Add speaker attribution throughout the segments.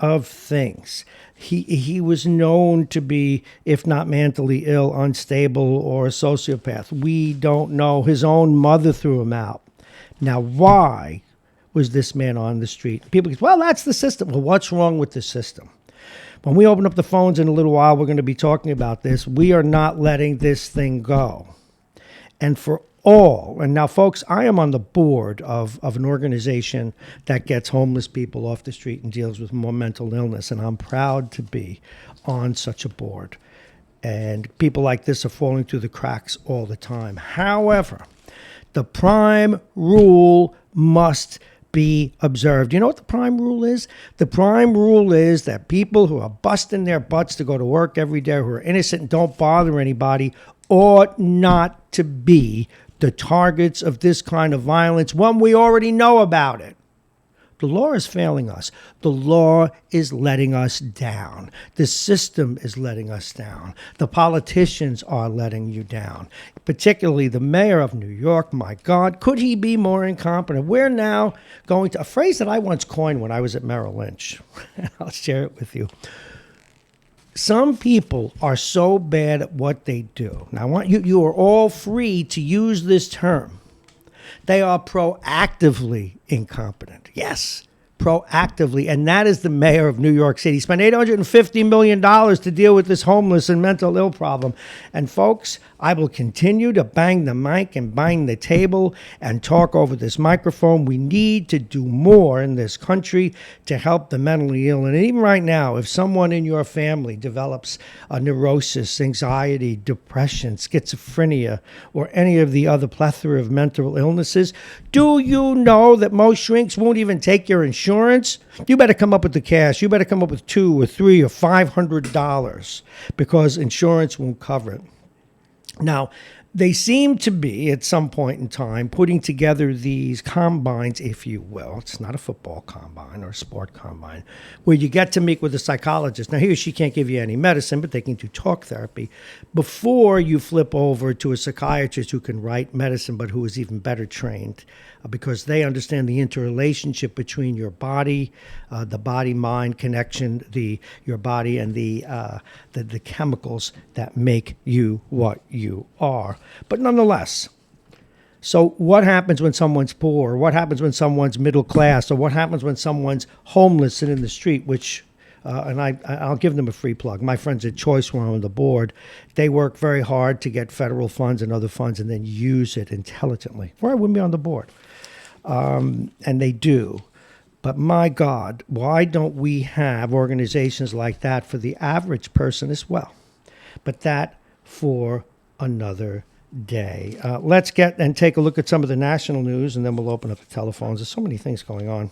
Speaker 1: of things. He was known to be, if not mentally ill, unstable, or a sociopath. We don't know. His own mother threw him out. Now, why was this man on the street? People go, well, that's the system. Well, what's wrong with the system? When we open up the phones in a little while, we're going to be talking about this. We are not letting this thing go. And for all, and now, folks, I am on the board of an organization that gets homeless people off the street and deals with more mental illness, and I'm proud to be on such a board. And people like this are falling through the cracks all the time. However, the prime rule must be observed. You know what the prime rule is? The prime rule is that people who are busting their butts to go to work every day, who are innocent and don't bother anybody, ought not to be the targets of this kind of violence when we already know about it. The law is failing us. The law is letting us down. The system is letting us down. The politicians are letting you down, particularly the mayor of New York. My God, could he be more incompetent? We're now going to, a phrase that I once coined when I was at Merrill Lynch. I'll share it with you. Some people are so bad at what they do. Now, I want you are all free to use this term. They are proactively incompetent. Yes, proactively. And that is the mayor of New York City. He spent $850 million to deal with this homeless and mental ill problem. And folks, I will continue to bang the mic and bang the table and talk over this microphone. We need to do more in this country to help the mentally ill. And even right now, if someone in your family develops a neurosis, anxiety, depression, schizophrenia, or any of the other plethora of mental illnesses, do you know that most shrinks won't even take your insurance? You better come up with the cash. You better come up with $200 or $300 or $500 because insurance won't cover it. Now, they seem to be, at some point in time, putting together these combines, if you will. It's not a football combine or a sport combine, where you get to meet with a psychologist. Now, he or she can't give you any medicine, but they can do talk therapy before you flip over to a psychiatrist who can write medicine, but who is even better trained because they understand the interrelationship between your body, the body-mind connection, your body and the chemicals that make you what you are. But nonetheless, so what happens when someone's poor? What happens when someone's middle class? Or what happens when someone's homeless and in the street, which, and I'll give them a free plug. My friends at Choice were on the board. They work very hard to get federal funds and other funds and then use it intelligently. Or I wouldn't be on the board. And they do. But my God, why don't we have organizations like that for the average person as well? But that for another day. Let's get and take a look at some of the national news, and then we'll open up the telephones. There's so many things going on.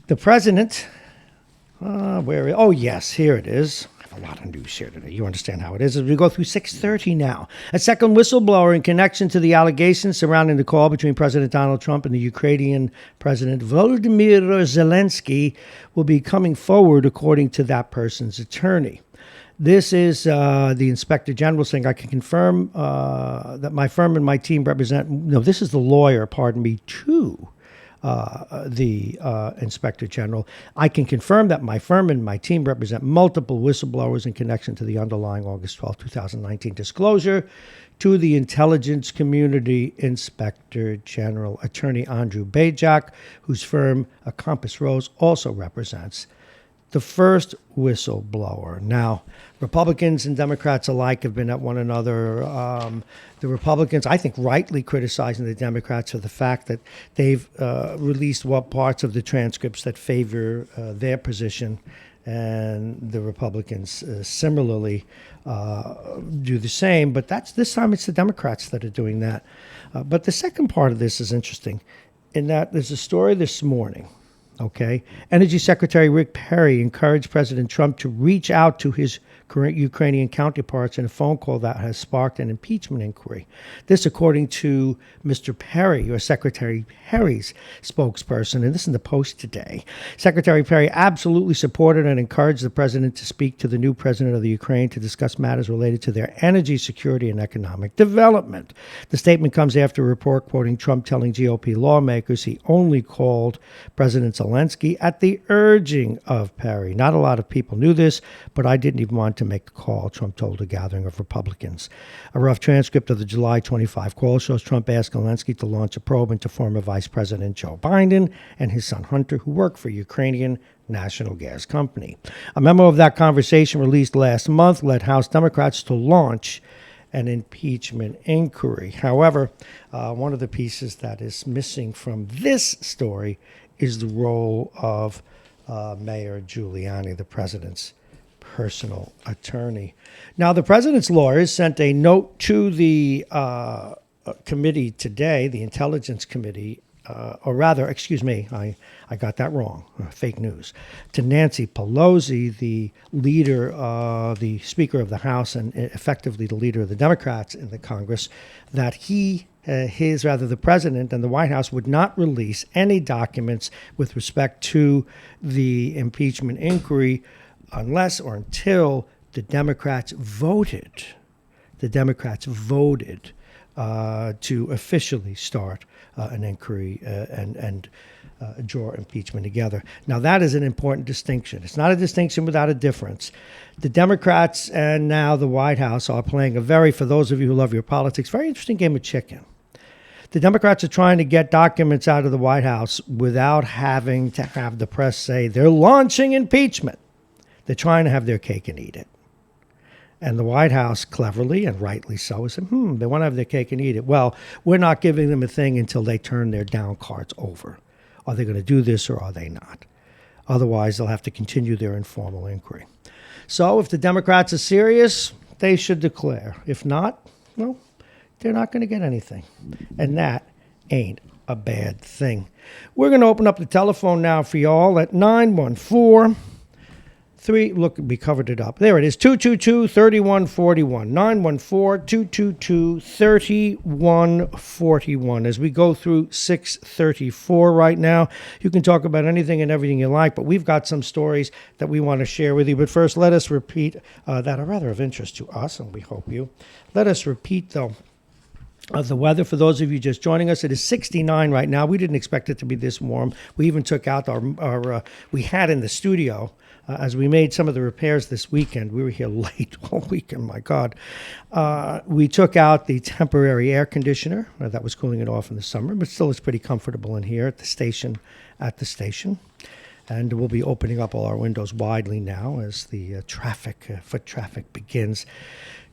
Speaker 1: The president, oh, yes, here it is. I have a lot of news here today. You understand how it is as we go through 6:30 now. A second whistleblower in connection to the allegations surrounding the call between President Donald Trump and the Ukrainian President Volodymyr Zelensky will be coming forward, according to that person's attorney. This is the Inspector General saying, I can confirm that my firm and my team represent, no, this is the lawyer, pardon me, to the Inspector General. I can confirm that my firm and my team represent multiple whistleblowers in connection to the underlying August 12, 2019 disclosure to the intelligence community. Inspector General Attorney Andrew Bajak, whose firm Compass Rose also represents the first whistleblower. Now, Republicans and Democrats alike have been at one another. The Republicans, I think, rightly criticizing the Democrats for the fact that they've released what parts of the transcripts that favor their position, and the Republicans similarly do the same. But this time it's the Democrats that are doing that. But the second part of this is interesting, in that there's a story this morning. Okay. Energy Secretary Rick Perry encouraged President Trump to reach out to his current Ukrainian counterparts in a phone call that has sparked an impeachment inquiry. This, according to Mr. Perry, or Secretary Perry's spokesperson, and this is in the Post today. Secretary Perry absolutely supported and encouraged the president to speak to the new president of the Ukraine to discuss matters related to their energy security and economic development. The statement comes after a report quoting Trump telling GOP lawmakers he only called President Zelensky at the urging of Perry. Not a lot of people knew this, but I didn't even want to make the call, Trump told a gathering of Republicans. A rough transcript of the July 25 call shows Trump asked Zelensky to launch a probe into former Vice President Joe Biden and his son Hunter, who work for Ukrainian National Gas Company. A memo of that conversation released last month led House Democrats to launch an impeachment inquiry. However, one of the pieces that is missing from this story is the role of Mayor Giuliani, the president's personal attorney. Now, the president's lawyers sent a note to the committee today, the Intelligence Committee, or rather, excuse me, I got that wrong, fake news, to Nancy Pelosi, the leader, the Speaker of the House, and effectively the leader of the Democrats in the Congress, that the President and the White House would not release any documents with respect to the impeachment inquiry unless or until the Democrats voted. The Democrats voted to officially start an inquiry and draw impeachment together. Now, that is an important distinction. It's not a distinction without a difference. The Democrats and now the White House are playing for those of you who love your politics, very interesting game of chicken. The Democrats are trying to get documents out of the White House without having to have the press say they're launching impeachment. They're trying to have their cake and eat it. And the White House, cleverly and rightly so, said, they want to have their cake and eat it. Well, we're not giving them a thing until they turn their down cards over. Are they going to do this or are they not? Otherwise, they'll have to continue their informal inquiry. So if the Democrats are serious, they should declare. If not, well, they're not going to get anything. And that ain't a bad thing. We're going to open up the telephone now for y'all at 914 look, we covered it up. There it is, 222-3141, 914-222-3141. As we go through 634 right now, you can talk about anything and everything you like, but we've got some stories that we want to share with you. But first, let us repeat that are rather of interest to us, and we hope you. Let us repeat, though, of the weather. For those of you just joining us, it is 69 right now. We didn't expect it to be this warm. We even took out we had in the studio, as we made some of the repairs this weekend. We were here late all weekend, my God. We took out the temporary air conditioner that was cooling it off in the summer, but still it's pretty comfortable in here at the station. And we'll be opening up all our windows widely now as the foot traffic begins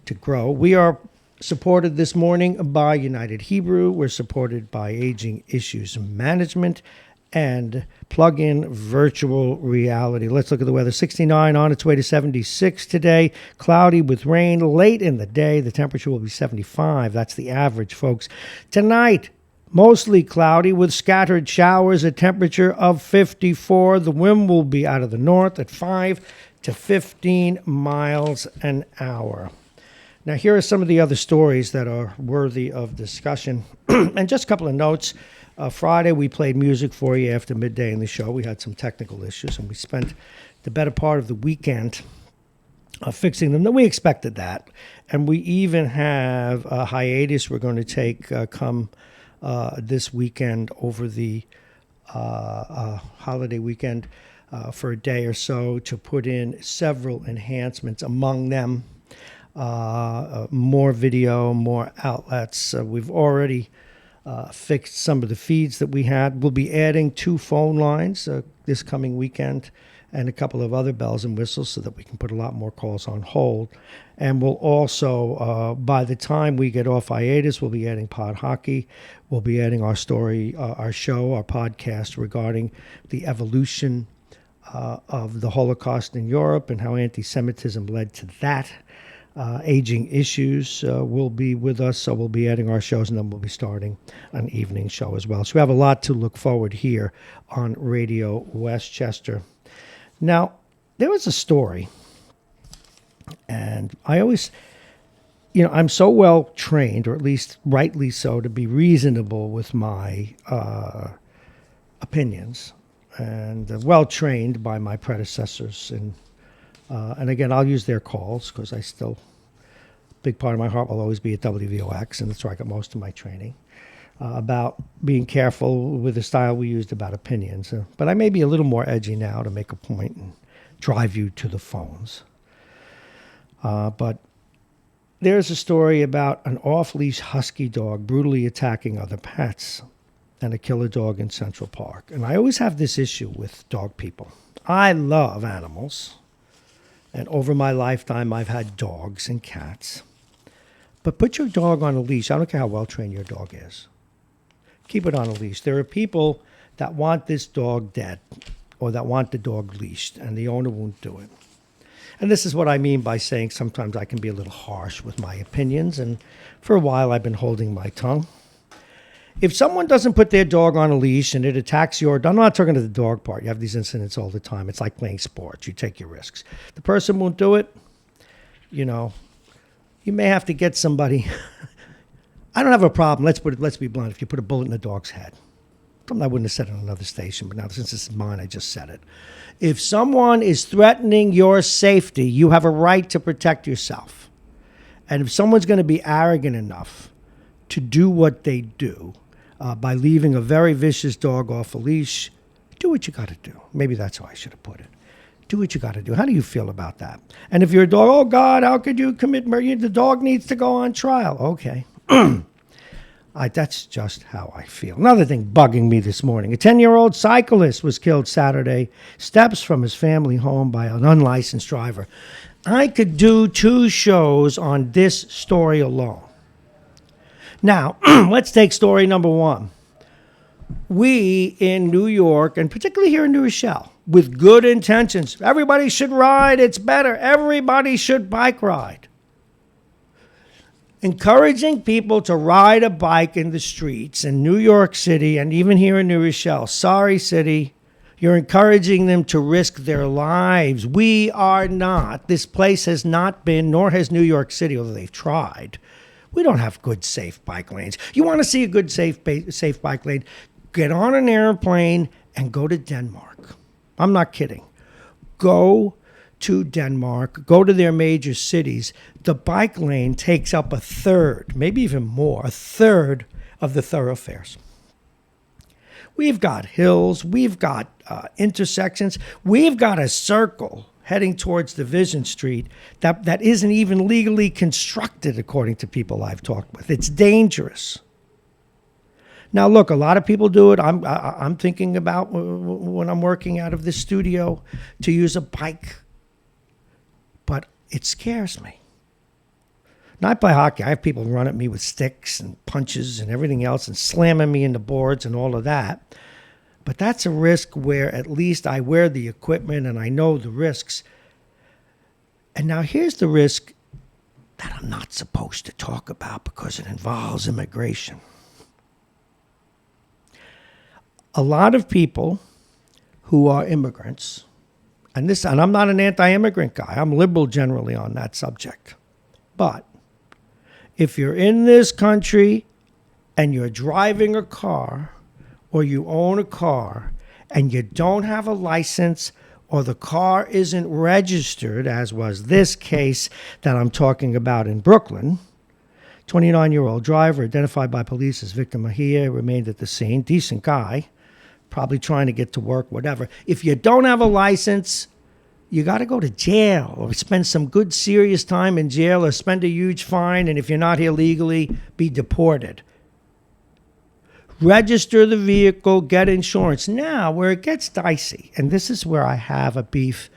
Speaker 1: to grow. We are supported this morning by United Hebrew. We're supported by Aging Issues Management and Plug-in Virtual Reality. Let's look at the weather. 69 on its way to 76 today. Cloudy with rain late in the day. The temperature will be 75. That's the average, folks. Tonight, mostly cloudy with scattered showers, a temperature of 54. The wind will be out of the north at 5 to 15 miles an hour. Now, here are some of the other stories that are worthy of discussion. And just a couple of notes. Friday, we played music for you after midday in the show. We had some technical issues, and we spent the better part of the weekend fixing them. We expected that. And we even have a hiatus we're going to take come this weekend over the holiday weekend for a day or so to put in several enhancements, among them more video, more outlets. We've already fixed some of the feeds that we had. We'll be adding 2 phone lines this coming weekend and a couple of other bells and whistles so that we can put a lot more calls on hold. And we'll also, by the time we get off hiatus, we'll be adding Pod Hockey. We'll be adding our story, our show, our podcast regarding the evolution of the Holocaust in Europe and how anti-Semitism led to that. Aging Issues will be with us, so we'll be adding our shows, and then we'll be starting an evening show as well. So we have a lot to look forward here on Radio Westchester. Now, there was a story, and I always, I'm so well trained, or at least rightly so, to be reasonable with my opinions, and well trained by my predecessors. And again, I'll use their calls because I still, big part of my heart will always be at WVOX, and that's where I got most of my training. about being careful with the style we used about opinions. But I may be a little more edgy now to make a point and drive you to the phones. But there's a story about an off-leash husky dog brutally attacking other pets and a killer dog in Central Park. And I always have this issue with dog people. I love animals. And over my lifetime, I've had dogs and cats. But put your dog on a leash. I don't care how well-trained your dog is. Keep it on a leash. There are people that want this dog dead or that want the dog leashed, and the owner won't do it. And this is what I mean by saying sometimes I can be a little harsh with my opinions, and for a while I've been holding my tongue. If someone doesn't put their dog on a leash and it attacks your dog, I'm not talking to the dog part. You have these incidents all the time. It's like playing sports. You take your risks. The person won't do it, you may have to get somebody. I don't have a problem. Let's be blunt. If you put a bullet in a dog's head. Something I wouldn't have said in another station, but now since this is mine, I just said it. If someone is threatening your safety, you have a right to protect yourself. And if someone's going to be arrogant enough to do what they do by leaving a very vicious dog off a leash, do what you got to do. Maybe that's how I should have put it. Do what you got to do. How do you feel about that? And if you're a dog, oh, God, how could you commit murder? The dog needs to go on trial. Okay. That's just how I feel. Another thing bugging me this morning. A 10-year-old cyclist was killed Saturday, steps from his family home by an unlicensed driver. I could do 2 shows on this story alone. Now, let's take story number 1. We in New York, and particularly here in New Rochelle, with good intentions, everybody should ride, it's better, everybody should bike ride. Encouraging people to ride a bike in the streets in New York City and even here in New Rochelle. Sorry, city. You're encouraging them to risk their lives. We are not. This place has not been, nor has New York City, although they've tried. We don't have good, safe bike lanes. You want to see a good, safe bike lane? Get on an airplane and go to Denmark. I'm not kidding. Go to Denmark, go to their major cities. The bike lane takes up a third, maybe even more, a third of the thoroughfares. We've got hills, we've got intersections, we've got a circle heading towards Division Street that isn't even legally constructed, according to people I've talked with. It's dangerous. Now, look, a lot of people do it. I'm thinking about when I'm working out of this studio to use a bike. But it scares me. Now, I play hockey. I have people run at me with sticks and punches and everything else and slamming me into boards and all of that. But that's a risk where at least I wear the equipment and I know the risks. And now here's the risk that I'm not supposed to talk about because it involves immigration. A lot of people who are immigrants, and I'm not an anti-immigrant guy. I'm liberal generally on that subject. But if you're in this country and you're driving a car or you own a car and you don't have a license or the car isn't registered, as was this case that I'm talking about in Brooklyn, 29-year-old driver identified by police as Victor Mejia remained at the scene. Decent guy, probably trying to get to work, whatever. If you don't have a license, you got to go to jail or spend some good serious time in jail or spend a huge fine. And if you're not here legally, be deported. Register the vehicle, get insurance. Now, where it gets dicey, and this is where I have a beef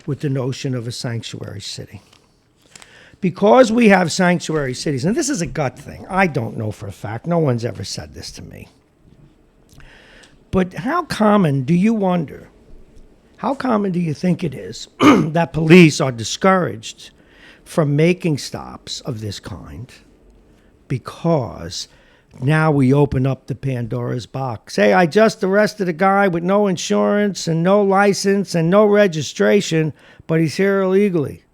Speaker 1: with the notion of a sanctuary city. Because we have sanctuary cities, and this is a gut thing. I don't know for a fact. No one's ever said this to me. But how common do you wonder? How common do you think it is that police are discouraged from making stops of this kind because now we open up the Pandora's box? Hey, I just arrested a guy with no insurance and no license and no registration, but he's here illegally.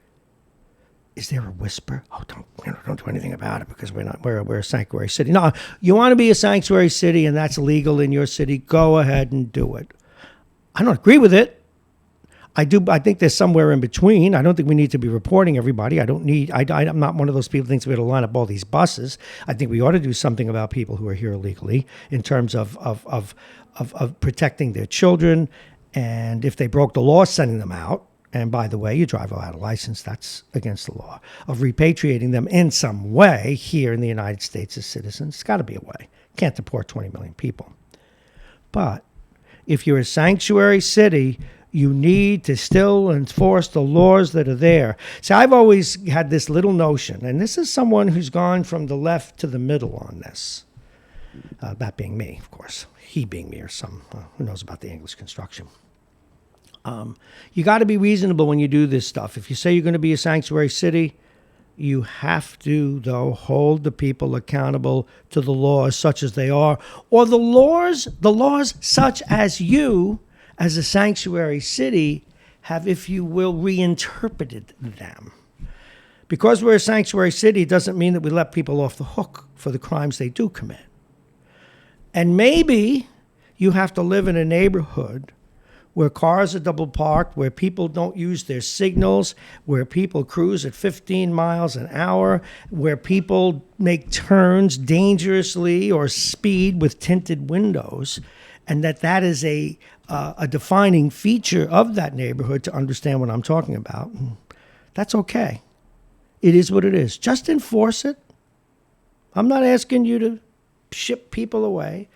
Speaker 1: Is there a whisper? Oh, don't do anything about it because we're a sanctuary city. No, you want to be a sanctuary city and that's legal in your city, go ahead and do it. I don't agree with it. I think there's somewhere in between. I don't think we need to be reporting everybody. I'm not one of those people who thinks we ought to line up all these buses. I think we ought to do something about people who are here illegally in terms of protecting their children, and if they broke the law, sending them out. And by the way, you drive without a license, that's against the law. Of repatriating them in some way here in the United States as citizens. It's got to be a way. Can't deport 20 million people. But if you're a sanctuary city, you need to still enforce the laws that are there. See, I've always had this little notion, and this is someone who's gone from the left to the middle on this. That being me, of course. He being me, or some who knows about the English construction. You got to be reasonable when you do this stuff. If you say you're going to be a sanctuary city, you have to, though, hold the people accountable to the laws such as they are, or the laws such as you, as a sanctuary city, have, if you will, reinterpreted them. Because we're a sanctuary city doesn't mean that we let people off the hook for the crimes they do commit. And maybe you have to live in a neighborhood where cars are double parked, where people don't use their signals, where people cruise at 15 miles an hour, where people make turns dangerously or speed with tinted windows, and that is a defining feature of that neighborhood to understand what I'm talking about. That's okay. It is what it is. Just enforce it. I'm not asking you to ship people away.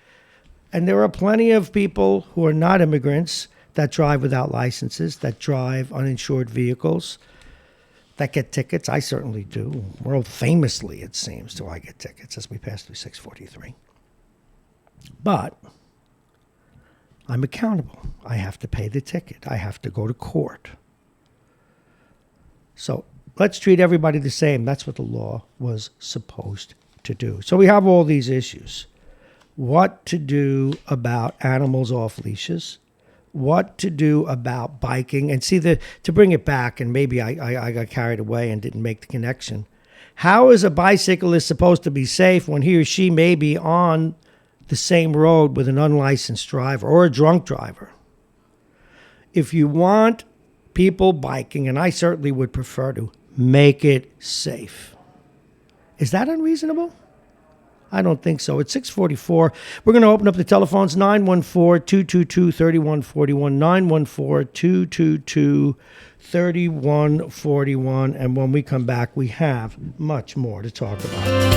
Speaker 1: And there are plenty of people who are not immigrants that drive without licenses, that drive uninsured vehicles, that get tickets. I certainly do. World famously, it seems, do I get tickets as we pass through 643. But I'm accountable. I have to pay the ticket. I have to go to court. So let's treat everybody the same. That's what the law was supposed to do. So we have all these issues. What to do about animals off leashes? What to do about biking? And see, to bring it back, and maybe I got carried away and didn't make the connection. How is a bicyclist supposed to be safe when he or she may be on the same road with an unlicensed driver or a drunk driver? If you want people biking, and I certainly would prefer to, make it safe. Is that unreasonable? I don't think so. It's 6:44. We're going to open up the telephones, 914-222-3141, 914-222-3141. And when we come back, we have much more to talk about.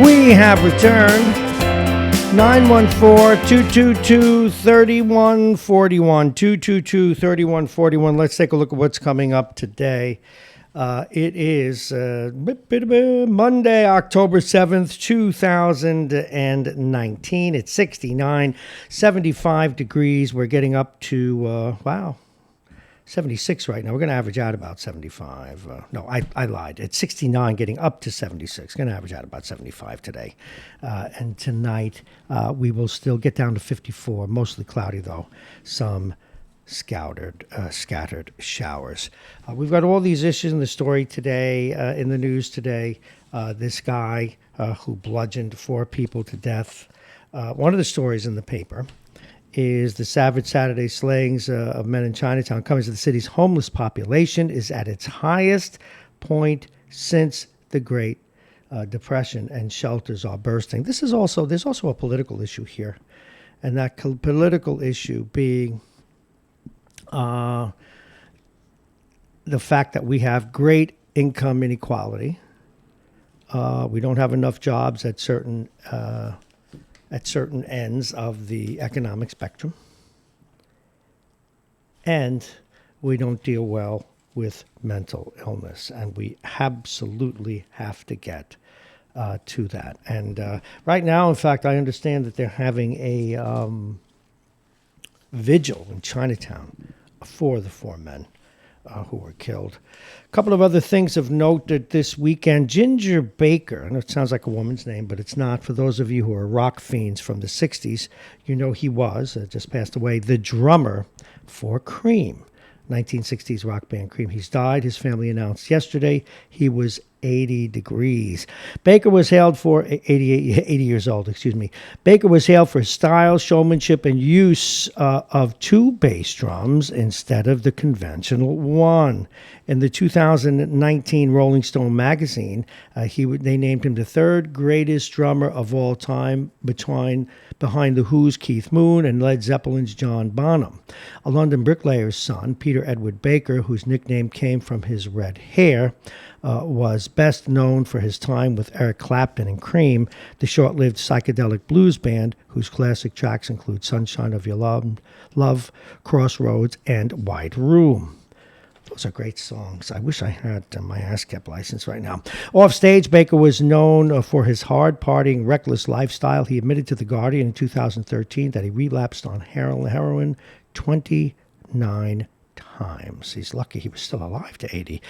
Speaker 1: We have returned. 914-222-3141. 222-3141. Let's take a look at what's coming up today. It is Monday, October 7th, 2019. It's 69, 75 degrees. We're getting up to, 76 right now. We're going to average out about 75. No, I lied. It's 69, getting up to 76. Going to average out about 75 today. And tonight, we will still get down to 54. Mostly cloudy, though. Some scattered showers. We've got all these issues in the story today, in the news today. This guy who bludgeoned 4 people to death. One of the stories in the paper is the savage Saturday slayings of men in Chinatown comes as the city's homeless population is at its highest point since the Great Depression, and shelters are bursting. There's also a political issue here, and that political issue being the fact that we have great income inequality. We don't have enough jobs at certain ends of the economic spectrum. And we don't deal well with mental illness. And we absolutely have to get to that. And right now, in fact, I understand that they're having a vigil in Chinatown for the 4 men who were killed. A couple of other things of note that this weekend, Ginger Baker, I know it sounds like a woman's name, but it's not. For those of you who are rock fiends from the 60s, you know he was, just passed away, the drummer for Cream, 1960s rock band Cream. He's died. His family announced yesterday he was 80 degrees. Baker was hailed for 80 years old, excuse me. Baker was hailed for his style, showmanship, and use of 2 bass drums instead of the conventional one. In the 2019 Rolling Stone magazine, they named him the 3rd greatest drummer of all time behind The Who's Keith Moon and Led Zeppelin's John Bonham. A London bricklayer's son, Peter Edward Baker, whose nickname came from his red hair, was best known for his time with Eric Clapton and Cream, the short-lived psychedelic blues band whose classic tracks include Sunshine of Your Love, Crossroads, and White Room. Those are great songs. I wish I had my ASCAP license right now. Off stage, Baker was known for his hard-partying, reckless lifestyle. He admitted to The Guardian in 2013 that he relapsed on heroin 29 times. He's lucky he was still alive to 80.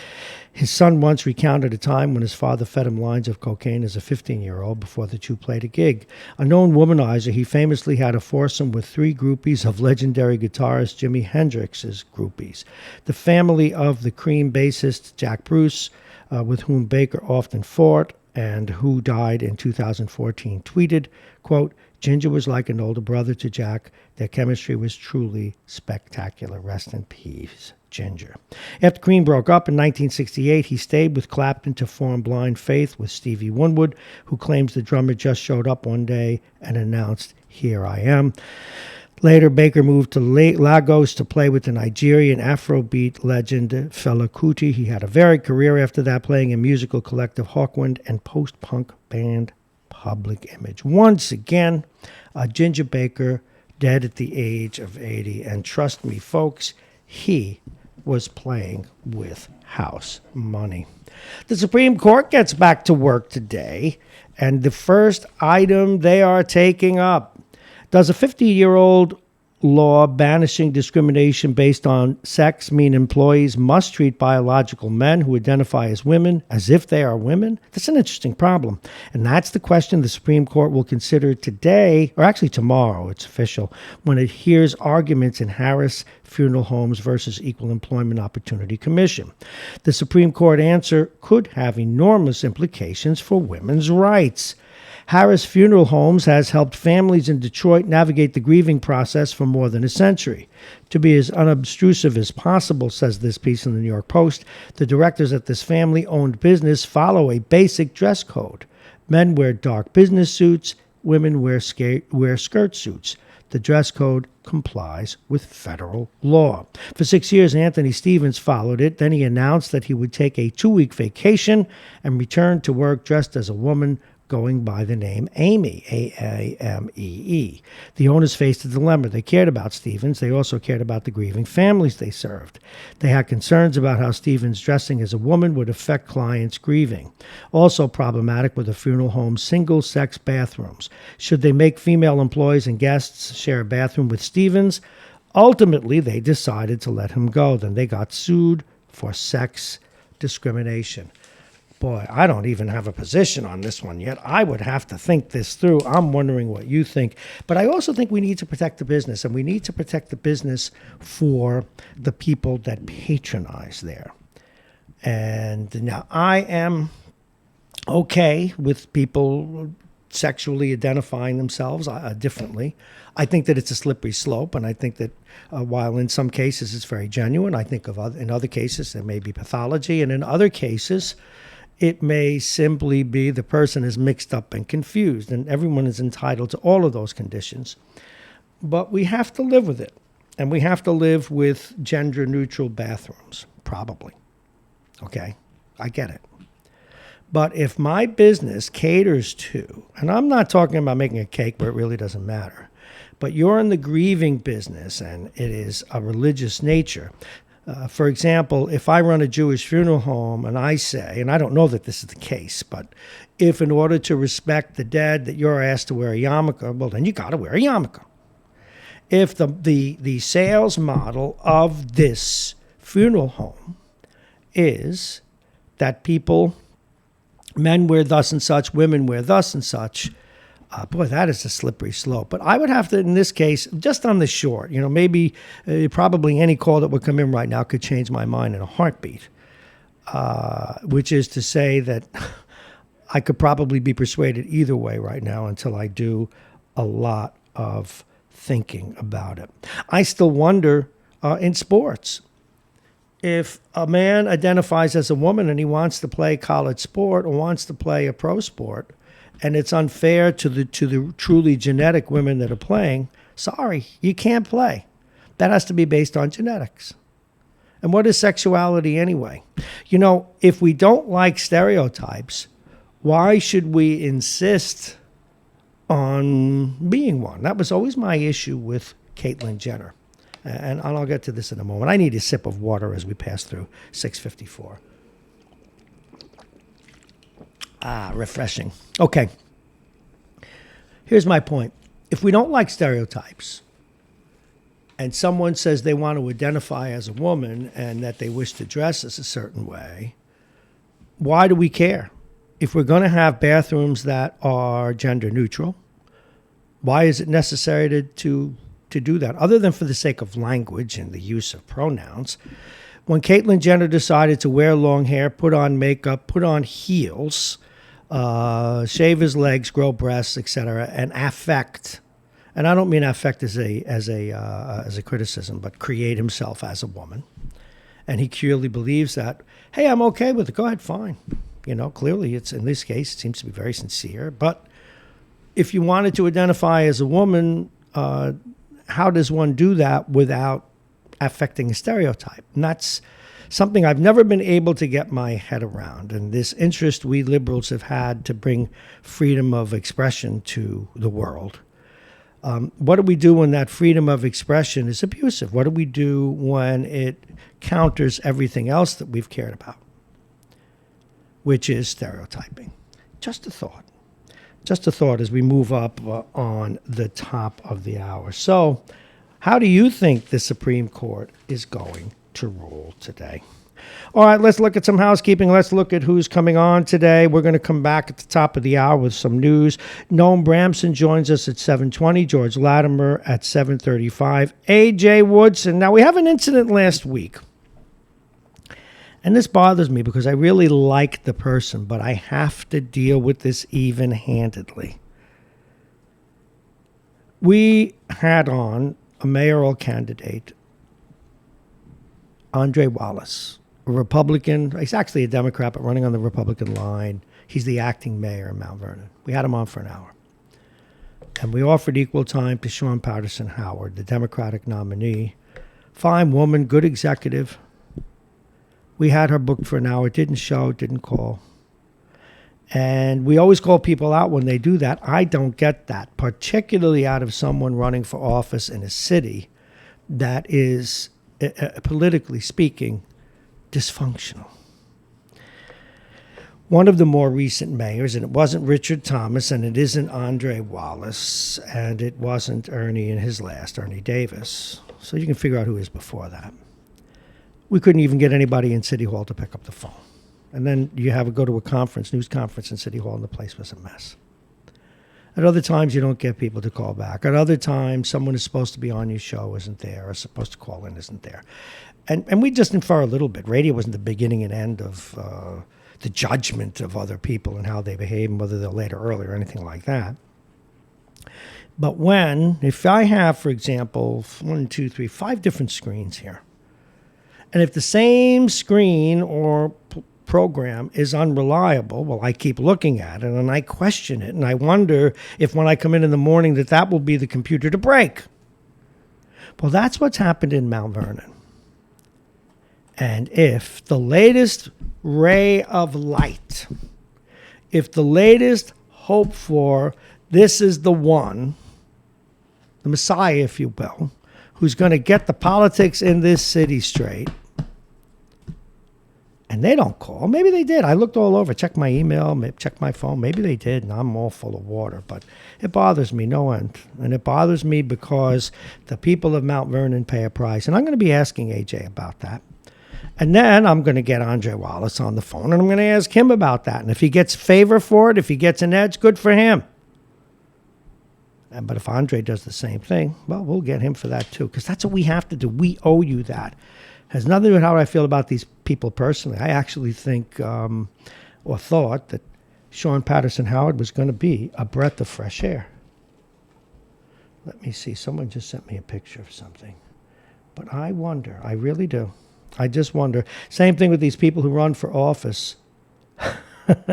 Speaker 1: His son once recounted a time when his father fed him lines of cocaine as a 15-year-old before the two played a gig. A known womanizer, he famously had a foursome with 3 groupies of legendary guitarist Jimi Hendrix's groupies. The family of the Cream bassist Jack Bruce, with whom Baker often fought and who died in 2014, tweeted, quote, "Ginger was like an older brother to Jack. Their chemistry was truly spectacular. Rest in peace, Ginger." After Cream broke up in 1968, he stayed with Clapton to form Blind Faith with Stevie Winwood, who claims the drummer just showed up one day and announced, "Here I am." Later, Baker moved to Lagos to play with the Nigerian Afrobeat legend Fela Kuti. He had a varied career after that, playing in musical collective Hawkwind and post-punk band Public Image. Once again, Ginger Baker, dead at the age of 80. And trust me, folks, he was playing with house money. The Supreme Court gets back to work today, and the first item they are taking up: does a 50-year-old law banishing discrimination based on sex mean employees must treat biological men who identify as women as if they are women? That's an interesting problem. And that's the question the Supreme Court will consider today, or actually tomorrow, it's official, when it hears arguments in Harris Funeral Homes versus Equal Employment Opportunity Commission. The Supreme Court answer could have enormous implications for women's rights. Harris Funeral Homes has helped families in Detroit navigate the grieving process for more than a century. To be as unobtrusive as possible, says this piece in the New York Post, the directors at this family-owned business follow a basic dress code. Men wear dark business suits, women wear skirt suits. The dress code complies with federal law. For 6 years, Anthony Stevens followed it. Then he announced that he would take a 2-week vacation and return to work dressed as a woman, going by the name Amy, Aamee. The owners faced a dilemma. They cared about Stevens. They also cared about the grieving families they served. They had concerns about how Stevens dressing as a woman would affect clients grieving. Also problematic were the funeral home's single-sex bathrooms. Should they make female employees and guests share a bathroom with Stevens? Ultimately, they decided to let him go. Then they got sued for sex discrimination. Boy, I don't even have a position on this one yet. I would have to think this through. I'm wondering what you think. But I also think we need to protect the business, and we need to protect the business for the people that patronize there. And now I am okay with people sexually identifying themselves differently. I think that it's a slippery slope, and I think that while in some cases it's very genuine, I think in other cases there may be pathology, and in other cases it may simply be the person is mixed up and confused, and everyone is entitled to all of those conditions. But we have to live with it, and we have to live with gender-neutral bathrooms, probably. Okay? I get it. But if my business caters to, and I'm not talking about making a cake where it really doesn't matter, but you're in the grieving business and it is a religious nature. For example, if I run a Jewish funeral home and I say, and I don't know that this is the case, but if in order to respect the dead that you're asked to wear a yarmulke, well, then you got to wear a yarmulke. If the sales model of this funeral home is that men wear thus and such, women wear thus and such, boy, that is a slippery slope. But I would have to, in this case, just on the short, maybe probably any call that would come in right now could change my mind in a heartbeat, which is to say that I could probably be persuaded either way right now until I do a lot of thinking about it. I still wonder in sports, if a man identifies as a woman and he wants to play college sport or wants to play a pro sport, and it's unfair to the truly genetic women that are playing, sorry, you can't play. That has to be based on genetics. And what is sexuality anyway? If we don't like stereotypes, why should we insist on being one? That was always my issue with Caitlyn Jenner. And I'll get to this in a moment. I need a sip of water as we pass through 654. Refreshing. Okay. Here's my point. If we don't like stereotypes and someone says they want to identify as a woman and that they wish to dress as a certain way, why do we care? If we're going to have bathrooms that are gender neutral, why is it necessary to do that, other than for the sake of language and the use of pronouns? When Caitlyn Jenner decided to wear long hair, put on makeup, put on heels, shave his legs, grow breasts, etc., and affect, and I don't mean affect as a criticism, but create himself as a woman, and he clearly believes that, hey, I'm okay with it. Go ahead, fine. Clearly it's, in this case, it seems to be very sincere. But if you wanted to identify as a woman, how does one do that without affecting a stereotype? And that's something I've never been able to get my head around. And this interest we liberals have had to bring freedom of expression to the world. What do we do when that freedom of expression is abusive? What do we do when it counters everything else that we've cared about, which is stereotyping? Just a thought. Just a thought as we move up on the top of the hour. So, how do you think the Supreme Court is going to rule today? All right, let's look at some housekeeping. Let's look at who's coming on today. We're going to come back at the top of the hour with some news. Noam Bramson joins us at 7:20. George Latimer at 7:35. A.J. Woodson. Now, we have an incident last week. And this bothers me because I really like the person, but I have to deal with this even-handedly. We had on a mayoral candidate, Andre Wallace, a Republican. He's actually a Democrat, but running on the Republican line. He's the acting mayor in Mount Vernon. We had him on for an hour. And we offered equal time to Sean Patterson Howard, the Democratic nominee. Fine woman, good executive. We had her booked for an hour, didn't show, didn't call. And we always call people out when they do that. I don't get that, particularly out of someone running for office in a city that is, politically speaking, dysfunctional. One of the more recent mayors, and it wasn't Richard Thomas, and it isn't Andre Wallace, and it wasn't Ernie in his last, Ernie Davis. So you can figure out who is before that. We couldn't even get anybody in City Hall to pick up the phone. And then you have to go to a conference, news conference in City Hall, and the place was a mess. At other times, you don't get people to call back. At other times, someone who's supposed to be on your show isn't there, or supposed to call in isn't there. And we just infer a little bit. Radio wasn't the beginning and end of the judgment of other people and how they behave and whether they're late or early or anything like that. But if I have, for example, 1, 2, 3, 5 different screens here, and if the same screen or program is unreliable, well, I keep looking at it and I question it, and I wonder if when I come in the morning that will be the computer to break. Well, that's what's happened in Mount Vernon. And if the latest ray of light, if the latest hope for this is the one, the Messiah, if you will, who's going to get the politics in this city straight, and they don't call. Maybe they did. I looked all over, checked my email, checked my phone. Maybe they did, and I'm all full of water. But it bothers me no end. And it bothers me because the people of Mount Vernon pay a price. And I'm going to be asking AJ about that. And then I'm going to get Andre Wallace on the phone, and I'm going to ask him about that. And if he gets favor for it, if he gets an edge, good for him. But if Andre does the same thing, well, we'll get him for that too, because that's what we have to do. We owe you that. Has nothing to do with how I feel about these people personally. I actually think or thought that Sean Patterson Howard was going to be a breath of fresh air. Let me see. Someone just sent me a picture of something. But I wonder. I really do. I just wonder. Same thing with these people who run for office.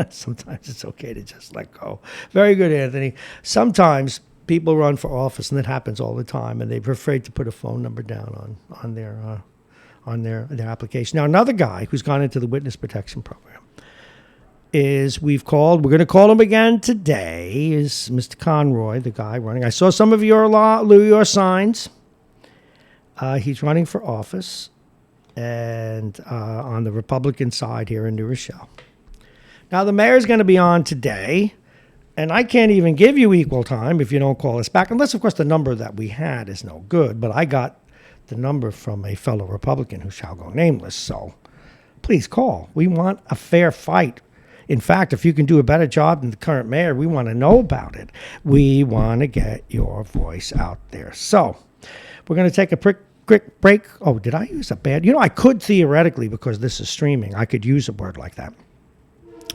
Speaker 1: Sometimes it's okay to just let go. Very good, Anthony. Sometimes people run for office, and that happens all the time, and they're afraid to put a phone number down on their application. Now, another guy who's gone into the witness protection program we're going to call him again today, is Mr. Conroy, the guy running. I saw some of your signs. He's running for office and on the Republican side here in New Rochelle. Now, the mayor's going to be on today, and I can't even give you equal time if you don't call us back, unless, of course, the number that we had is no good. But I got the number from a fellow Republican who shall go nameless, so please call. We want a fair fight. In fact, if you can do a better job than the current mayor, we want to know about it. We want to get your voice out there. So we're going to take a quick break. Oh, did I use a bad? I could theoretically, because this is streaming, I could use a word like that.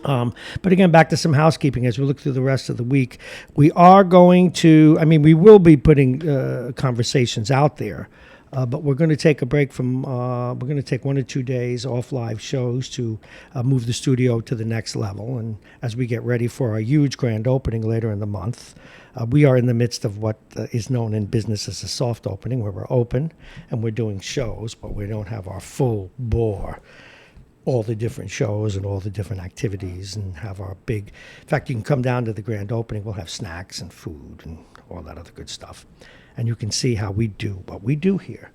Speaker 1: But again, back to some housekeeping as we look through the rest of the week. We are going to, we will be putting conversations out there. But we're going to take a break from, we're going to take 1 or 2 days off live shows to move the studio to the next level. And as we get ready for our huge grand opening later in the month, we are in the midst of what is known in business as a soft opening, where we're open and we're doing shows, but we don't have our full bore, all the different shows and all the different activities, and have our big, in fact, you can come down to the grand opening. We'll have snacks and food and all that other good stuff. And you can see how we do what we do here.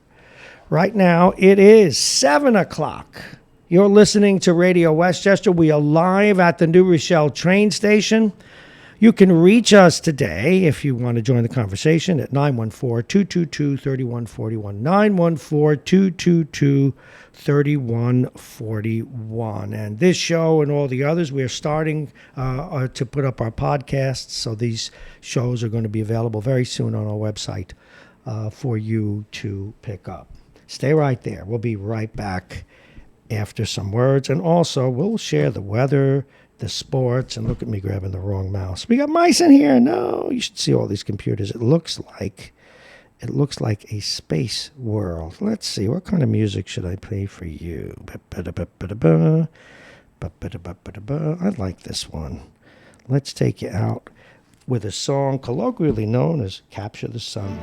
Speaker 1: Right now, it is 7 o'clock. You're listening to Radio Westchester. We are live at the New Rochelle train station. You can reach us today if you want to join the conversation at 914-222-3141, 914-222-3141. And this show and all the others, we are starting to put up our podcasts, so these shows are going to be available very soon on our website for you to pick up. Stay right there. We'll be right back after some words, and also we'll share the weather, the sports, and look at me grabbing the wrong mouse. We got mice in here. No, you should see all these computers. It looks like a space world. Let's see, what kind of music should I play for you? I like this one. Let's take you out with a song colloquially known as Capture the Sun.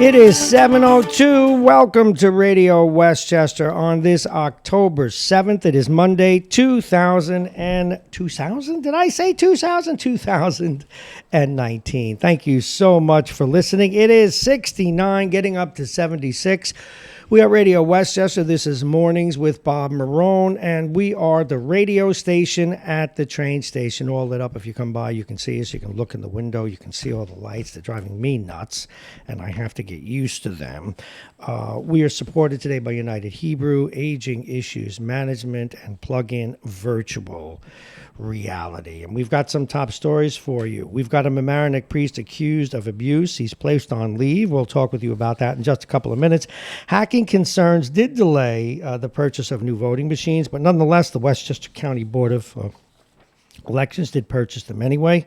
Speaker 1: It is 7:02. Welcome to Radio Westchester on this October 7th. It is Monday, 2000? Did I say 2000? 2019. Thank you so much for listening. It is 69, getting up to 76. We are Radio Westchester. This is Mornings with Bob Marrone, and we are the radio station at the train station, all lit up. If you come by, you can see us. You can look in the window. You can see all the lights. They're driving me nuts, and I have to get used to them. We are supported today by United Hebrew, Aging Issues Management, and Plug-in Virtual Reality. And we've got some top stories for you. We've got a Marrone priest accused of abuse. He's placed on leave. We'll talk with you about that in just a couple of minutes. Hacking concerns did delay the purchase of new voting machines, but nonetheless, the Westchester County Board of Elections did purchase them anyway.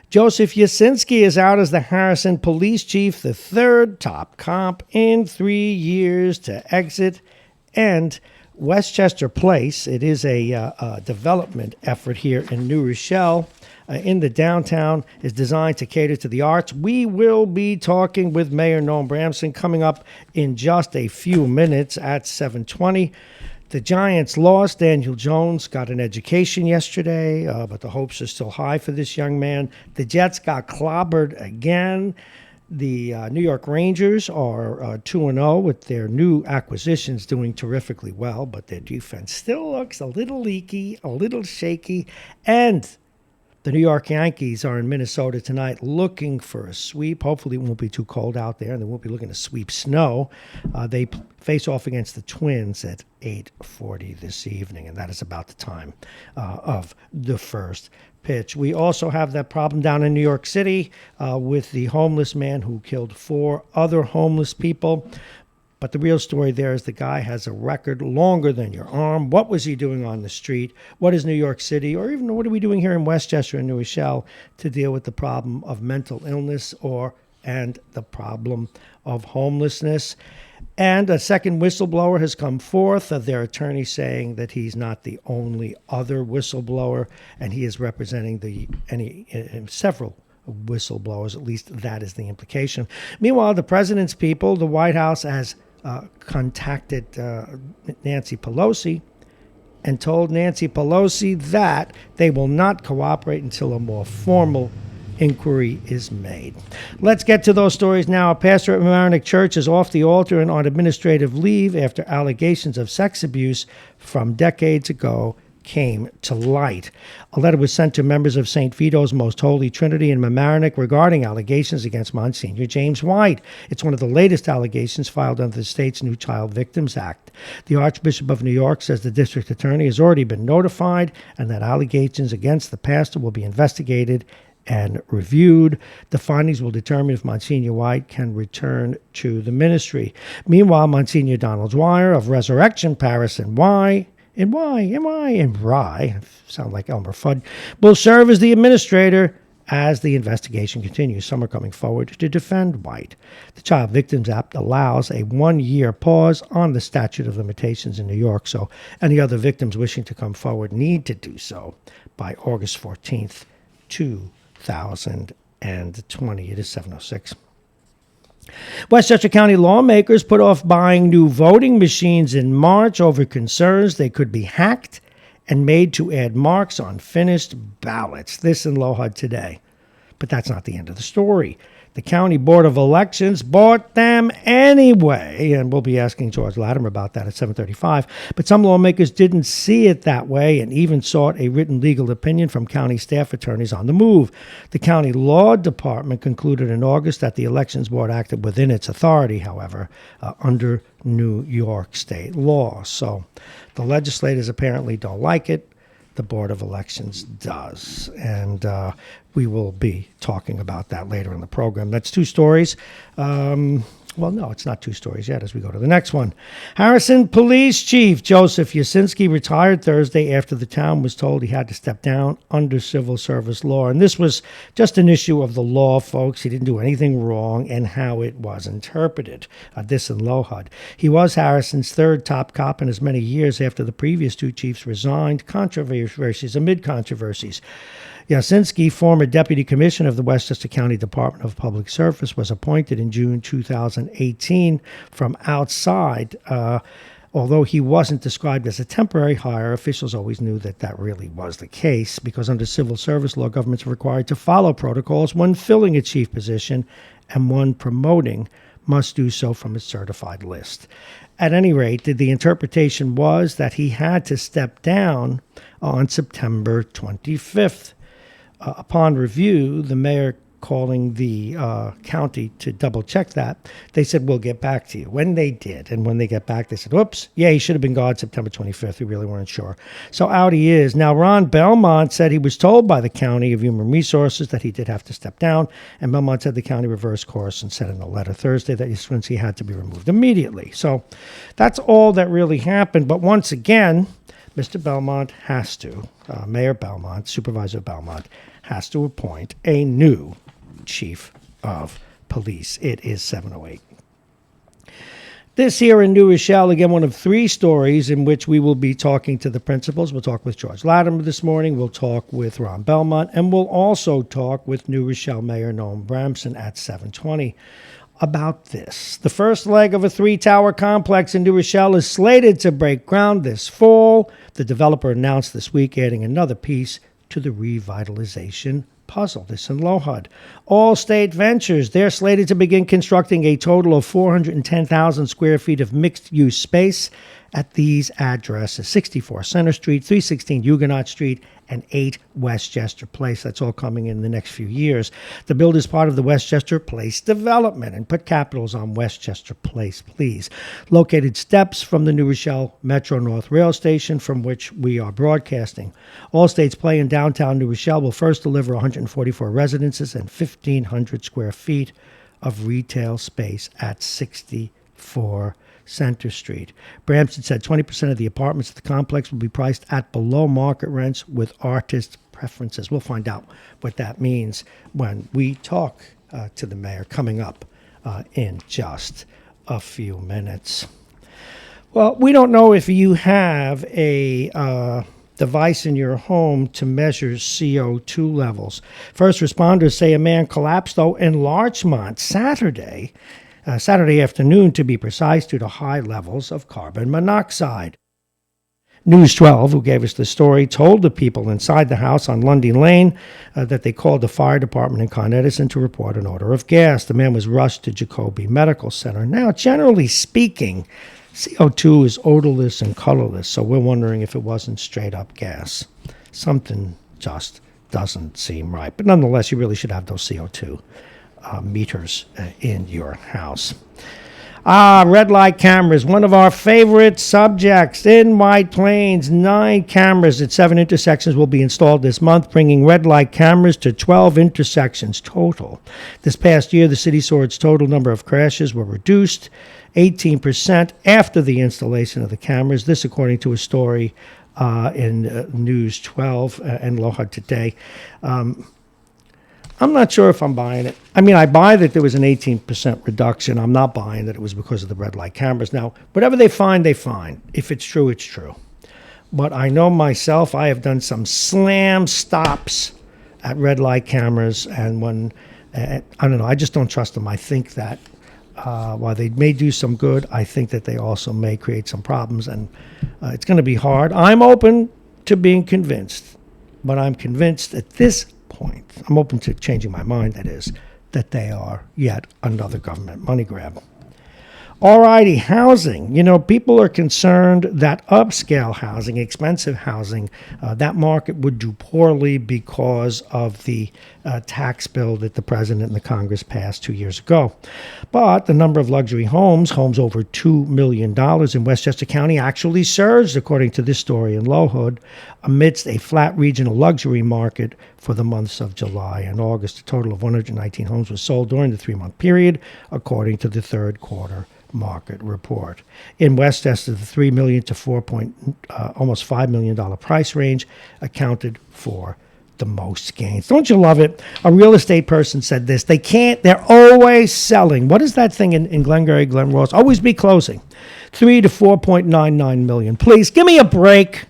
Speaker 1: Joseph Yasinski is out as the Harrison police chief, the third top cop in 3 years to exit. And Westchester Place, it is a development effort here in New Rochelle in the downtown, is designed to cater to the arts. We will be talking with Mayor Noam Bramson coming up in just a few minutes at 7:20. The Giants lost. Daniel Jones got an education yesterday, but the hopes are still high for this young man. The Jets got clobbered again. The New York Rangers are 2-0 with their new acquisitions doing terrifically well, but their defense still looks a little leaky, a little shaky. And the New York Yankees are in Minnesota tonight looking for a sweep. Hopefully it won't be too cold out there, and they won't be looking to sweep snow. They face off against the Twins at 8:40 this evening, and that is about the time of the first pitch. We also have that problem down in New York City with the homeless man who killed 4 other homeless people. But the real story there is the guy has a record longer than your arm. What was he doing on the street? What is New York City, or even what are we doing here in Westchester and New Rochelle to deal with the problem of mental illness and the problem of homelessness? And a second whistleblower has come forth, their attorney saying that he's not the only other whistleblower, and he is representing several whistleblowers. At least that is the implication. Meanwhile, the president's people, the White House, has contacted Nancy Pelosi and told Nancy Pelosi that they will not cooperate until a more formal inquiry is made. Let's get to those stories now. A pastor at Marrone Church is off the altar and on administrative leave after allegations of sex abuse from decades ago came to light. A letter was sent to members of St. Vito's Most Holy Trinity in Marrone regarding allegations against Monsignor James White. It's one of the latest allegations filed under the state's new Child Victims Act. The Archbishop of New York says the district attorney has already been notified and that allegations against the pastor will be investigated and reviewed. The findings will determine if Monsignor White can return to the ministry. Meanwhile, Monsignor Donald Dwyer of Resurrection Parish in Rye, sound like Elmer Fudd, will serve as the administrator as the investigation continues. Some are coming forward to defend White. The Child Victims Act allows a 1-year pause on the statute of limitations in New York, so any other victims wishing to come forward need to do so by August 14th, 2020. It is 7:06. Westchester County lawmakers put off buying new voting machines in March over concerns they could be hacked and made to add marks on finished ballots. This in LoHUD today. But that's not the end of the story. The County Board of Elections bought them anyway, and we'll be asking George Latimer about that at 7:35. But some lawmakers didn't see it that way and even sought a written legal opinion from county staff attorneys on the move. The county law department concluded in August that the Elections Board acted within its authority, however, under New York state law. So the legislators apparently don't like it. The Board of Elections does. And we will be talking about that later in the program. That's 2 stories. Well, no, it's not 2 stories yet as we go to the next one. Harrison Police Chief Joseph Yasinski retired Thursday after the town was told he had to step down under civil service law. And this was just an issue of the law, folks. He didn't do anything wrong and how it was interpreted. This in LoHUD. He was Harrison's 3rd top cop in as many years after the previous 2 chiefs resigned. Controversies amid controversies. Yasinski, former deputy commissioner of the Westchester County Department of Public Service, was appointed in June 2018 from outside. Although he wasn't described as a temporary hire, officials always knew that that really was the case because under civil service law, governments are required to follow protocols when filling a chief position, and one promoting must do so from a certified list. At any rate, the interpretation was that he had to step down on September 25th. Upon review, the mayor calling the county to double check that, they said, we'll get back to you. When they did, and when they get back, they said, oops, yeah, he should have been gone September 25th. We really weren't sure. So out he is. Now, Ron Belmont said he was told by the County of Human Resources that he did have to step down, and Belmont said the county reversed course and said in a letter Thursday that he had to be removed immediately. So that's all that really happened. But once again, Mr. Belmont has to, Mayor Belmont, Supervisor Belmont, has to appoint a new chief of police. It is 7:08. This here in New Rochelle, again, one of three stories in which we will be talking to the principals. We'll talk with George Latimer this morning. We'll talk with Ron Belmont. And we'll also talk with New Rochelle Mayor Noam Bramson at 7:20 about this. The first leg of a three-tower complex in New Rochelle is slated to break ground this fall. The developer announced this week adding another piece to the revitalization puzzle. This in Lohud. Allstate Ventures, they're slated to begin constructing a total of 410,000 square feet of mixed-use space at these addresses: 64 Center Street, 316 Huguenot Street, and 8 Westchester Place. That's all coming in the next few years. The build is part of the Westchester Place development, and put capitals on Westchester Place, please. Located steps from the New Rochelle Metro North Rail Station, from which we are broadcasting. Allstate's play in downtown New Rochelle will first deliver 144 residences and 1,500 square feet of retail space at 64 Center Street. Bramson said 20% of the apartments at the complex will be priced at below market rents with artist preferences. We'll find out what that means when we talk to the mayor coming up in just a few minutes. Well, we don't know if you have a device in your home to measure CO2 levels. First responders say a man collapsed, though, in Larchmont Saturday afternoon, to be precise, due to high levels of carbon monoxide. News 12, who gave us the story, told the people inside the house on Lundy Lane that they called the fire department in Con Edison to report an odor of gas. The man was rushed to Jacoby Medical Center. Now, generally speaking, CO2 is odorless and colorless, so we're wondering if it wasn't straight-up gas. Something just doesn't seem right. But nonetheless, you really should have those CO2 meters in your house. Red light cameras, one of our favorite subjects in White Plains. 9 cameras at 7 intersections will be installed this month, bringing red light cameras to 12 intersections total. This past year, the city saw its total number of crashes were reduced 18% after the installation of the cameras. This, according to a story in News 12 and Lohud Today. I'm not sure if I'm buying it. I mean, I buy that there was an 18% reduction. I'm not buying that it was because of the red light cameras. Now, whatever they find, they find. If it's true, it's true. But I know myself, I have done some slam stops at red light cameras, and when, I don't know, I just don't trust them. I think that while they may do some good, I think that they also may create some problems, and it's going to be hard. I'm open to being convinced, but I'm convinced at this point, I'm open to changing my mind, that is, that they are yet another government money grab. All righty, housing. You know, people are concerned that upscale housing, expensive housing, that market would do poorly because of the tax bill that the president and the Congress passed 2 years ago. But the number of luxury homes over $2 million in Westchester County, actually surged, according to this story in Lohud, amidst a flat regional luxury market for the months of July and August. A total of 119 homes were sold during the 3-month period, according to the third quarter market report. In Westchester, the $3 million to almost $5 million price range accounted for the most gains. Don't you love it? A real estate person said this. They're always selling. What is that thing in Glengarry, Glen Ross? Always be closing. 3 to 4.99 million. Please, give me a break.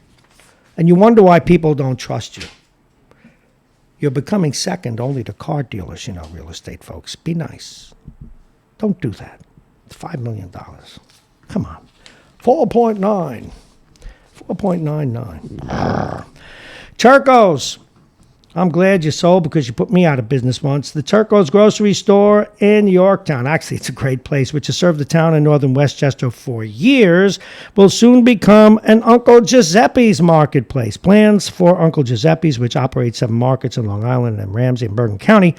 Speaker 1: And you wonder why people don't trust you. You're becoming second only to car dealers, real estate folks. Be nice. Don't do that. It's $5 million. Come on. 4.9. 4.99. Turco's. I'm glad you sold because you put me out of business once. The Turco's grocery store in Yorktown. Actually, it's a great place, which has served the town in northern Westchester for years, will soon become an Uncle Giuseppe's marketplace. Plans for Uncle Giuseppe's, which operates 7 markets in Long Island and Ramsey and Bergen County,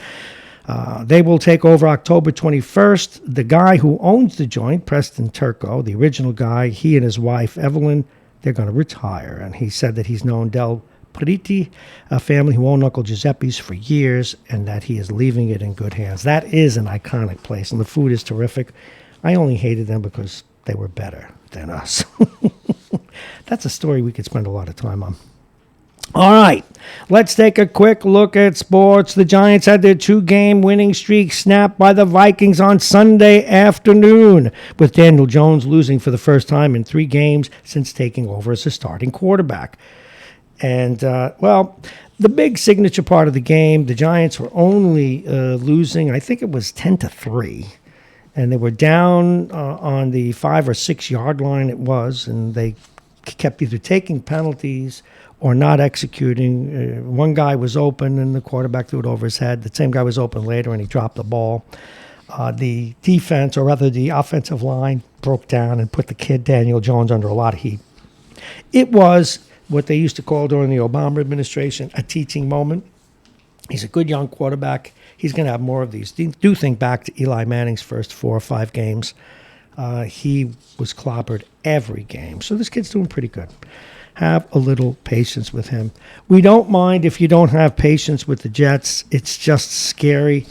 Speaker 1: they will take over October 21st. The guy who owns the joint, Preston Turco, the original guy, he and his wife, Evelyn, they're going to retire. And he said that he's known Del Priti, a family who owned Uncle Giuseppe's for years, and that he is leaving it in good hands. That is an iconic place, and the food is terrific. I only hated them because they were better than us. That's a story we could spend a lot of time on. All right, let's take a quick look at sports. The Giants had their 2-game winning streak snapped by the Vikings on Sunday afternoon, with Daniel Jones losing for the first time in 3 games since taking over as a starting quarterback. And, the big signature part of the game, the Giants were only losing, I think it was 10-3. And they were down on the 5 or 6 yard line it was, and they kept either taking penalties or not executing. One guy was open, and the quarterback threw it over his head. The same guy was open later, and he dropped the ball. The defense, or rather the offensive line, broke down and put the kid Daniel Jones under a lot of heat. It was what they used to call during the Obama administration a teaching moment. He's a good young quarterback. He's going to have more of these. Do think back to Eli Manning's first 4 or 5 games. He was clobbered every game. So this kid's doing pretty good. Have a little patience with him. We don't mind if you don't have patience with the Jets. It's just scary.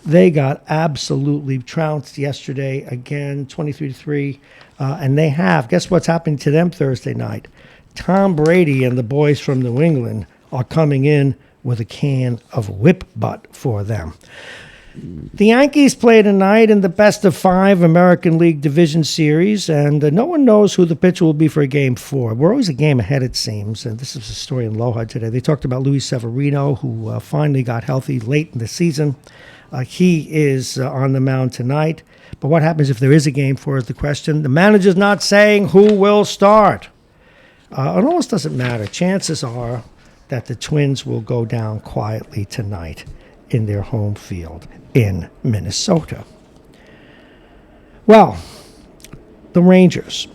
Speaker 1: They got absolutely trounced yesterday again, 23-3. And they have. Guess what's happening to them Thursday night? Tom Brady and the boys from New England are coming in with a can of whip butt for them. The Yankees play tonight in the best-of-5 American League Division Series, and no one knows who the pitcher will be for Game 4. We're always a game ahead, it seems, and this is a story in Loja today. They talked about Luis Severino, who finally got healthy late in the season. He is on the mound tonight, but what happens if there is a Game 4 is the question. The manager's not saying who will start. It almost doesn't matter. Chances are that the Twins will go down quietly tonight in their home field in Minnesota. Well, the Rangers.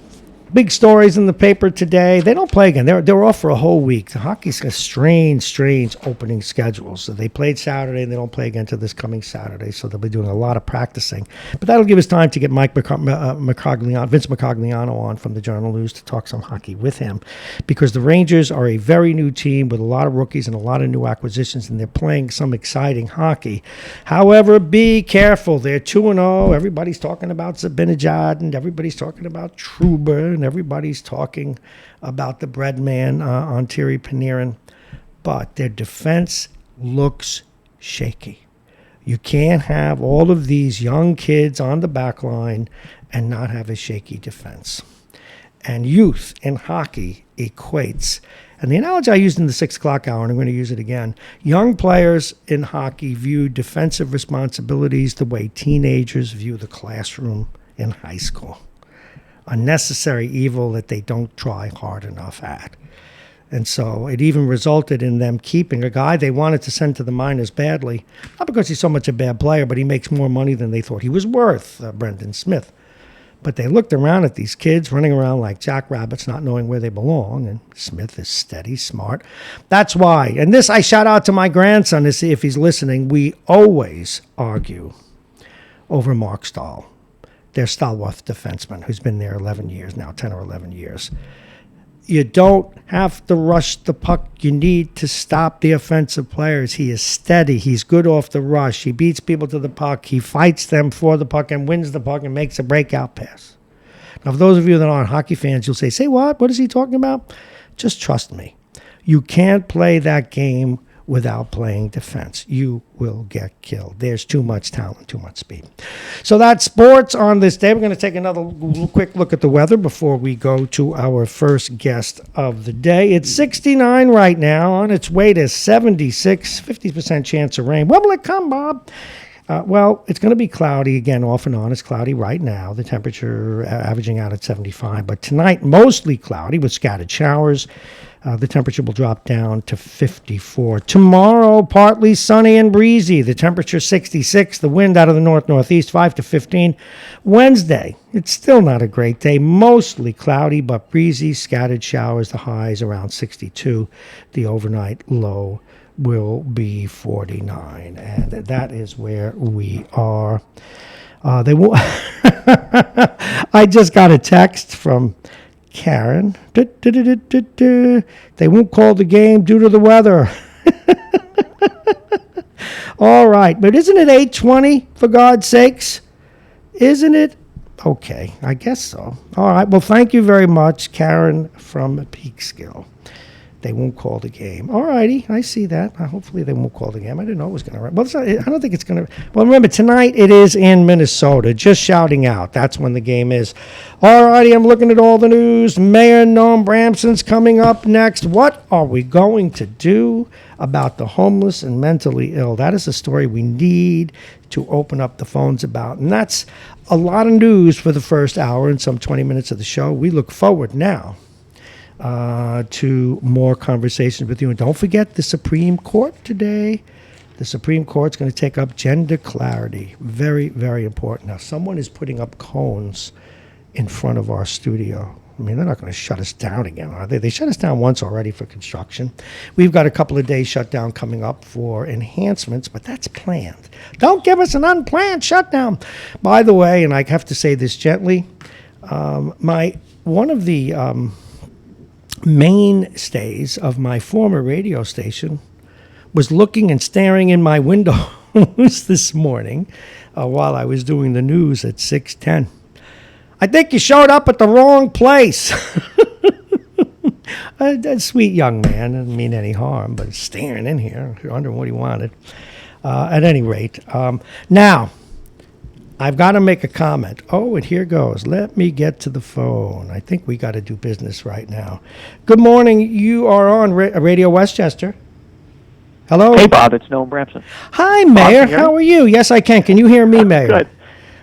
Speaker 1: Big stories in the paper today. They don't play again. They're off for a whole week. The hockey's got a strange opening schedule. So they played Saturday, and they don't play again until this coming Saturday. So they'll be doing a lot of practicing. But that'll give us time to get Vince Macagliano on from the Journal News to talk some hockey with him. Because the Rangers are a very new team with a lot of rookies and a lot of new acquisitions, and they're playing some exciting hockey. However, be careful. They're 2-0. Everybody's talking about Zibanejad, and everybody's talking about Trouba, and everybody's talking about the bread man on Thierry Penirin, but their defense looks shaky. You can't have all of these young kids on the back line and not have a shaky defense. And youth in hockey equates. And the analogy I used in the 6 o'clock hour, and I'm going to use it again, young players in hockey view defensive responsibilities the way teenagers view the classroom in high school. A necessary evil that they don't try hard enough at. And so it even resulted in them keeping a guy they wanted to send to the minors badly, not because he's so much a bad player, but he makes more money than they thought he was worth, Brendan Smith. But they looked around at these kids running around like jackrabbits, not knowing where they belong, and Smith is steady, smart. That's why, and this I shout out to my grandson to see if he's listening, we always argue over Mark Stahl, their stalwart defenseman, who's been there 11 years now, 10 or 11 years. You don't have to rush the puck. You need to stop the offensive players. He is steady. He's good off the rush. He beats people to the puck. He fights them for the puck and wins the puck and makes a breakout pass. Now, for those of you that aren't hockey fans, you'll say, what? What is he talking about? Just trust me. You can't play that game without playing defense. You will get killed. There's too much talent, too much speed. So that's sports on this day. We're going to take another quick look at the weather before we go to our first guest of the day. It's 69 right now, on its way to 76, 50% chance of rain. When will it come, Bob? Well, it's going to be cloudy again, off and on. It's cloudy right now. The temperature averaging out at 75. But tonight, mostly cloudy with scattered showers. The temperature will drop down to 54. Tomorrow, partly sunny and breezy. The temperature 66. The wind out of the north-northeast, 5 to 15. Wednesday, it's still not a great day. Mostly cloudy, but breezy, scattered showers. The highs around 62. The overnight low will be 49, and that is where we are. They will. I just got a text from Karen. They won't call the game due to the weather. All right, but isn't it 8:20 for God's sakes? Isn't it? Okay, I guess so. All right. Well, thank you very much, Karen from Peekskill. They won't call the game. All righty, I see that. Hopefully they won't call the game. I didn't know it was going to rain. Well, I don't think it's going to. Well, remember, tonight it is in Minnesota. Just shouting out. That's when the game is. All righty, I'm looking at all the news. Mayor Noam Bramson's coming up next. What are we going to do about the homeless and mentally ill? That is a story we need to open up the phones about. And that's a lot of news for the first hour and some 20 minutes of the show. We look forward now to more conversations with you. And don't forget the Supreme Court today. The Supreme Court's going to take up gender clarity. Very, very important. Now, someone is putting up cones in front of our studio. I mean, they're not going to shut us down again, are they? They shut us down once already for construction. We've got a couple of days shutdown coming up for enhancements, but that's planned. Don't give us an unplanned shutdown. By the way, and I have to say this gently, one of the mainstays of my former radio station was looking and staring in my windows this morning while I was doing the news at 6:10. I think you showed up at the wrong place. A sweet young man, didn't mean any harm, but staring in here, wondering what he wanted. At any rate, now, I've got to make a comment. Oh, and here goes. Let me get to the phone. I think we got to do business right now. Good morning. You are on Radio Westchester. Hello?
Speaker 2: Hey, Bob. It's Noam Bramson.
Speaker 1: Hi, Mayor. How are you? Yes, I can. Can you hear me, Mayor?
Speaker 2: Good.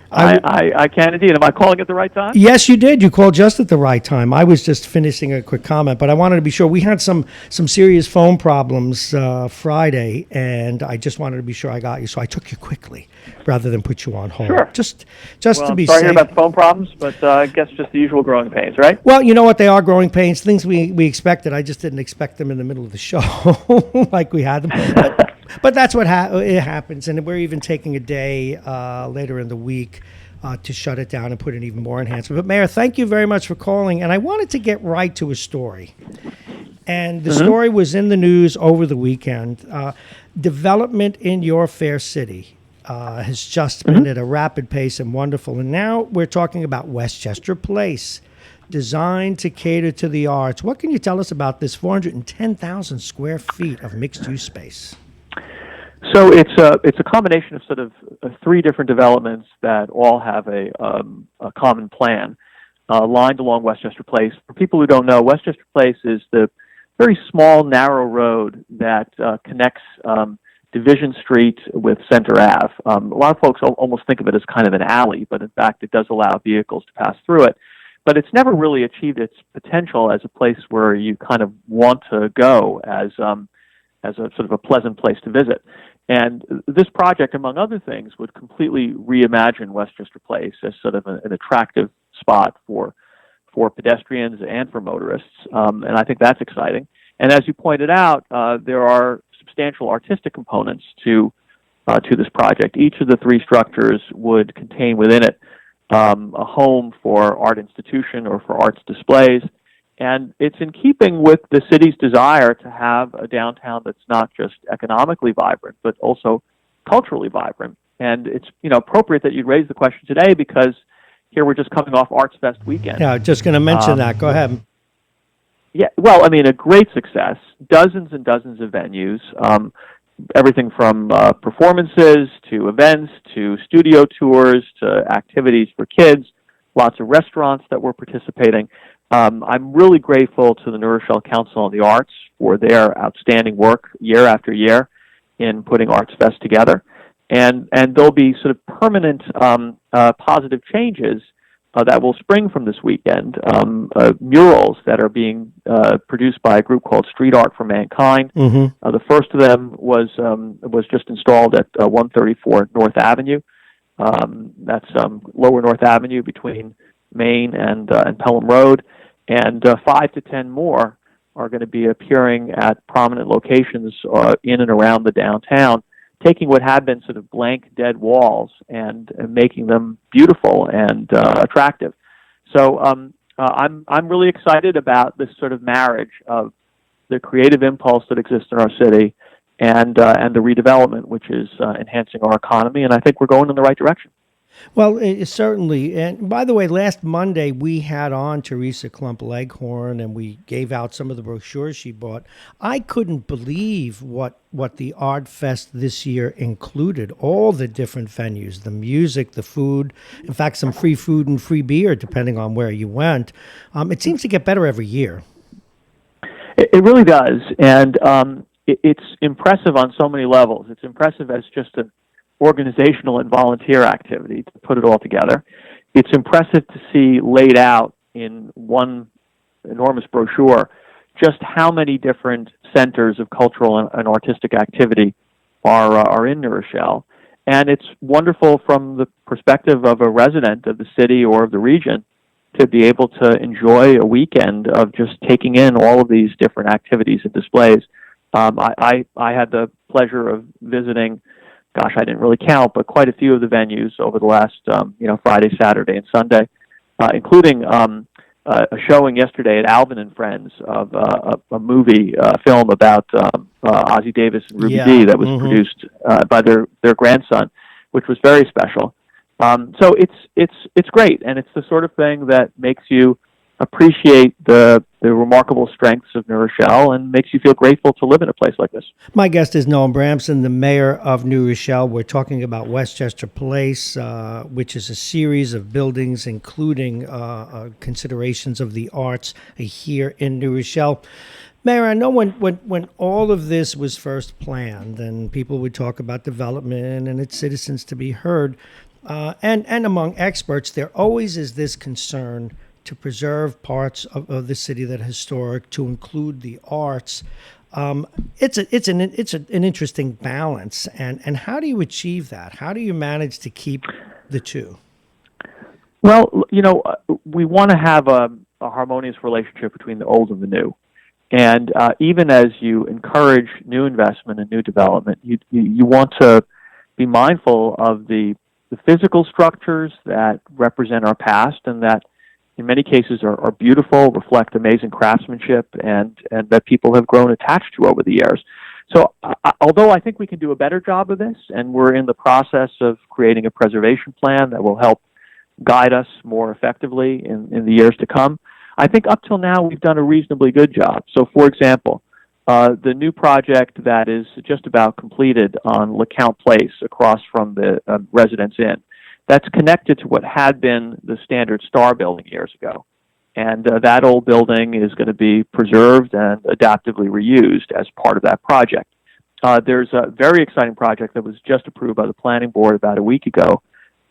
Speaker 2: I can indeed. Am I calling at the right time?
Speaker 1: Yes, you did. You called just at the right time. I was just finishing a quick comment, but I wanted to be sure. We had some serious phone problems Friday, and I just wanted to be sure I got you, so I took you quickly rather than put you on hold.
Speaker 2: Sure.
Speaker 1: Just
Speaker 2: well,
Speaker 1: to be
Speaker 2: I'm sorry
Speaker 1: safe.
Speaker 2: to hear about the phone problems, but I guess just the usual growing pains, right?
Speaker 1: Well, you know what? They are growing pains, things we expected. I just didn't expect them in the middle of the show like we had them. But that's what it happens, and we're even taking a day later in the week to shut it down and put in even more enhancement. But Mayor, thank you very much for calling, and I wanted to get right to a story. And the story was in the news over the weekend. Development in your fair city has just been at a rapid pace and wonderful. And now we're talking about Westchester Place, designed to cater to the arts. What can you tell us about this 410,000 square feet of mixed-use space?
Speaker 2: So it's a combination of sort of three different developments that all have a common plan lined along Westchester Place. For people who don't know, Westchester Place is the very small, narrow road that connects Division Street with Center Ave. A lot of folks almost think of it as kind of an alley, but in fact it does allow vehicles to pass through it. But it's never really achieved its potential as a place where you kind of want to go as a sort of a pleasant place to visit. And this project, among other things, would completely reimagine Westchester Place as sort of an attractive spot for pedestrians and for motorists. And I think that's exciting. And as you pointed out, there are substantial artistic components to this project. Each of the three structures would contain within it a home for art institution or for arts displays. And it's in keeping with the city's desire to have a downtown that's not just economically vibrant, but also culturally vibrant. And it's appropriate that you'd raise the question today because here we're just coming off Arts Fest weekend.
Speaker 1: Yeah, just going to mention that. Go ahead.
Speaker 2: Yeah, well, I mean, a great success. Dozens and dozens of venues, everything from performances to events to studio tours to activities for kids, lots of restaurants that were participating. I'm really grateful to the New Rochelle Council on the Arts for their outstanding work year after year in putting Arts Fest together. And there'll be sort of permanent positive changes that will spring from this weekend. Murals that are being produced by a group called Street Art for Mankind.
Speaker 1: Mm-hmm.
Speaker 2: The first of them was just installed at 134 North Avenue. That's Lower North Avenue between Main and Pelham Road, and 5 to 10 more are going to be appearing at prominent locations in and around the downtown, taking what had been sort of blank, dead walls and making them beautiful and attractive. So I'm really excited about this sort of marriage of the creative impulse that exists in our city and the redevelopment, which is enhancing our economy, and I think we're going in the right direction.
Speaker 1: Well, certainly. And by the way, last Monday we had on Teresa Klump Leghorn, and we gave out some of the brochures she bought. I couldn't believe what the Art Fest this year included. All the different venues, the music, the food. In fact, some free food and free beer, depending on where you went. It seems to get better every year.
Speaker 2: It really does, and it's impressive on so many levels. It's impressive as just an organizational and volunteer activity to put it all together. It's impressive to see laid out in one enormous brochure just how many different centers of cultural and artistic activity are in New Rochelle. And it's wonderful from the perspective of a resident of the city or of the region to be able to enjoy a weekend of just taking in all of these different activities and displays. I had the pleasure of visiting, gosh, I didn't really count, but quite a few of the venues over the last, Friday, Saturday, and Sunday, including a showing yesterday at Alvin and Friends of a movie film about Ozzie Davis and Ruby Dee that was produced by their grandson, which was very special. So it's great, and it's the sort of thing that makes you appreciate the remarkable strengths of New Rochelle and makes you feel grateful to live in a place like this.
Speaker 1: My guest is Noam Bramson, the mayor of New Rochelle. We're talking about Westchester Place, which is a series of buildings, including considerations of the arts here in New Rochelle. Mayor, I know when all of this was first planned and people would talk about development and its citizens to be heard, and among experts, there always is this concern to preserve parts of the city that are historic, to include the arts. It's an interesting balance, and how do you achieve that? How do you manage to keep the two?
Speaker 2: Well, we want to have a harmonious relationship between the old and the new, and even as you encourage new investment and new development, you want to be mindful of the physical structures that represent our past and that in many cases are beautiful, reflect amazing craftsmanship, and that people have grown attached to over the years. So although I think we can do a better job of this, and we're in the process of creating a preservation plan that will help guide us more effectively in the years to come, I think up till now we've done a reasonably good job. So for example, the new project that is just about completed on LeCount Place across from the Residence Inn, that's connected to what had been the Standard Star building years ago. And that old building is going to be preserved and adaptively reused as part of that project. There's a very exciting project that was just approved by the Planning Board about a week ago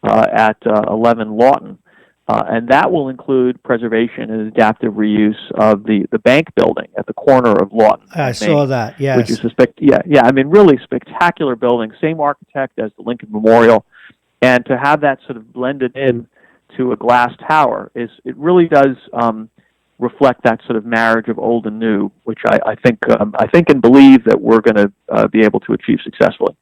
Speaker 2: at 11 Lawton. And that will include preservation and adaptive reuse of the bank building at the corner of Lawton.
Speaker 1: I saw that, yes.
Speaker 2: Which is really spectacular building, same architect as the Lincoln Memorial. And to have that sort of blended in to a glass tower it really does reflect that sort of marriage of old and new, which I think and believe that we're going to be able to achieve successfully.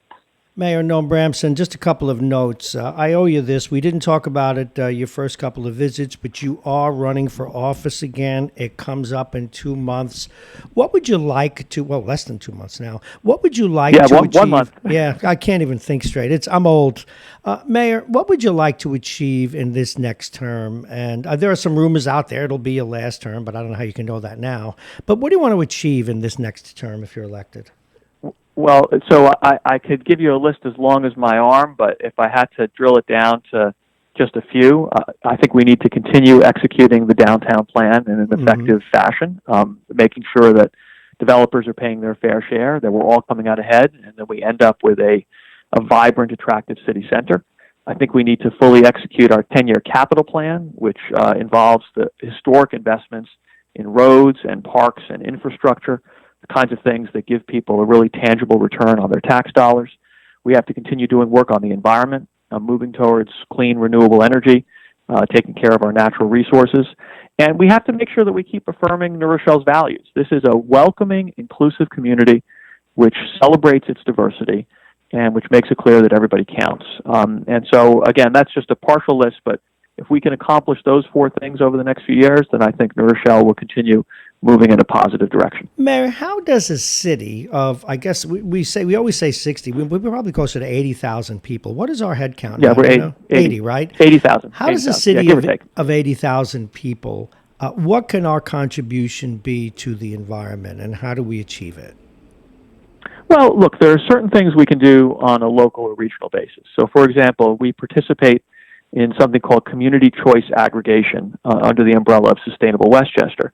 Speaker 1: Mayor Noam Bramson, just a couple of notes. I owe you this. We didn't talk about it your first couple of visits, but you are running for office again. It comes up in 2 months. What would you like to, well, less than 2 months now. What would you like
Speaker 2: Yeah,
Speaker 1: to
Speaker 2: one
Speaker 1: achieve?
Speaker 2: month.
Speaker 1: Yeah, I can't even think straight. I'm old. Mayor, what would you like to achieve in this next term? And there are some rumors out there it'll be your last term, but I don't know how you can know that now. But what do you want to achieve in this next term if you're elected?
Speaker 2: Well, so I could give you a list as long as my arm, but if I had to drill it down to just a few, I think we need to continue executing the downtown plan in an effective fashion, making sure that developers are paying their fair share, that we're all coming out ahead, and that we end up with a vibrant, attractive city center. I think we need to fully execute our 10-year capital plan, which involves the historic investments in roads and parks and infrastructure, the kinds of things that give people a really tangible return on their tax dollars. We have to continue doing work on the environment, moving towards clean, renewable energy, taking care of our natural resources. And we have to make sure that we keep affirming New Rochelle's values. This is a welcoming, inclusive community which celebrates its diversity and which makes it clear that everybody counts. And so, again, that's just a partial list, but if we can accomplish those four things over the next few years, then I think New Rochelle will continue moving in a positive direction.
Speaker 1: Mayor, how does a city of, I guess we always say 60, we're probably closer to 80,000 people. What is our head count
Speaker 2: Yeah,
Speaker 1: now?
Speaker 2: we're
Speaker 1: 80, right?
Speaker 2: 80,000.
Speaker 1: How does a city of 80,000 people, what can our contribution be to the environment, and how do we achieve it?
Speaker 2: Well, look, there are certain things we can do on a local or regional basis. So, for example, we participate in something called community choice aggregation under the umbrella of Sustainable Westchester.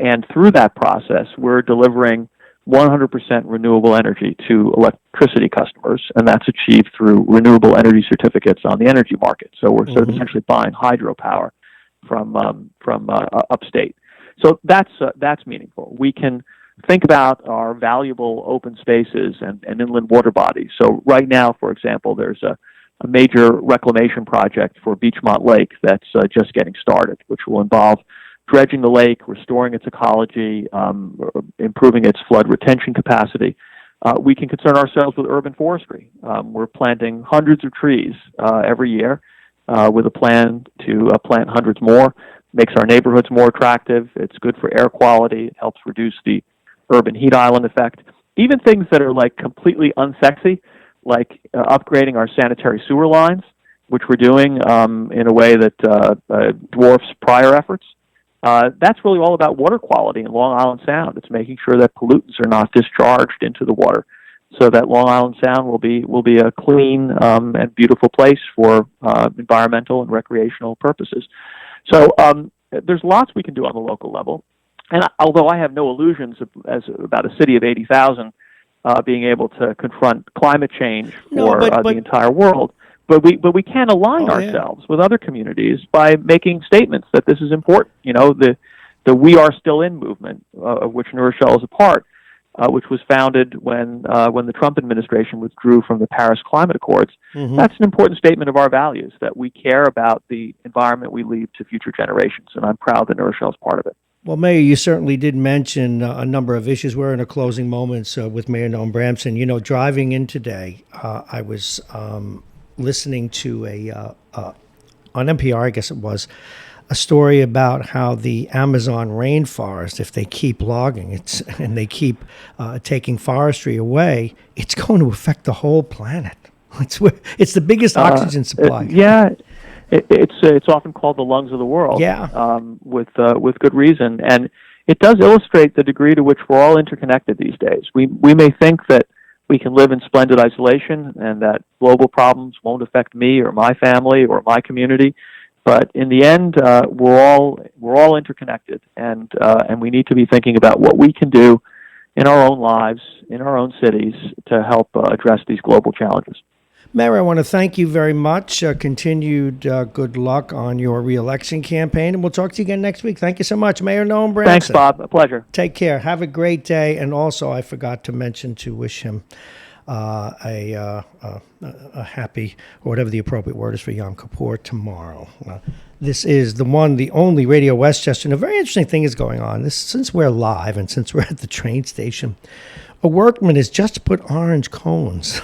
Speaker 2: And through that process, we're delivering 100% renewable energy to electricity customers, and that's achieved through renewable energy certificates on the energy market. So we're sort of essentially buying hydropower from upstate. So that's meaningful. We can think about our valuable open spaces and inland water bodies. So right now, for example, there's a major reclamation project for Beachmont Lake that's just getting started, which will involve dredging the lake, restoring its ecology, improving its flood retention capacity. We can concern ourselves with urban forestry. We're planting hundreds of trees every year with a plan to plant hundreds more. Makes our neighborhoods more attractive. It's good for air quality. It helps reduce the urban heat island effect. Even things that are like completely unsexy, like upgrading our sanitary sewer lines, which we're doing in a way that dwarfs prior efforts. That's really all about water quality in Long Island Sound. It's making sure that pollutants are not discharged into the water, so that Long Island Sound will be a clean and beautiful place for environmental and recreational purposes. So there's lots we can do on the local level. And although I have no illusions about a city of 80,000 being able to confront climate change for the entire world, but we can align ourselves with other communities by making statements that this is important. You know, the We Are Still In movement, of which New Rochelle is a part, which was founded when the Trump administration withdrew from the Paris Climate Accords. That's an important statement of our values, that we care about the environment we leave to future generations, and I'm proud that New Rochelle is part of it.
Speaker 1: Well, Mayor, you certainly did mention a number of issues. We're in a closing moments with Mayor Noam Bramson. You know, driving in today, I was listening to on NPR, I guess it was, a story about how the Amazon rainforest, if they keep logging and they keep taking forestry away, it's going to affect the whole planet. It's the biggest oxygen supply.
Speaker 2: It's often called the lungs of the world. With good reason, and it does illustrate the degree to which we're all interconnected these days. We may think that we can live in splendid isolation and that global problems won't affect me or my family or my community, but in the end, we're all interconnected, and we need to be thinking about what we can do in our own lives, in our own cities, to help address these global challenges.
Speaker 1: Mayor, I want to thank you very much. Continued good luck on your reelection campaign, and we'll talk to you again next week. Thank you so much, Mayor Noam Bramson.
Speaker 2: Thanks, Bob. A pleasure.
Speaker 1: Take care. Have a great day. And also, I forgot to mention to wish him a happy, or whatever the appropriate word is for Yom Kippur tomorrow. This is the one, the only Radio Westchester. And a very interesting thing is going on. Since we're live and since we're at the train station, a workman has just put orange cones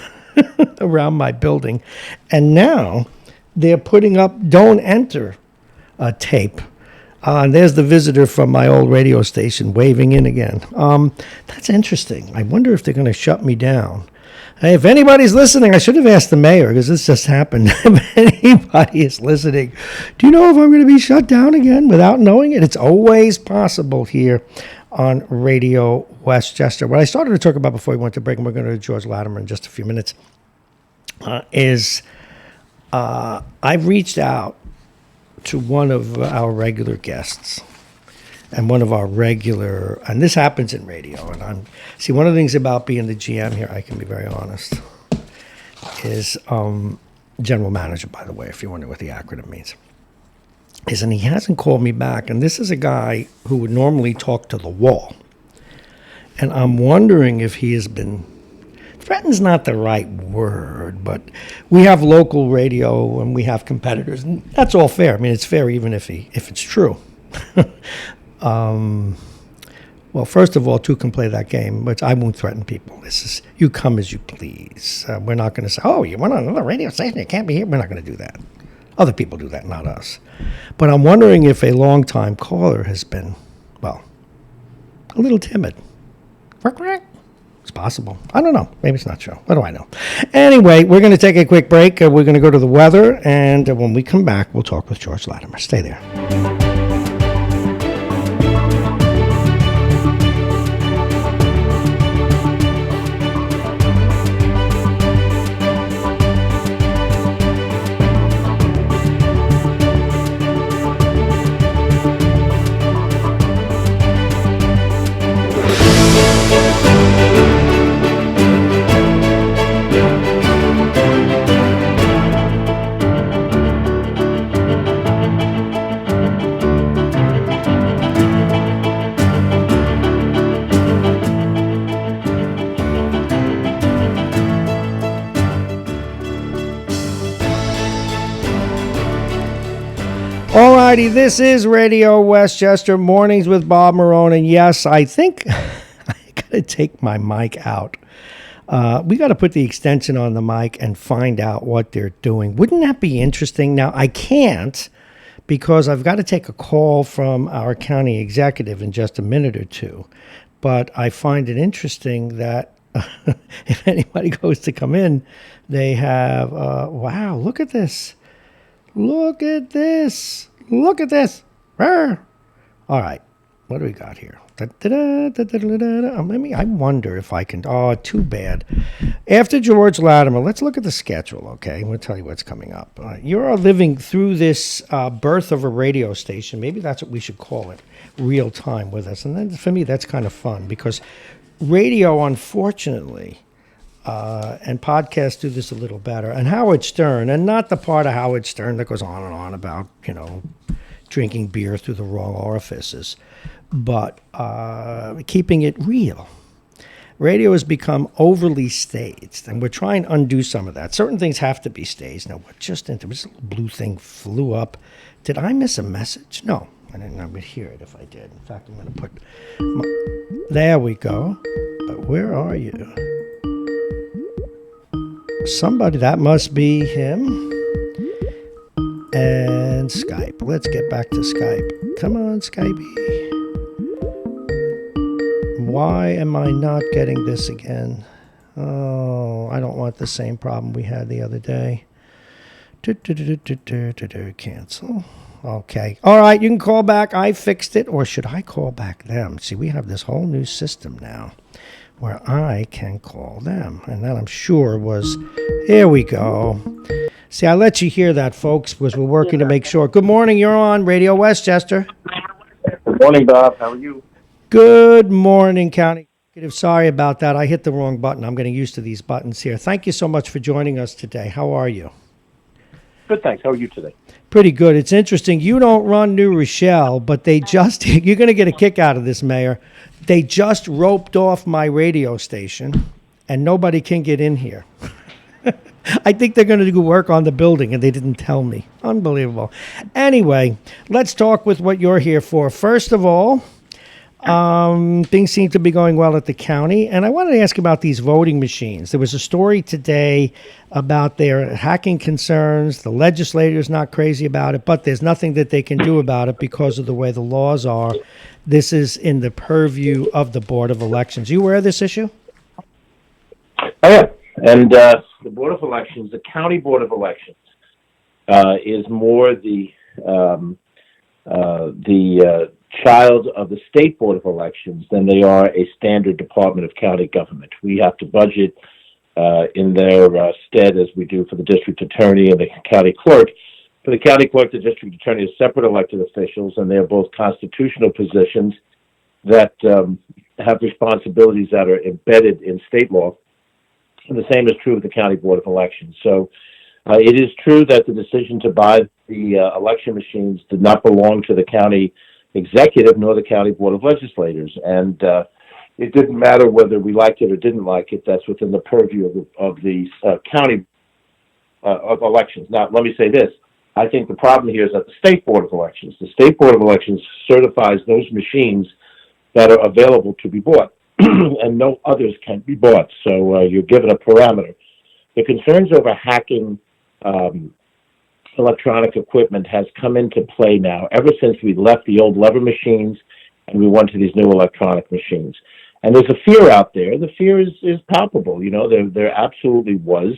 Speaker 1: around my building. And now they're putting up don't enter tape. And there's the visitor from my old radio station waving in again. That's interesting. I wonder if they're going to shut me down. Hey, if anybody's listening, I should have asked the mayor because this just happened. If anybody is listening, do you know if I'm going to be shut down again without knowing it? It's always possible here on Radio Westchester. What I started to talk about before we went to break, and we're going to George Latimer in just a few minutes, is I've reached out to one of our regular guests and one of our regular, and this happens in radio, and one of the things about being the GM here, I can be very honest, is general manager, by the way, if you're wondering what the acronym means, and he hasn't called me back, and this is a guy who would normally talk to the wall, and I'm wondering if he has been, threatened's not the right word, but we have local radio and we have competitors, and that's all fair. I mean, it's fair even if it's true. Well, first of all, two can play that game, but I won't threaten people. This is, you come as you please. We're not going to say, oh, you went on another radio station, you can't be here. We're not going to do that. Other people do that, not us. But I'm wondering if a longtime caller has been, well, a little timid. It's possible. I don't know. Maybe it's not true. What do I know? Anyway, we're going to take a quick break. We're going to go to the weather, and when we come back, we'll talk with George Latimer. Stay there. Alrighty, this is Radio Westchester Mornings with Bob Marrone, and yes, I think I gotta take my mic out. We gotta put the extension on the mic and find out what they're doing. Wouldn't that be interesting? Now, I can't because I've got to take a call from our county executive in just a minute or two, but I find it interesting that if anybody goes to come in, they have, wow, look at this. Look at this. Look at this. All right. What do we got here? I wonder if I can. Oh, too bad. After George Latimer, let's look at the schedule, okay? We'll tell you what's coming up. You are living through this birth of a radio station. Maybe that's what we should call it, real time with us. And then for me, that's kind of fun because radio, unfortunately, and podcasts do this a little better. And Howard Stern, and not the part of Howard Stern that goes on and on about, drinking beer through the wrong orifices, but keeping it real. Radio has become overly staged, and we're trying to undo some of that. Certain things have to be staged. Now, what just into this little blue thing flew up. Did I miss a message? No, I would hear it if I did. In fact, I'm going to put there we go. But where are you? Somebody, that must be him. And Skype. Let's get back to Skype. Come on, Skypey. Why am I not getting this again? Oh, I don't want the same problem we had the other day. Cancel. Okay. All right, you can call back. I fixed it. Or should I call back them? See, we have this whole new system now where I can call them. And that I'm sure was, here we go. See, I let you hear that, folks, because we're working to make sure. Good morning. You're on Radio Westchester.
Speaker 3: Good morning, Bob. How are you?
Speaker 1: Good morning, County Executive. Sorry about that. I hit the wrong button. I'm getting used to these buttons here. Thank you so much for joining us today. How are you?
Speaker 3: Good, thanks. How are you today?
Speaker 1: Pretty good. It's interesting. You don't run New Rochelle, but they just, you're going to get a kick out of this, Mayor. They just roped off my radio station, and nobody can get in here. I think they're going to do work on the building, and they didn't tell me. Unbelievable. Anyway, let's talk with what you're here for. First of all, Things seem to be going well at the county, and I wanted to ask about these voting machines. There was a story today about their hacking concerns. The legislator's not crazy about it, but there's nothing that they can do about it because of the way the laws are. This is in the purview of the Board of Elections. You aware of this issue?
Speaker 3: Oh, yeah. And the Board of Elections, the County Board of Elections, is more the child of the State Board of Elections than they are a standard department of county government. We have to budget in their stead as we do for the district attorney and the county clerk. For the county clerk, the district attorney are separate elected officials, and they're both constitutional positions that have responsibilities that are embedded in state law. And the same is true of the County Board of Elections. So it is true that the decision to buy the election machines did not belong to the county executive nor the County Board of Legislators. And it didn't matter whether we liked it or didn't like it. That's within the purview of the County of Elections. Now, let me say this. I think the problem here is at the State Board of Elections. The State Board of Elections certifies those machines that are available to be bought, and no others can be bought. So you're given a parameter. The concerns over hacking electronic equipment has come into play now ever since we left the old lever machines and we went to these new electronic machines. And there's a fear out there. The fear is palpable. You know, there absolutely was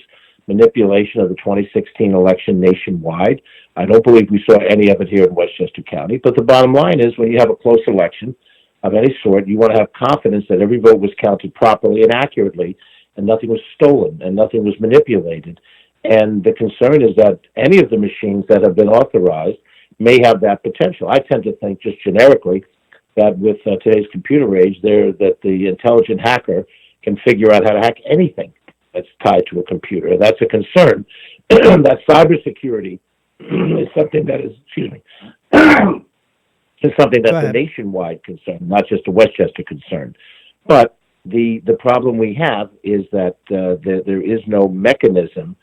Speaker 3: manipulation of the 2016 election nationwide. I don't believe we saw any of it here in Westchester County. But the bottom line is when you have a close election of any sort, you want to have confidence that every vote was counted properly and accurately, and nothing was stolen and nothing was manipulated. And the concern is that any of the machines that have been authorized may have that potential. I tend to think just generically that with today's computer age, that the intelligent hacker can figure out how to hack anything that's tied to a computer. That's a concern. That cybersecurity is something that is, is something that's a nationwide concern, not just a Westchester concern. But the problem we have is that there is no mechanism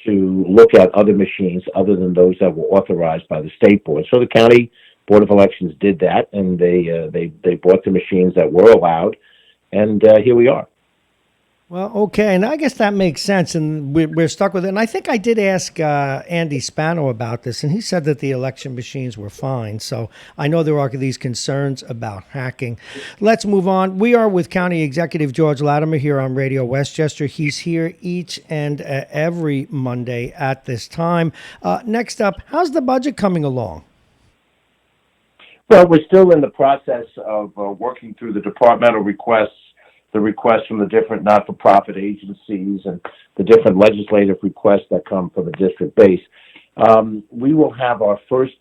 Speaker 3: to look at other machines other than those that were authorized by the state board. So the county board of elections did that, and they bought the machines that were allowed, and here we are.
Speaker 1: Well, okay, and I guess that makes sense, and we're stuck with it. And I think I did ask Andy Spano about this, and he said that the election machines were fine. So I know there are these concerns about hacking. Let's move on. We are with County Executive George Latimer here on Radio Westchester. He's here each and every Monday at this time. Next up, how's the budget coming along?
Speaker 3: Well, we're still in the process of working through the departmental requests, the requests from the different not-for-profit agencies and the different legislative requests that come from the district base. We will have our first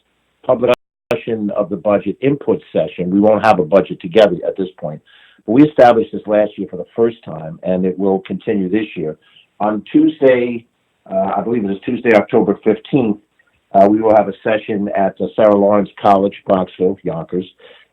Speaker 3: public discussion of the budget input session. We won't have a budget together at this point, but we established this last year for the first time, and it will continue this year. On Tuesday, I believe it is Tuesday, October 15th, we will have a session at Sarah Lawrence College, Bronxville, Yonkers,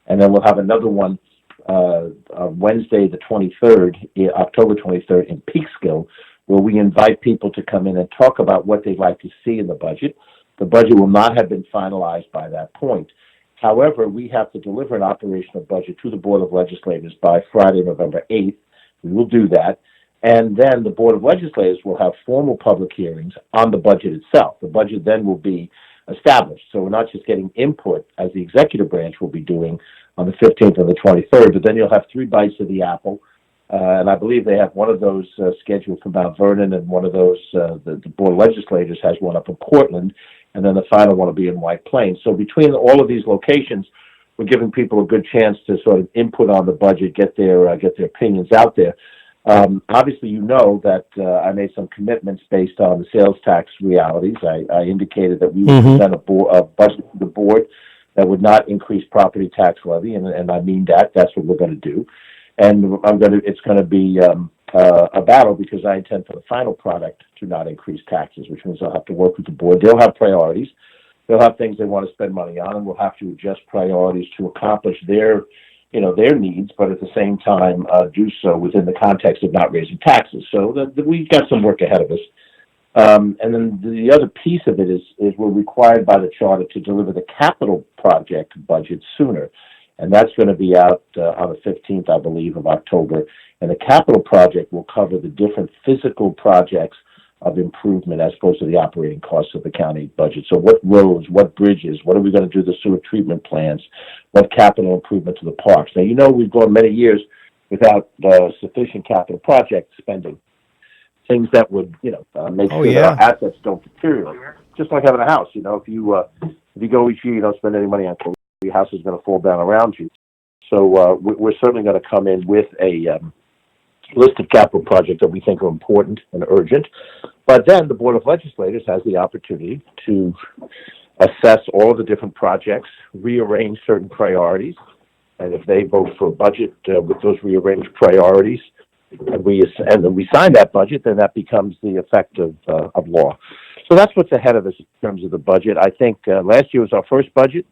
Speaker 3: and then we'll have another one Wednesday, the 23rd, October 23rd, in Peekskill, where we invite people to come in and talk about what they'd like to see in the budget. The budget will not have been finalized by that point. However, we have to deliver an operational budget to the Board of Legislators by Friday, November 8th. We will do that. And then the Board of Legislators will have formal public hearings on the budget itself. The budget then will be established. So we're not just getting input, as the executive branch will be doing on the 15th and the 23rd, but then you'll have 3 bites of the apple. And I believe they have one of those scheduled for Mount Vernon, and one of those, the Board of Legislators has one up in Portland, and then the final one will be in White Plains. So between all of these locations, we're giving people a good chance to sort of input on the budget, get their opinions out there. Obviously, you know that I made some commitments based on the sales tax realities. I indicated that we would present a budget to the board that would not increase property tax levy, and I mean that. That's what we're going to do. And it's going to be a battle, because I intend for the final product to not increase taxes, which means I'll have to work with the board. They'll have priorities. They'll have things they want to spend money on, and we'll have to adjust priorities to accomplish their needs, but at the same time do so within the context of not raising taxes. So we've got some work ahead of us. And then the other piece of it is we're required by the charter to deliver the capital project budget sooner. and that's going to be out on the 15th, I believe, of October. And the capital project will cover the different physical projects of improvement as opposed to the operating costs of the county budget. So what roads, what bridges, what are we going to do to the sewer treatment plants, what capital improvement to the parks. Now, we've gone many years without sufficient capital project spending, things that would, make sure that our assets don't deteriorate. Just like having a house, if you go each year, you don't spend any money on clothes, your house is going to fall down around you. So we're certainly going to come in with a list of capital projects that we think are important and urgent. But then the Board of Legislators has the opportunity to assess all of the different projects, rearrange certain priorities, and if they vote for a budget with those rearranged priorities, and then we sign that budget, then that becomes the effect of law. So that's what's ahead of us in terms of the budget. I think last year was our first budget.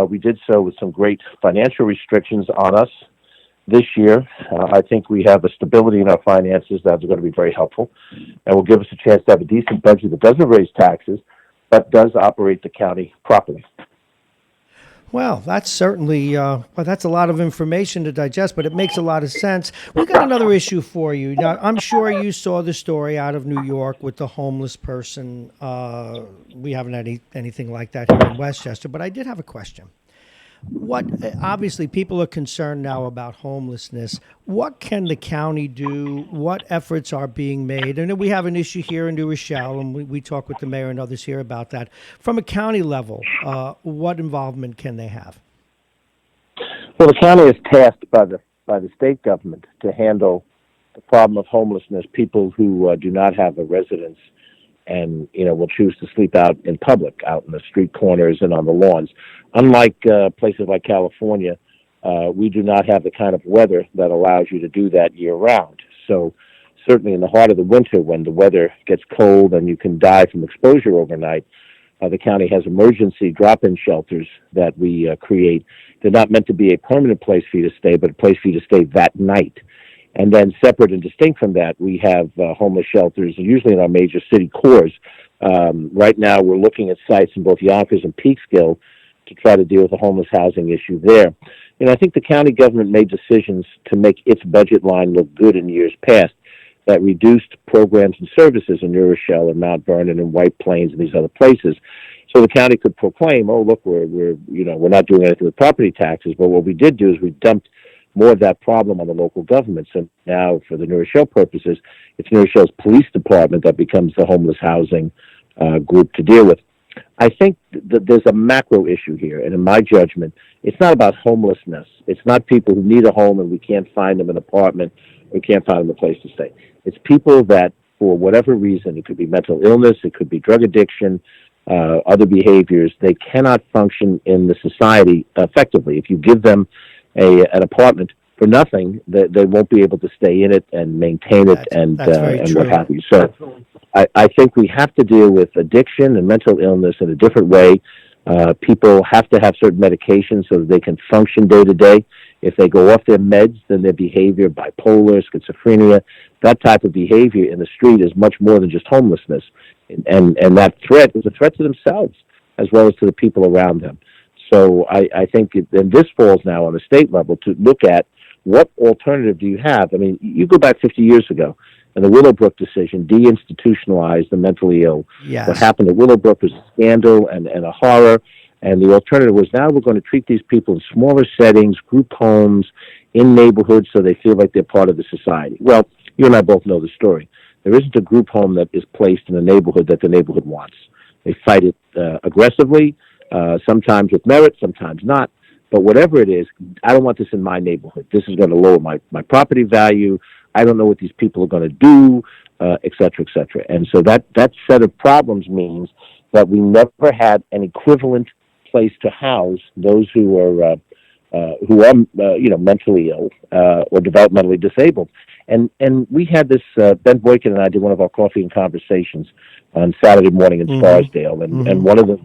Speaker 3: We did so with some great financial restrictions on us. This year, I think we have a stability in our finances that's going to be very helpful and will give us a chance to have a decent budget that doesn't raise taxes, but does operate the county properly.
Speaker 1: Well, that's certainly, that's a lot of information to digest, but it makes a lot of sense. We've got another issue for you. Now, I'm sure you saw the story out of New York with the homeless person. We haven't had anything like that here in Westchester, but I did have a question. Obviously, people are concerned now about homelessness. What can the county do? What efforts are being made? And we have an issue here in New Rochelle, and we talk with the mayor and others here about that. From a county level, what involvement can they have?
Speaker 3: Well, the county is tasked by the state government to handle the problem of homelessness, people who do not have a residence and will choose to sleep out in public, out in the street corners and on the lawns. Unlike places like California, we do not have the kind of weather that allows you to do that year-round. So certainly in the heart of the winter, when the weather gets cold and you can die from exposure overnight, the county has emergency drop-in shelters that we create. They're not meant to be a permanent place for you to stay, but a place for you to stay that night. And then separate and distinct from that, we have homeless shelters, usually in our major city cores. Right now, we're looking at sites in both Yonkers and Peekskill to try to deal with the homeless housing issue there. I think the county government made decisions to make its budget line look good in years past that reduced programs and services in New Rochelle and Mount Vernon and White Plains and these other places. So the county could proclaim, oh, look, we're not doing anything with property taxes. But what we did do is we dumped more of that problem on the local government. So now, for the New Rochelle purposes, it's New Rochelle's police department that becomes the homeless housing group to deal with. I think that there's a macro issue here, and in my judgment, it's not about homelessness. It's not people who need a home and we can't find them an apartment, or we can't find them a place to stay. It's people that, for whatever reason, it could be mental illness, it could be drug addiction, other behaviors, they cannot function in the society effectively. If you give them an apartment for nothing, they won't be able to stay in it and maintain it and what have you. So I think we have to deal with addiction and mental illness in a different way. People have to have certain medications so that they can function day to day. If they go off their meds, then their behavior, bipolar, schizophrenia, that type of behavior in the street is much more than just homelessness. And that threat is a threat to themselves as well as to the people around them. So I think, and this falls now on the state level, to look at what alternative do you have. I mean, you go back 50 years ago, and the Willowbrook decision deinstitutionalized the mentally ill.
Speaker 1: Yes.
Speaker 3: What happened at Willowbrook was a scandal and a horror, and the alternative was now we're going to treat these people in smaller settings, group homes, in neighborhoods, so they feel like they're part of the society. Well, you and I both know the story. There isn't a group home that is placed in a neighborhood that the neighborhood wants. They fight it aggressively, sometimes with merit, sometimes not. But whatever it is, I don't want this in my neighborhood. This is going to lower my property value. I don't know what these people are going to do, et cetera, et cetera. And so that set of problems means that we never had an equivalent place to house those who are mentally ill or developmentally disabled. And we had this, Ben Boykin and I did one of our coffee and conversations on Saturday morning in Scarsdale, and one of the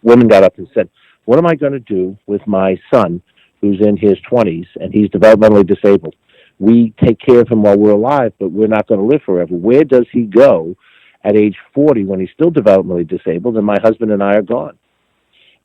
Speaker 3: women got up and said, what am I going to do with my son who's in his 20s and he's developmentally disabled? We take care of him while we're alive, but we're not going to live forever. Where does he go at age 40 when he's still developmentally disabled and my husband and I are gone?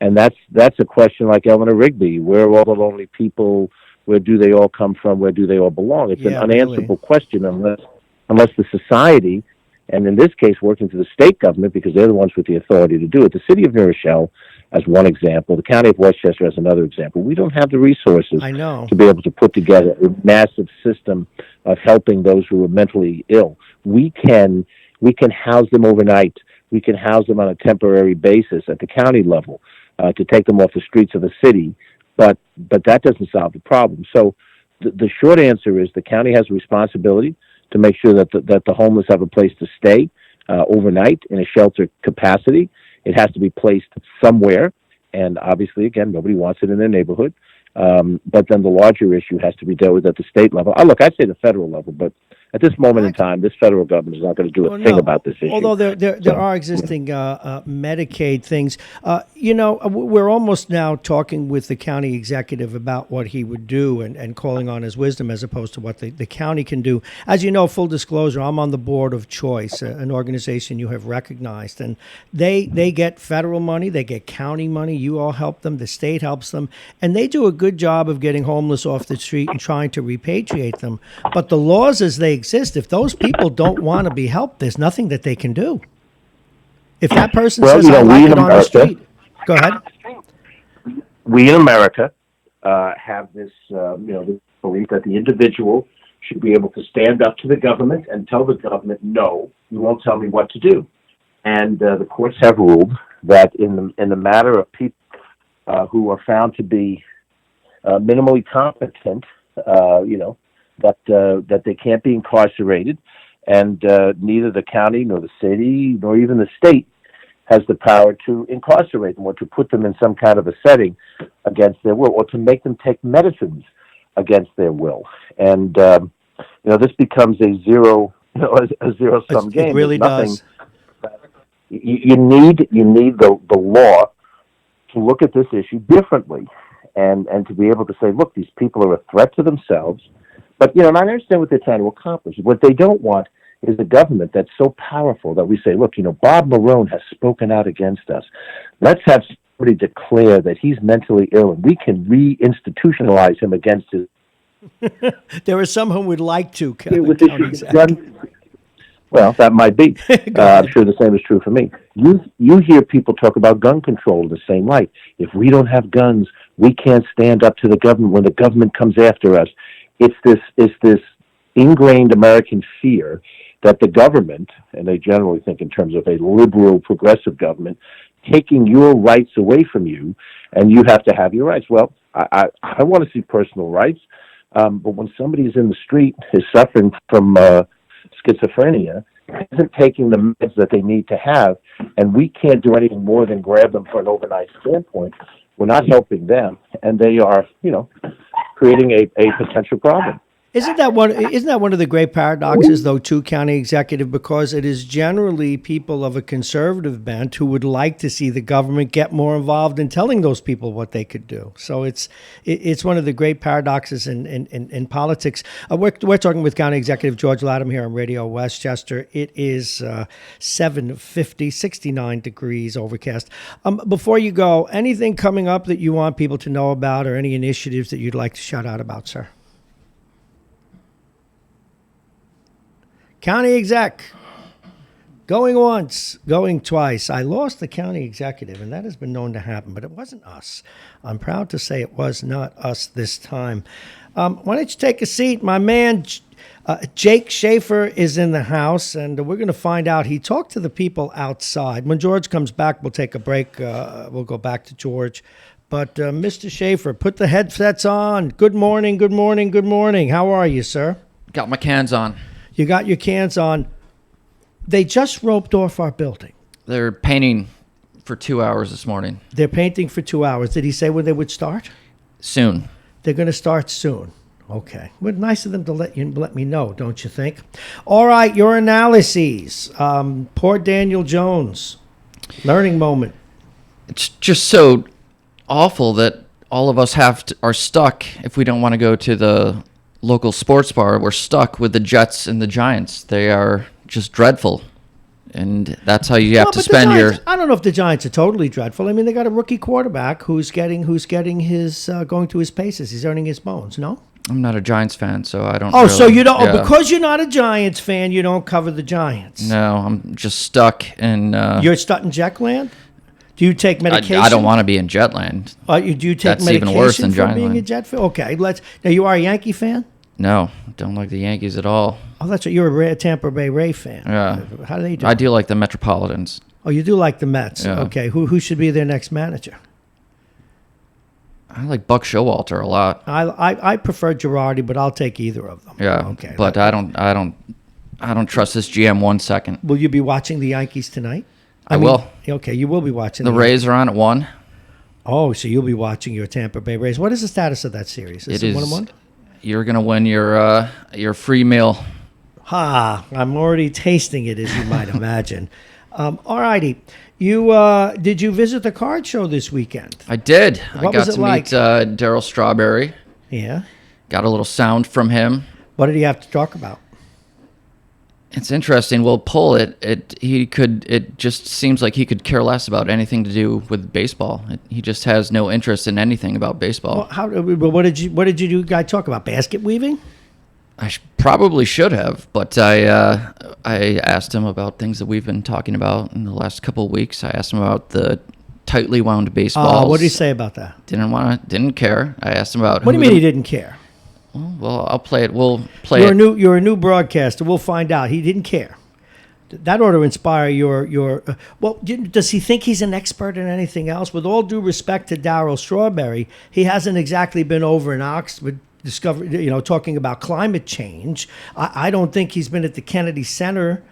Speaker 3: And that's a question like Eleanor Rigby: where are all the lonely people? Where do they all come from? Where do they all belong? It's an unanswerable question unless the society, and in this case, working through the state government, because they're the ones with the authority to do it. The city of New Rochelle, as one example, the county of Westchester as another example. We don't have the resources to be able to put together a massive system of helping those who are mentally ill. We can house them overnight. We can house them on a temporary basis at the county level to take them off the streets of the city, but that doesn't solve the problem. So the short answer is the county has a responsibility to make sure that the homeless have a place to stay overnight in a shelter capacity. It has to be placed somewhere, and obviously, again, nobody wants it in their neighborhood. But then the larger issue has to be dealt with at the state level. Look, I'd say the federal level, but at this moment in time, this federal government is not going to do a thing about this issue.
Speaker 1: Although there are existing Medicaid things. We're almost now talking with the county executive about what he would do and calling on his wisdom as opposed to what the county can do. As you know, full disclosure, I'm on the board of Choice, an organization you have recognized. And they get federal money, they get county money. You all help them, the state helps them. And they do a good job of getting homeless off the street and trying to repatriate them. But the laws as they exist, if those people don't want to be helped, there's nothing that they can do. If that person says, I like it on the street, go ahead.
Speaker 3: We in America have this, this belief that the individual should be able to stand up to the government and tell the government, no, you won't tell me what to do. And the courts have ruled that in the matter of people who are found to be minimally competent, that they can't be incarcerated, and neither the county nor the city nor even the state has the power to incarcerate them or to put them in some kind of a setting against their will or to make them take medicines against their will. And this becomes a zero-sum game.
Speaker 1: It really does.
Speaker 3: You need the law to look at this issue differently and to be able to say, look, these people are a threat to themselves. But, and I understand what they're trying to accomplish. What they don't want is a government that's so powerful that we say, look, Bob Marrone has spoken out against us. Let's have somebody declare that he's mentally ill and we can reinstitutionalize him against his...
Speaker 1: There are some who would like to.
Speaker 3: Well, that might be. I'm sure the same is true for me. You hear people talk about gun control in the same light. If we don't have guns, we can't stand up to the government when the government comes after us. It's this ingrained American fear that the government, and they generally think in terms of a liberal, progressive government, taking your rights away from you, and you have to have your rights. Well, I want to see personal rights, but when somebody is in the street, is suffering from schizophrenia, isn't taking the meds that they need to have, and we can't do anything more than grab them for an overnight standpoint, we're not helping them, and they are, creating a potential problem.
Speaker 1: Isn't that one of the great paradoxes, though, too, County Executive, because it is generally people of a conservative bent who would like to see the government get more involved in telling those people what they could do. So it's one of the great paradoxes in politics. We're talking with County Executive George Latham here on Radio Westchester. It is 7:50, 69 degrees, overcast. Before you go, anything coming up that you want people to know about or any initiatives that you'd like to shout out about, sir? County exec, going once, going twice. I lost the county executive, and that has been known to happen, but it wasn't us. I'm proud to say it was not us this time. Why don't you take a seat? My man, Jake Schaefer, is in the house, and we're going to find out. He talked to the people outside. When George comes back, we'll take a break. We'll go back to George. But Mr. Schaefer, put the headsets on. Good morning, good morning, good morning. How are you, sir?
Speaker 4: Got my cans on.
Speaker 1: You got your cans on. They just roped off our building.
Speaker 4: They're painting for 2 hours this morning.
Speaker 1: They're painting for 2 hours. Did he say when they would start?
Speaker 4: Soon.
Speaker 1: They're going to start soon. Okay. Well, nice of them to let me know, don't you think? All right, your analyses. Poor Daniel Jones. Learning moment.
Speaker 4: It's just so awful that all of us are stuck if we don't want to go to the local sports bar. We're stuck with the Jets and the Giants. They are just dreadful. and that's how you have
Speaker 1: Well,
Speaker 4: to
Speaker 1: but the
Speaker 4: spend your.
Speaker 1: Giants, I don't know if the Giants are totally dreadful. I mean, they got a rookie quarterback who's getting his going through his paces. He's earning his bones. No.
Speaker 4: I'm not a Giants fan, so I don't.
Speaker 1: Oh, so
Speaker 4: really-
Speaker 1: you don't
Speaker 4: yeah.
Speaker 1: because you're not a Giants fan, you don't cover the Giants.
Speaker 4: No, I'm just stuck in.
Speaker 1: You're stuck in Jetland. Do you take medication?
Speaker 4: I don't want to be in Jetland.
Speaker 1: Do you take
Speaker 4: That's
Speaker 1: medication
Speaker 4: even worse than
Speaker 1: for being a
Speaker 4: Giantland.
Speaker 1: Jet fan? Okay, now you are a Yankee fan.
Speaker 4: No, don't like the Yankees at all.
Speaker 1: Oh, that's right. You're a Tampa Bay Ray fan.
Speaker 4: Yeah.
Speaker 1: How do they do?
Speaker 4: I do like the Metropolitans.
Speaker 1: Oh, you do like the Mets.
Speaker 4: Yeah.
Speaker 1: Okay. Who should be their next manager?
Speaker 4: I like Buck Showalter a lot.
Speaker 1: I prefer Girardi, but I'll take either of them.
Speaker 4: Yeah.
Speaker 1: Okay.
Speaker 4: But I don't trust this GM 1 second.
Speaker 1: Will you be watching the Yankees tonight?
Speaker 4: I will.
Speaker 1: Okay, you will be watching
Speaker 4: The Rays are on at 1.
Speaker 1: Oh, so you'll be watching your Tampa Bay Rays. What is the status of that series?
Speaker 4: It
Speaker 1: it
Speaker 4: is.
Speaker 1: 1-1?
Speaker 4: You're gonna win your free meal.
Speaker 1: Ha! I'm already tasting it, as you might imagine. All righty. Did you visit the card show this weekend?
Speaker 4: I did.
Speaker 1: What
Speaker 4: I got
Speaker 1: was it
Speaker 4: to
Speaker 1: like?
Speaker 4: meet Daryl Strawberry.
Speaker 1: Yeah.
Speaker 4: Got a little sound from him.
Speaker 1: What did he have to talk about?
Speaker 4: It's interesting. We'll pull it. It just seems like he could care less about anything to do with baseball. He just has no interest in anything about baseball.
Speaker 1: Well, what did you guys talk about? Basket weaving?
Speaker 4: I probably should have, but I asked him about things that we've been talking about in the last couple of weeks. I asked him about the tightly wound baseballs.
Speaker 1: What did he say about that?
Speaker 4: Didn't care. I asked him about.
Speaker 1: What do you mean he didn't care?
Speaker 4: Well, I'll play it. We'll play
Speaker 1: You're
Speaker 4: it.
Speaker 1: You're a new broadcaster. We'll find out. He didn't care. That ought to inspire your. Well, does he think he's an expert in anything else? With all due respect to Darryl Strawberry, he hasn't exactly been over in Oxford talking about climate change. I don't think he's been at the Kennedy Center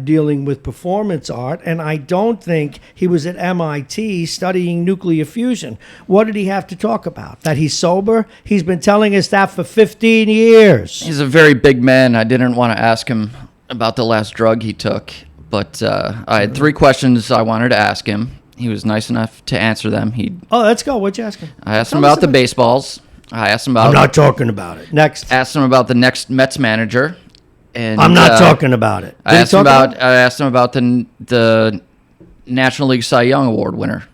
Speaker 1: dealing with performance art, and I don't think he was at MIT studying nuclear fusion. What did he have to talk about? That he's sober? He's been telling us that for 15 years.
Speaker 4: He's a very big man. I didn't want to ask him about the last drug he took, but I had 3 questions I wanted to ask him. He was nice enough to answer them.
Speaker 1: Oh, let's go. What'd you ask him?
Speaker 4: I asked him about the baseballs. I asked him about.
Speaker 1: I'm not talking about it. Next.
Speaker 4: Asked him about the next Mets manager. And
Speaker 1: I'm not talking about it.
Speaker 4: I asked him about the National League Cy Young Award winner.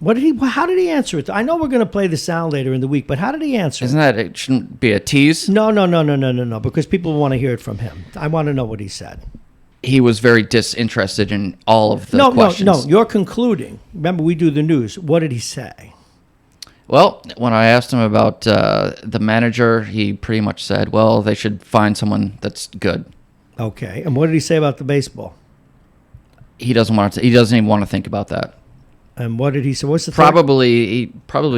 Speaker 1: How did he answer it? I know we're going to play the sound later in the week, but how did he answer
Speaker 4: Isn't that it? Shouldn't be a tease.
Speaker 1: No, because people want to hear it from him. I want to know what he said.
Speaker 4: He was very disinterested in all of the questions.
Speaker 1: No, you're concluding. Remember, we do the news. What did he say?
Speaker 4: Well, when I asked him about the manager, he pretty much said, well, they should find someone that's good.
Speaker 1: Okay. And what did he say about the baseball?
Speaker 4: He doesn't want to. He doesn't even want to think about that.
Speaker 1: And what did he say? What's the
Speaker 4: Probably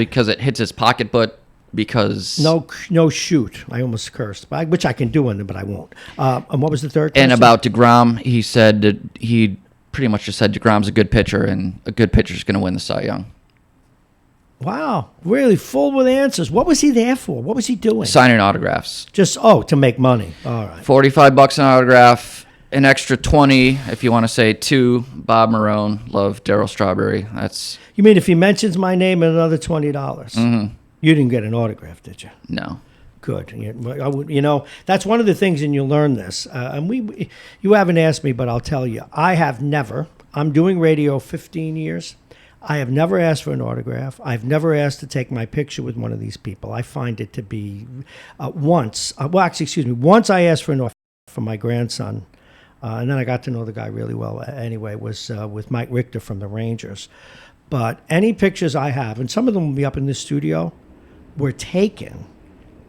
Speaker 4: because it hits his pocket, but because
Speaker 1: no shoot. I almost cursed, which I can do but I won't. And what was the third question?
Speaker 4: And about DeGrom, he said that he pretty much just said DeGrom's a good pitcher, and a good pitcher is going to win the Cy Young.
Speaker 1: Wow, really full with answers. What was he there for? What was he doing?
Speaker 4: Signing autographs.
Speaker 1: Just to make money. All right.
Speaker 4: $45 an autograph, an extra 20 if you want to say to Bob Marrone. Love Daryl Strawberry. That's.
Speaker 1: You mean if he mentions my name and another $20? Mm-hmm. You didn't get an autograph, did you?
Speaker 4: No.
Speaker 1: Good. That's one of the things, and you'll learn this. And you haven't asked me, but I'll tell you. I have never. I'm doing radio 15 years. I have never asked for an autograph. I've never asked to take my picture with one of these people. I find it to be once I asked for an autograph for my grandson, and then I got to know the guy really well anyway, was with Mike Richter from the Rangers. But any pictures I have, and some of them will be up in the studio, were taken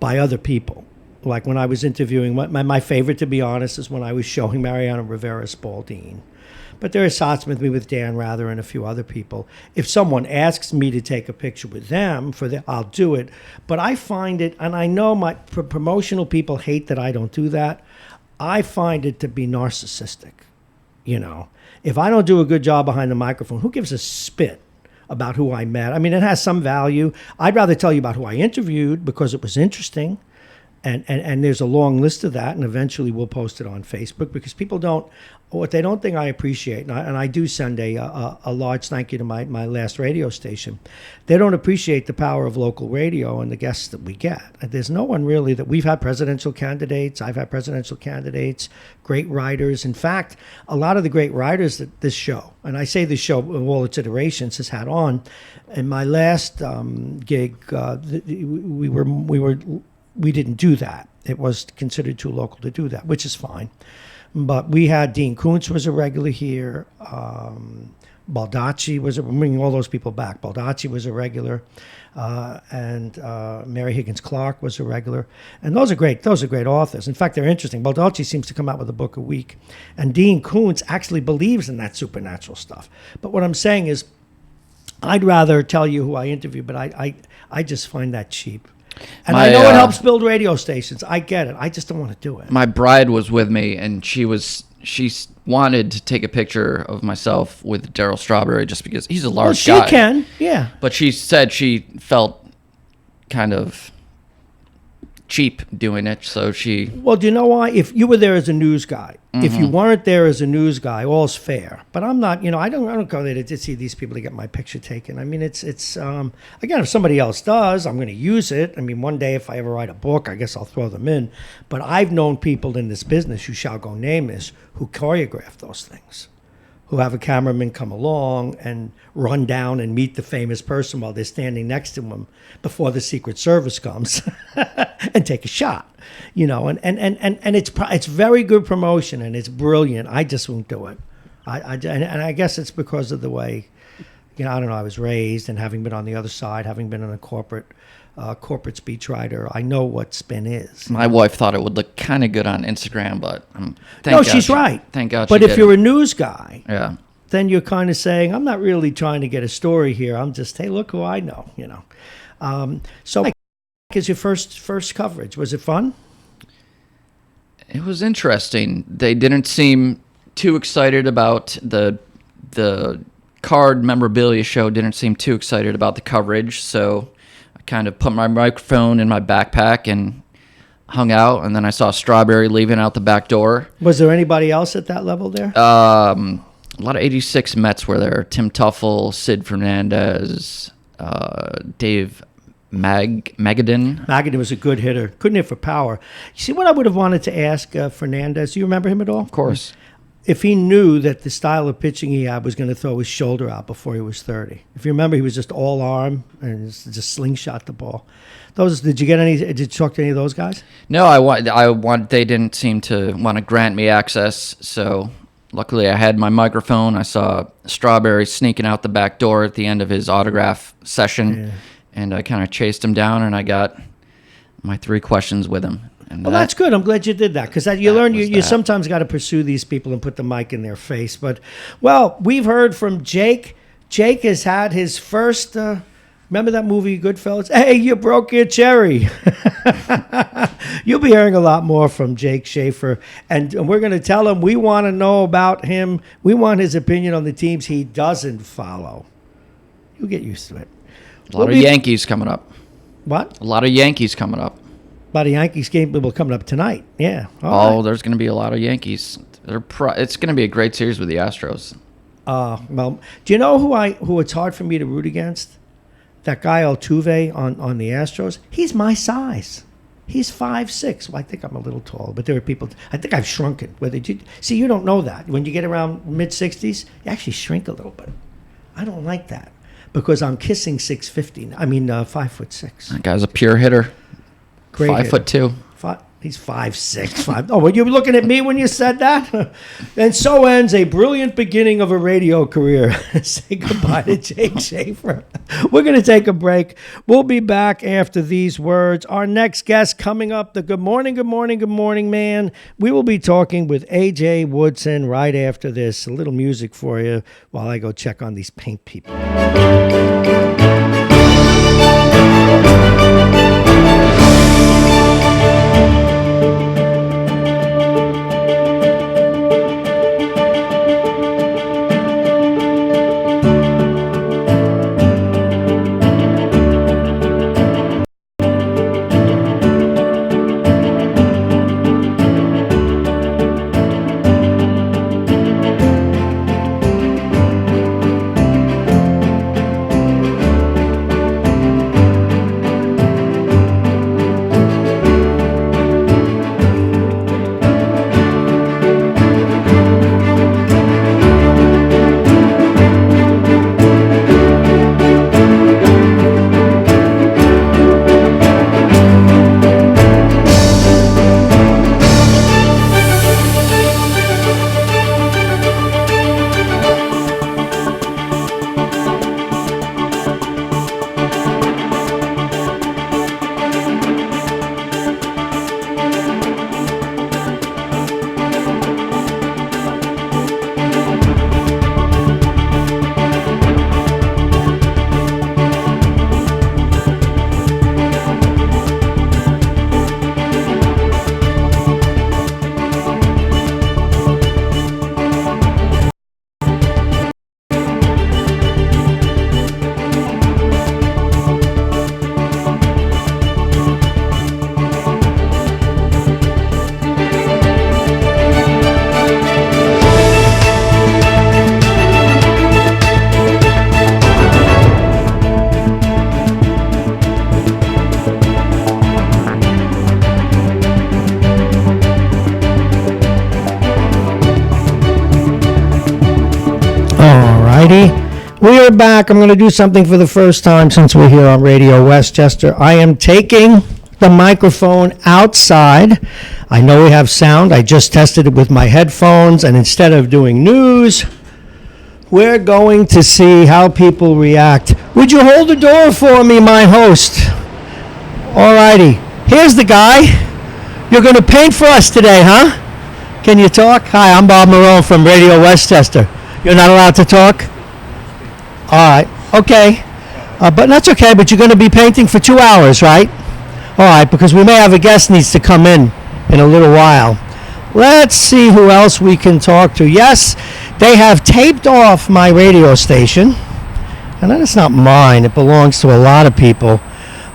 Speaker 1: by other people. Like when I was interviewing, my favorite, to be honest, is when I was showing Mariano Rivera Spalding. But there are shots with me with Dan Rather and a few other people. If someone asks me to take a picture with them, I'll do it. But I find it, and I know my promotional people hate that I don't do that. I find it to be narcissistic. If I don't do a good job behind the microphone, who gives a spit about who I met? I mean, it has some value. I'd rather tell you about who I interviewed because it was interesting. And there's a long list of that, and eventually we'll post it on Facebook because people don't what they don't think I appreciate, and I do send a large thank you to my last radio station. They don't appreciate the power of local radio and the guests that we get. There's no one really that we've had presidential candidates. I've had presidential candidates, great writers. In fact, a lot of the great writers that this show, and I say this show of all its iterations, has had on. In my last gig, we didn't do that. It was considered too local to do that, which is fine. But we had Dean Koontz was a regular here. Baldacci was, I'm bringing all those people back. Baldacci was a regular. And Mary Higgins Clark was a regular. And those are great authors. In fact, they're interesting. Baldacci seems to come out with a book a week. And Dean Koontz actually believes in that supernatural stuff. But what I'm saying is, I'd rather tell you who I interview, but I just find that cheap. And I know it helps build radio stations. I get it. I just don't want to do it.
Speaker 4: My bride was with me, and she wanted to take a picture of myself with Darryl Strawberry just because he's a large guy.
Speaker 1: She can, yeah.
Speaker 4: But she said she felt kind of cheap doing it, so she...
Speaker 1: Well, do you know why? If you were there as a news guy, if you weren't there as a news guy, all's fair. But I'm not, I don't go there to see these people to get my picture taken. I mean, it's again, if somebody else does, I'm going to use it. I mean, one day if I ever write a book, I guess I'll throw them in. But I've known people in this business, who shall go nameless, who choreograph those things, who have a cameraman come along and run down and meet the famous person while they're standing next to him before the Secret Service comes and take a shot, and it's very good promotion and it's brilliant. I just won't do it. And I guess it's because of the way, I don't know, I was raised, and having been on the other side, having been in a corporate speechwriter, I know what spin is.
Speaker 4: My wife thought it would look kind of good on Instagram, but
Speaker 1: she's right.
Speaker 4: Thank God.
Speaker 1: But if you're a news guy,
Speaker 4: yeah,
Speaker 1: then you're kind of saying, I'm not really trying to get a story here. I'm just, hey, look who I know. So, is your first coverage? Was it fun?
Speaker 4: It was interesting. They didn't seem too excited about the card memorabilia show. Didn't seem too excited about the coverage, so kind of put my microphone in my backpack and hung out, and then I saw Strawberry leaving out the back door.
Speaker 1: Was there anybody else at that level there?
Speaker 4: A lot of 86 Mets were there. Tim Tuffle, Sid Fernandez, Dave Magadan.
Speaker 1: Magadan was a good hitter. Couldn't hit for power. You see what I would have wanted to ask Fernandez? Do you remember him at all?
Speaker 4: Of course.
Speaker 1: If he knew that the style of pitching he had was going to throw his shoulder out before he was 30. If you remember, he was just all arm and just slingshot the ball. Did you talk to any of those guys?
Speaker 4: No, they didn't seem to want to grant me access, so luckily I had my microphone. I saw Strawberry sneaking out the back door at the end of his autograph session, and I kind of chased him down, and I got my 3 questions with him.
Speaker 1: Well, that's good. I'm glad you did that, because you learn you sometimes got to pursue these people and put the mic in their face. But, well, we've heard from Jake. Jake has had his first, remember that movie Goodfellas? Hey, you broke your cherry. You'll be hearing a lot more from Jake Schaefer, and we're going to tell him we want to know about him. We want his opinion on the teams he doesn't follow. You'll get used to it.
Speaker 4: A lot of Yankees coming up.
Speaker 1: What?
Speaker 4: A lot of Yankees coming up.
Speaker 1: About a Yankees game will coming up tonight. Yeah.
Speaker 4: All right. There's going to be a lot of Yankees. It's going to be a great series with the Astros.
Speaker 1: Well, do you know who it's hard for me to root against? That guy Altuve on the Astros. He's my size. He's 5'6". Well, I think I'm a little tall, but there are people. I think I've shrunken. You don't know that. When you get around mid-60s, you actually shrink a little bit. I don't like that because I'm kissing 6'50". 5'6".
Speaker 4: That guy's a pure hitter.
Speaker 1: Great
Speaker 4: 5'2".
Speaker 1: He's 5'6". Oh, were you looking at me when you said that? And so ends a brilliant beginning of a radio career. Say goodbye to Jake Schaefer. We're going to take a break. We'll be back after these words. Our next guest coming up, the Good Morning, Good Morning, Good Morning Man. We will be talking with A.J. Woodson right after this. A little music for you while I go check on these paint people. righty. We are back. I'm going to do something for the first time since we're here on Radio Westchester. I am taking the microphone outside. I know we have sound. I just tested it with my headphones, and instead of doing news, we're going to see how people react. Would you hold the door for me, my host? All righty. Here's the guy. You're going to paint for us today, huh? Can you talk? Hi, I'm Bob Marrone from Radio Westchester. You're not allowed to talk? All right. Okay. But that's okay, but you're going to be painting for 2 hours, right? All right, because we may have a guest needs to come in a little while. Let's see who else we can talk to. Yes, they have taped off my radio station. And that is not mine. It belongs to a lot of people.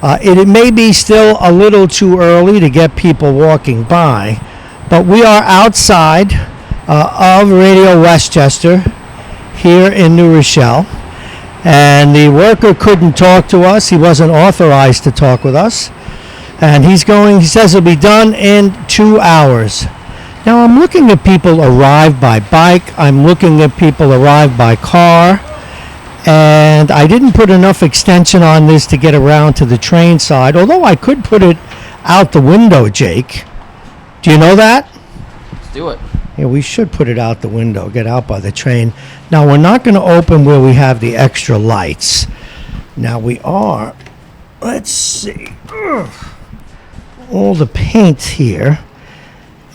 Speaker 1: It may be still a little too early to get people walking by, but we are outside of Radio Westchester here in New Rochelle. And the worker couldn't talk to us. He wasn't authorized to talk with us. And he says he'll be done in 2 hours. Now I'm looking at people arrive by bike. I'm looking at people arrive by car. And I didn't put enough extension on this to get around to the train side, although I could put it out the window, Jake. Do you know that?
Speaker 4: Let's do it.
Speaker 1: Yeah, we should put it out the window, get out by the train. Now, we're not going to open where we have the extra lights. Now, we are, let's see, all the paint here.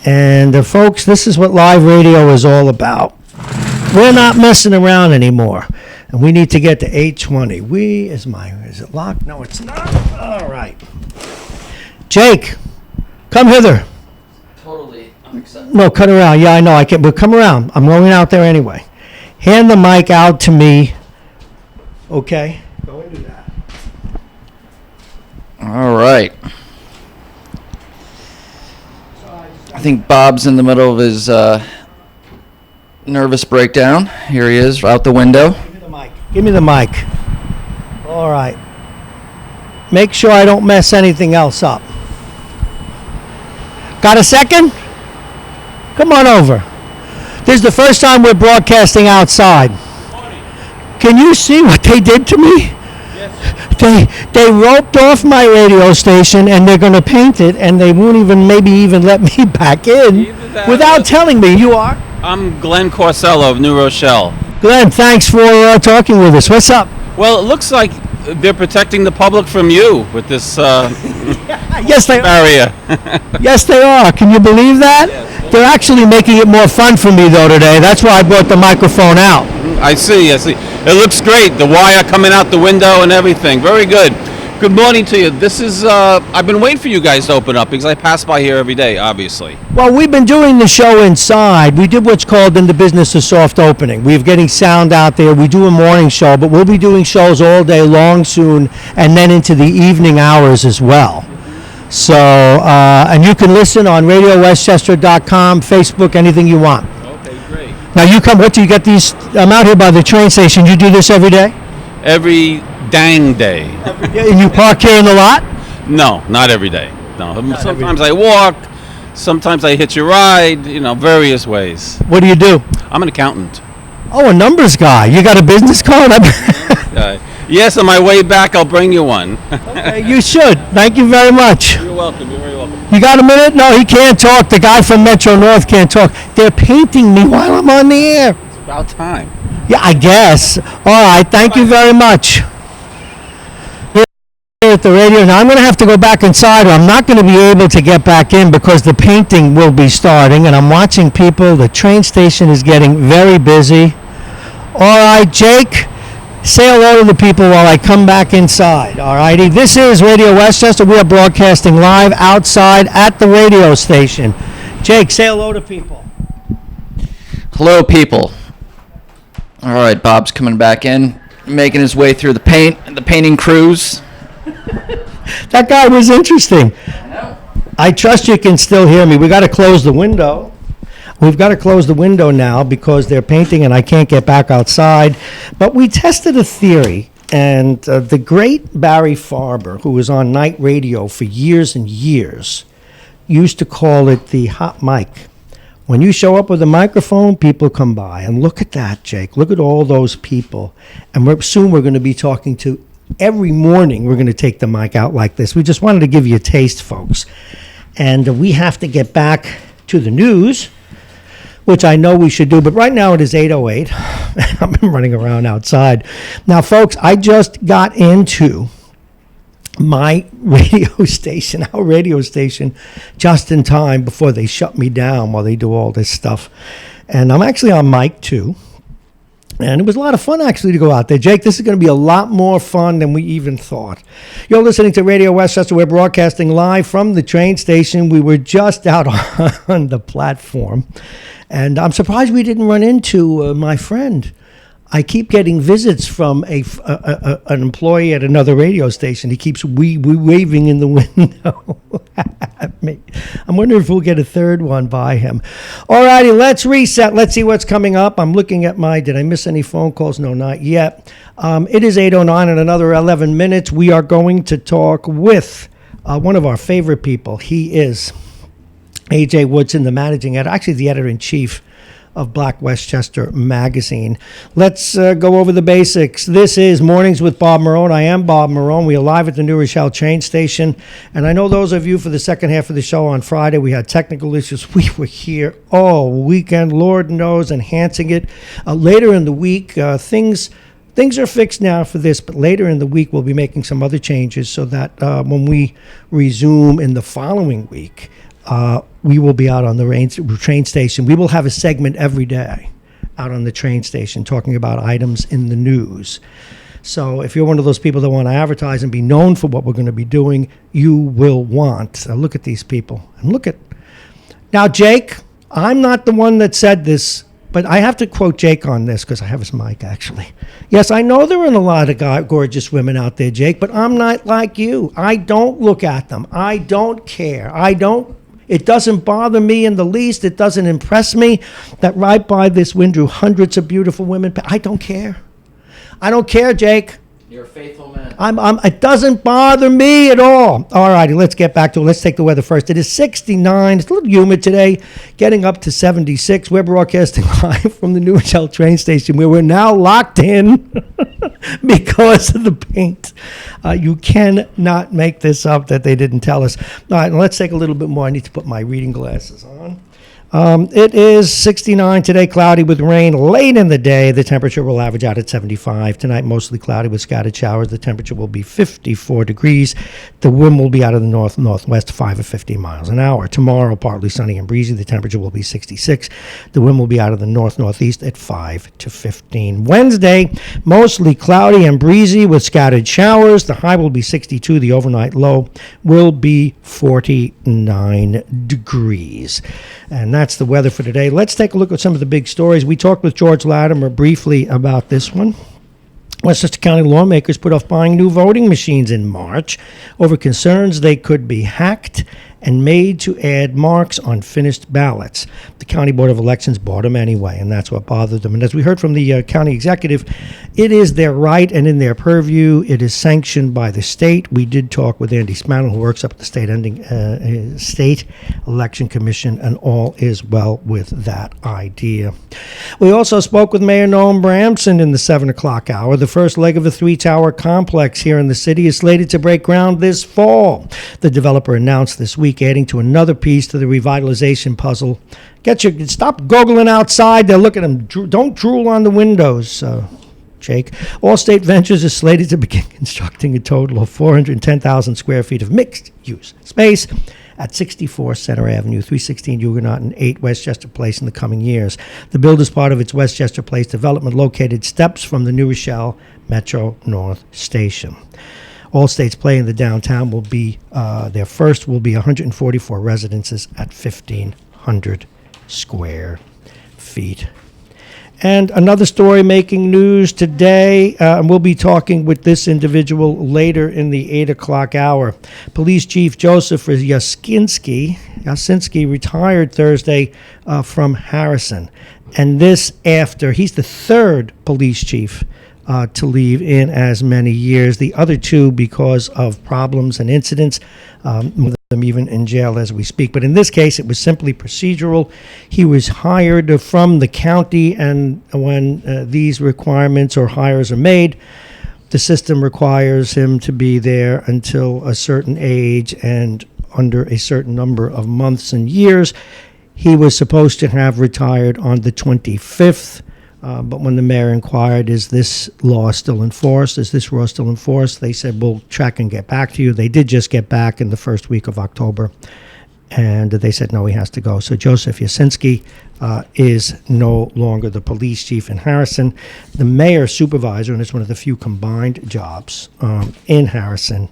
Speaker 1: And, folks, this is what live radio is all about. We're not messing around anymore. And we need to get to 820. Is it locked? No, it's not. All right. Jake, come hither.
Speaker 4: Totally unacceptable.
Speaker 1: No, cut around. Yeah, I know. I can't, but come around. I'm going out there anyway. Hand the mic out to me. Okay? Go and do that.
Speaker 4: All right. I think Bob's in the middle of his nervous breakdown. Here he is, out the window.
Speaker 1: Give me the mic. All right. Make sure I don't mess anything else up. Got a second? Come on over. This is the first time we're broadcasting outside. Can you see what they did to me? Yes. They roped off my radio station and they're going to paint it, and they won't maybe even let me back in without telling me. You are?
Speaker 5: I'm Glenn Corsello of New Rochelle.
Speaker 1: Glenn, thanks for talking with us. What's up?
Speaker 5: Well, it looks like they're protecting the public from you with this
Speaker 1: Yes, they
Speaker 5: barrier.
Speaker 1: Yes, they are. Can you believe that?
Speaker 5: Yes.
Speaker 1: They're actually making it more fun for me, though, today. That's why I brought the microphone out.
Speaker 5: I see. It looks great. The wire coming out the window and everything. Very good. Good morning to you. This is, I've been waiting for you guys to open up because I pass by here every day, obviously.
Speaker 1: Well, we've been doing the show inside. We did what's called in the business a soft opening. We're getting sound out there. We do a morning show, but we'll be doing shows all day long soon and then into the evening hours as well. So, and you can listen on radiowestchester.com, Facebook, anything you want.
Speaker 5: Okay, great.
Speaker 1: Now, what do you get these? I'm out here by the train station. You do this every day?
Speaker 5: Every dang day.
Speaker 1: And you park here in the lot?
Speaker 5: No, not every day. No, sometimes I walk. Sometimes I hitch a ride. Various ways.
Speaker 1: What do you do?
Speaker 5: I'm an accountant.
Speaker 1: Oh, a numbers guy. You got a business card?
Speaker 5: Yes, on my way back, I'll bring you one.
Speaker 1: Okay, you should. Thank you very much.
Speaker 5: You're welcome. You're very welcome.
Speaker 1: You got a minute? No, he can't talk. The guy from Metro North can't talk. They're painting me while I'm on the air.
Speaker 5: It's about time.
Speaker 1: Yeah, I guess. All right. Thank you very much. Here at the radio. Now, I'm going to have to go back inside, or I'm not going to be able to get back in because the painting will be starting, and I'm watching people. The train station is getting very busy. All right, Jake, say hello to the people while I come back inside. All righty. This is Radio Westchester. We are broadcasting live outside at the radio station. Jake, say hello to people.
Speaker 4: Hello, people. All right, Bob's coming back in, making his way through the painting crews.
Speaker 1: That guy was interesting. I trust you can still hear me. We got to close the window. We've got to close the window now because they're painting and I can't get back outside. But we tested a theory, and the great Barry Farber, who was on night radio for years and years, used to call it the hot mic. When you show up with a microphone, people come by. And look at that, Jake. Look at all those people. And soon we're going to be talking to every morning. We're going to take the mic out like this. We just wanted to give you a taste, folks. And we have to get back to the news, which I know we should do. But right now it is 8:08. I've been running around outside. Now, folks, I just got into my radio station, our radio station, just in time before they shut me down while they do all this stuff. And I'm actually on mic too. And it was a lot of fun, actually, to go out there. Jake, this is going to be a lot more fun than we even thought. You're listening to Radio Westchester. We're broadcasting live from the train station. We were just out on the platform. And I'm surprised we didn't run into my friend. I keep getting visits from an employee at another radio station. He keeps waving in the window at me. I'm wondering if we'll get a third one by him. All righty, let's reset. Let's see what's coming up. I'm looking at did I miss any phone calls? No, not yet. It is 8:09 in another 11 minutes. We are going to talk with one of our favorite people. He is A.J. Woodson, the managing editor, actually the editor-in-chief of Black Westchester magazine. Let's go over the basics. This is Mornings with Bob Marrone. I am Bob Marrone. We are live at the New Rochelle train station. And I know those of you for the second half of the show on Friday, we had technical issues. We were here all weekend, Lord knows, enhancing it. Later in the week, things are fixed now for this, but later in the week, we'll be making some other changes so that when we resume in the following week, we will be out on the train station. We will have a segment every day out on the train station talking about items in the news. So if you're one of those people that want to advertise and be known for what we're going to be doing, you will want. Look at these people. And now, Jake, I'm not the one that said this, but I have to quote Jake on this because I have his mic, actually. Yes, I know there are a lot of gorgeous women out there, Jake, but I'm not like you. I don't look at them. I don't care. It doesn't bother me in the least. It doesn't impress me that right by this window, hundreds of beautiful women. I don't care. I don't care, Jake.
Speaker 4: You're a faithful man.
Speaker 1: It doesn't bother me at all. All righty, let's get back to it. Let's take the weather first. It is 69. It's a little humid today, getting up to 76. We're broadcasting live from the New Rochelle train station where we're now locked in because of the paint. You cannot make this up that they didn't tell us. All right, let's take a little bit more. I need to put my reading glasses on. It is 69 today, cloudy with rain late in the day. The temperature will average out at 75. Tonight, mostly cloudy with scattered showers. The temperature will be 54 degrees. The wind will be out of the northwest, 5 or 50 miles an hour. Tomorrow, partly sunny and breezy. The temperature will be 66. The wind will be out of the northeast at 5 to 15. Wednesday, mostly cloudy and breezy with scattered showers. The high will be 62. The overnight low will be 49 degrees. And that's the weather for today. Let's take a look at some of the big stories. We talked with George Latimer briefly about this one. Westchester County lawmakers put off buying new voting machines in March over concerns they could be hacked and made to add marks on finished ballots. The County Board of Elections bought them anyway, and that's what bothered them. And as we heard from the county executive, it is their right and in their purview. It is sanctioned by the state. We did talk with Andy Spanel, who works up at the State Election Commission, and all is well with that idea. We also spoke with Mayor Noam Bramson in the 7 o'clock hour. The first leg of a 3-tower complex here in the city is slated to break ground this fall. The developer announced this week, adding to another piece to the revitalization puzzle. Stop googling outside. They're looking at them. Don't drool on the windows, Jake. Allstate Ventures is slated to begin constructing a total of 410,000 square feet of mixed-use space at 64 Center Avenue, 316 Huguenot, and 8 Westchester Place in the coming years. The build is part of its Westchester Place development located steps from the New Rochelle Metro North Station. Allstate's play in the downtown will be, their first will be 144 residences at 1,500 square feet. And another story making news today, and we'll be talking with this individual later in the 8 o'clock hour. Police Chief Joseph Yasinski retired Thursday from Harrison. And this after, he's the third police chief to leave in as many years. The other two because of problems and incidents, with them even in jail as we speak. But in this case, it was simply procedural. He was hired from the county, and when these requirements or hires are made, the system requires him to be there until a certain age and under a certain number of months and years. He was supposed to have retired on the 25th, but when the mayor inquired, is this law still in force? Is this law still in force? They said, we'll check and get back to you. They did just get back in the first week of October, and they said, no, he has to go. So Joseph Yasinski is no longer the police chief in Harrison. The mayor supervisor, and it's one of the few combined jobs in Harrison,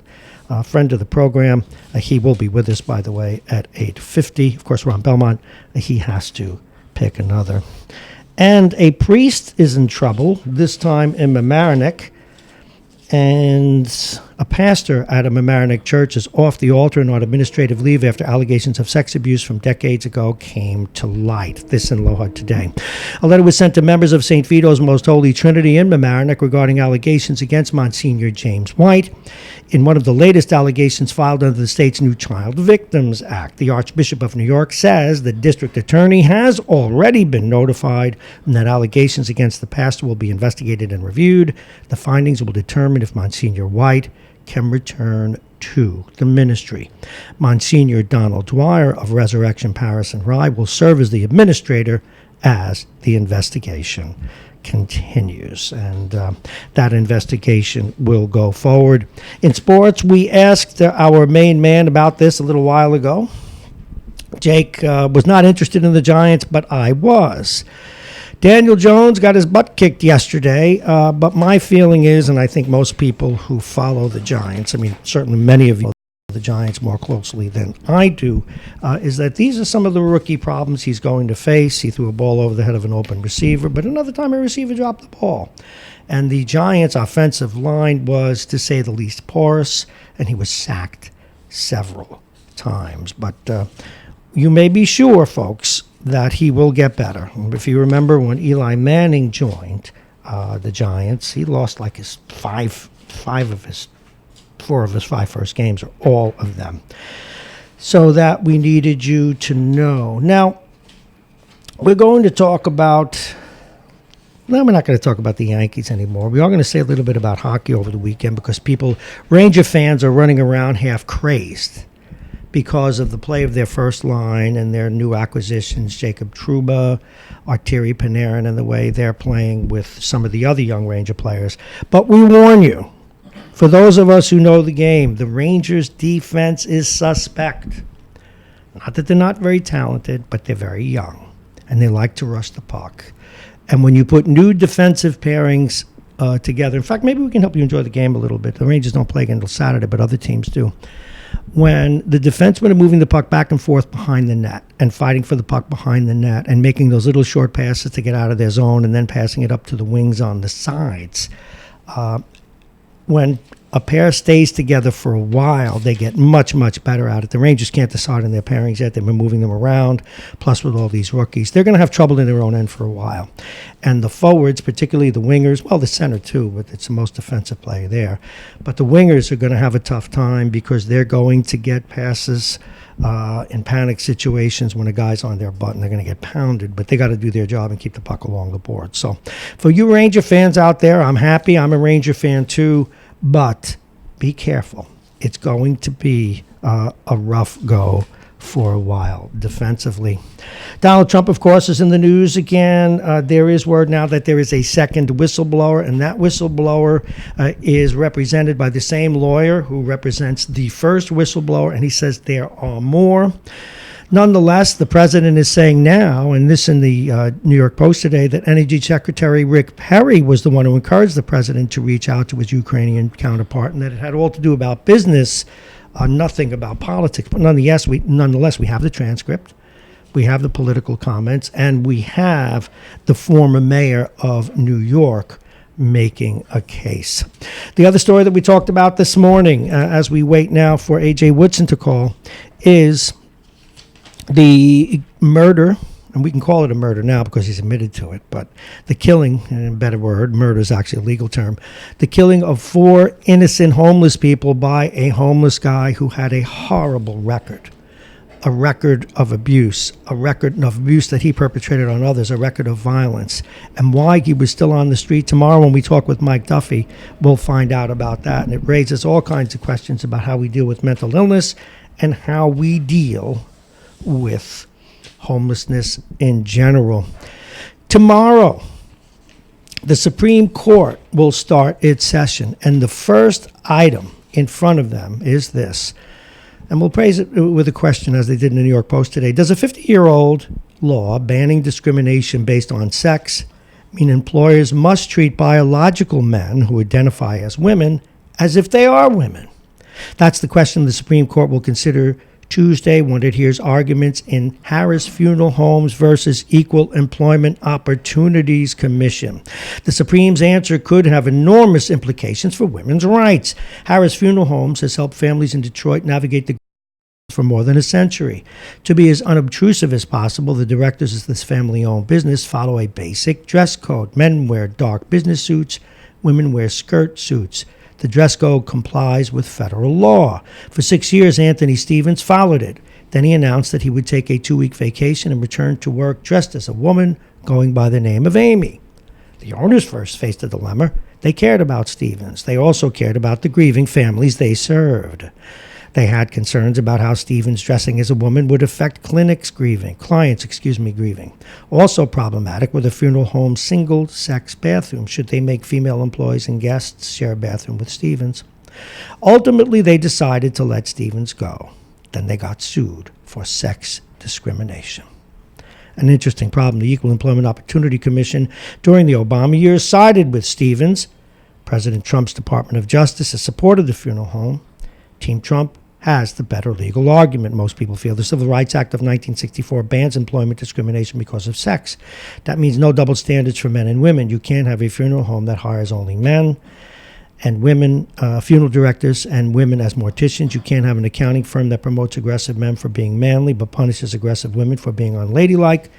Speaker 1: friend of the program. He will be with us, by the way, at 8:50. Of course, Ron Belmont, he has to pick another. And a priest is in trouble, this time in Mamaroneck. And a pastor at a Mamaroneck church is off the altar and on administrative leave after allegations of sex abuse from decades ago came to light. This in Lohud today. A letter was sent to members of St. Vito's Most Holy Trinity in Mamaroneck regarding allegations against Monsignor James White. In one of the latest allegations filed under the state's new Child Victims Act, the Archbishop of New York says the district attorney has already been notified and that allegations against the pastor will be investigated and reviewed. The findings will determine if Monsignor White can return to the ministry. Monsignor Donald Dwyer of Resurrection Parish in Rye will serve as the administrator as the investigation continues, and that investigation will go forward. In sports, we asked our main man about this a little while ago. Jake was not interested in the Giants, but I was. Daniel Jones got his butt kicked yesterday, but my feeling is, and I think most people who follow the Giants, I mean, certainly many of you the Giants more closely than I do, is that these are some of the rookie problems he's going to face. He threw a ball over the head of an open receiver, but another time a receiver dropped the ball. And the Giants' offensive line was, to say the least, porous, and he was sacked several times. But you may be sure, folks, that he will get better. If you remember when Eli Manning joined the Giants, he lost like his four of his 5 first games, or all of them. So that we needed you to know. Now, we're going to talk about, no, we're not going to talk about the Yankees anymore. We are going to say a little bit about hockey over the weekend because Ranger fans are running around half crazed because of the play of their first line and their new acquisitions, Jacob Trouba, Arturi Panarin, and the way they're playing with some of the other young Ranger players. But we warn you, for those of us who know the game, the Rangers' defense is suspect. Not that they're not very talented, but they're very young, and they like to rush the puck. And when you put new defensive pairings together, in fact, maybe we can help you enjoy the game a little bit. The Rangers don't play again until Saturday, but other teams do. When the defensemen are moving the puck back and forth behind the net and fighting for the puck behind the net and making those little short passes to get out of their zone and then passing it up to the wings on the sides, when a pair stays together for a while, they get much, much better at it. The Rangers can't decide on their pairings yet. They've been moving them around. Plus, with all these rookies, they're going to have trouble in their own end for a while. And the forwards, particularly the wingers, well, the center too, but it's the most defensive player there. But the wingers are going to have a tough time because they're going to get passes in panic situations when a guy's on their butt and they're going to get pounded, but they got to do their job and keep the puck along the board. So for you Ranger fans out there, I'm happy. I'm a Ranger fan too, but be careful. It's going to be a rough go for a while defensively. Donald Trump, of course, is in the news again. There is word now that there is a second whistleblower, and that whistleblower is represented by the same lawyer who represents the first whistleblower, and he says there are more. Nonetheless, the president is saying now, and this in the New York Post today, that Energy Secretary Rick Perry was the one who encouraged the president to reach out to his Ukrainian counterpart, and that it had all to do about business, nothing about politics. But nonetheless, we have the transcript, we have the political comments, and we have the former mayor of New York making a case. The other story that we talked about this morning, as we wait now for A.J. Woodson to call, is the murder, and we can call it a murder now because he's admitted to it, but the killing, in a better word, murder is actually a legal term, the killing of 4 innocent homeless people by a homeless guy who had a horrible record. A record of abuse, a record of abuse that he perpetrated on others, a record of violence. And why he was still on the street. Tomorrow when we talk with Mike Duffy, we'll find out about that. And it raises all kinds of questions about how we deal with mental illness and how we deal with homelessness in general. Tomorrow, the Supreme Court will start its session. And the first item in front of them is this. And we'll praise it with a question, as they did in the New York Post today. Does a 50-year-old law banning discrimination based on sex mean employers must treat biological men who identify as women as if they are women? That's the question the Supreme Court will consider Tuesday when it hears arguments in Harris Funeral Homes versus Equal Employment Opportunities Commission. The Supreme's answer could have enormous implications for women's rights. Harris Funeral Homes has helped families in Detroit navigate the for more than a century. To be as unobtrusive as possible, the directors of this family-owned business follow a basic dress code. Men wear dark business suits, women wear skirt suits. The dress code complies with federal law. For 6 years, Anthony Stevens followed it. Then he announced that he would take a 2-week vacation and return to work dressed as a woman, going by the name of Amy. The owners first faced a dilemma. They cared about Stevens. They also cared about the grieving families they served. They had concerns about how Stevens dressing as a woman would affect clients' grieving. Also problematic were the funeral home's single-sex bathrooms, should they make female employees and guests share a bathroom with Stevens. Ultimately, they decided to let Stevens go. Then they got sued for sex discrimination. An interesting problem. The Equal Employment Opportunity Commission during the Obama years sided with Stevens. President Trump's Department of Justice has supported the funeral home. Team Trump has the better legal argument, most people feel. The Civil Rights Act of 1964 bans employment discrimination because of sex. That means no double standards for men and women. You can't have a funeral home that hires only men and women, funeral directors and women as morticians. You can't have an accounting firm that promotes aggressive men for being manly but punishes aggressive women for being unladylike.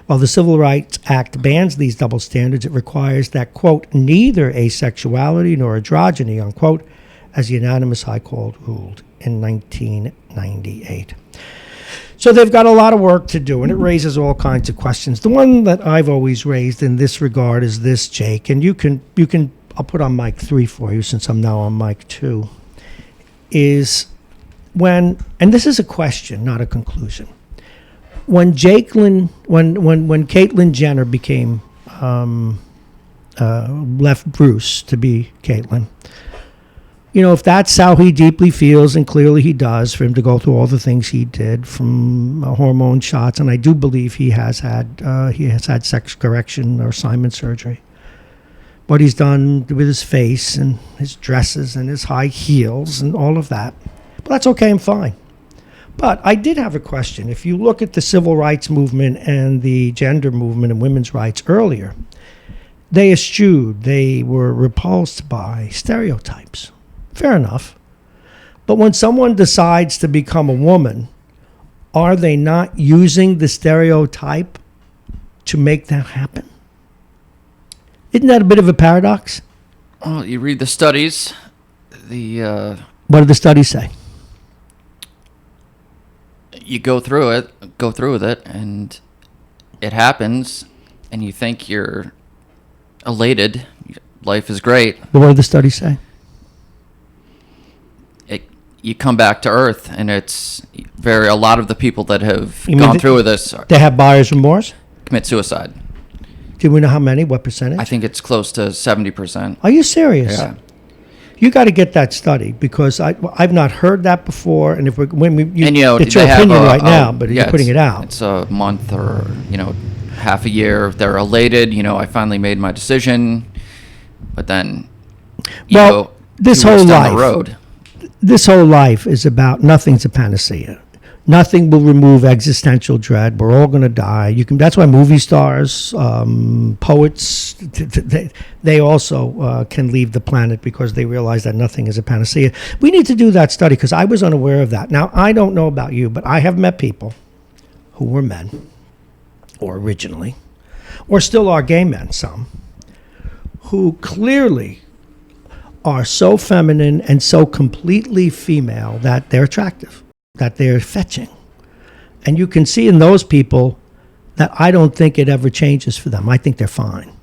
Speaker 1: While the Civil Rights Act bans these double standards, it requires that, quote, neither asexuality nor androgyny, unquote, as the unanimous High Court ruled in 1998. So they've got a lot of work to do, and it raises all kinds of questions. The one that I've always raised in this regard is this, Jake, and you can I'll put on mic 3 for you since I'm now on mic 2, is when, and this is a question, not a conclusion, when Caitlyn Jenner became left Bruce to be Caitlyn, you know, if that's how he deeply feels, and clearly he does, for him to go through all the things he did, from hormone shots, and I do believe he has had sex correction or assignment surgery. What he's done with his face and his dresses and his high heels and all of that, but that's okay and fine. But I did have a question. If you look at the civil rights movement and the gender movement and women's rights earlier, they eschewed, they were repulsed by stereotypes. Fair enough. But when someone decides to become a woman, are they not using the stereotype to make that happen? Isn't that a bit of a paradox?
Speaker 4: Well, you read the studies.
Speaker 1: What do the studies say?
Speaker 4: You go through with it, and it happens, and you think you're elated. Life is great.
Speaker 1: But what do the studies say?
Speaker 4: You come back to earth, and it's a lot of the people that have gone through with this
Speaker 1: They have buyer's remorse?
Speaker 4: commit suicide.
Speaker 1: Do we know how many? What percentage?
Speaker 4: I think it's close to 70%.
Speaker 1: Are you serious?
Speaker 4: Yeah.
Speaker 1: You got to get that study, because I've not heard that before. And if it's your opinion right now, but you're putting it out.
Speaker 4: It's a month or half a year. They're elated. I finally made my decision, but then
Speaker 1: this whole life. This whole life is about nothing's a panacea. Nothing will remove existential dread. We're all going to die. That's why movie stars, poets, they also can leave the planet, because they realize that nothing is a panacea. We need to do that study, because I was unaware of that. Now, I don't know about you, but I have met people who were men or originally, or still are gay men, some, who clearly are so feminine and so completely female that they're attractive, that they're fetching. And you can see in those people that I don't think it ever changes for them. I think they're fine.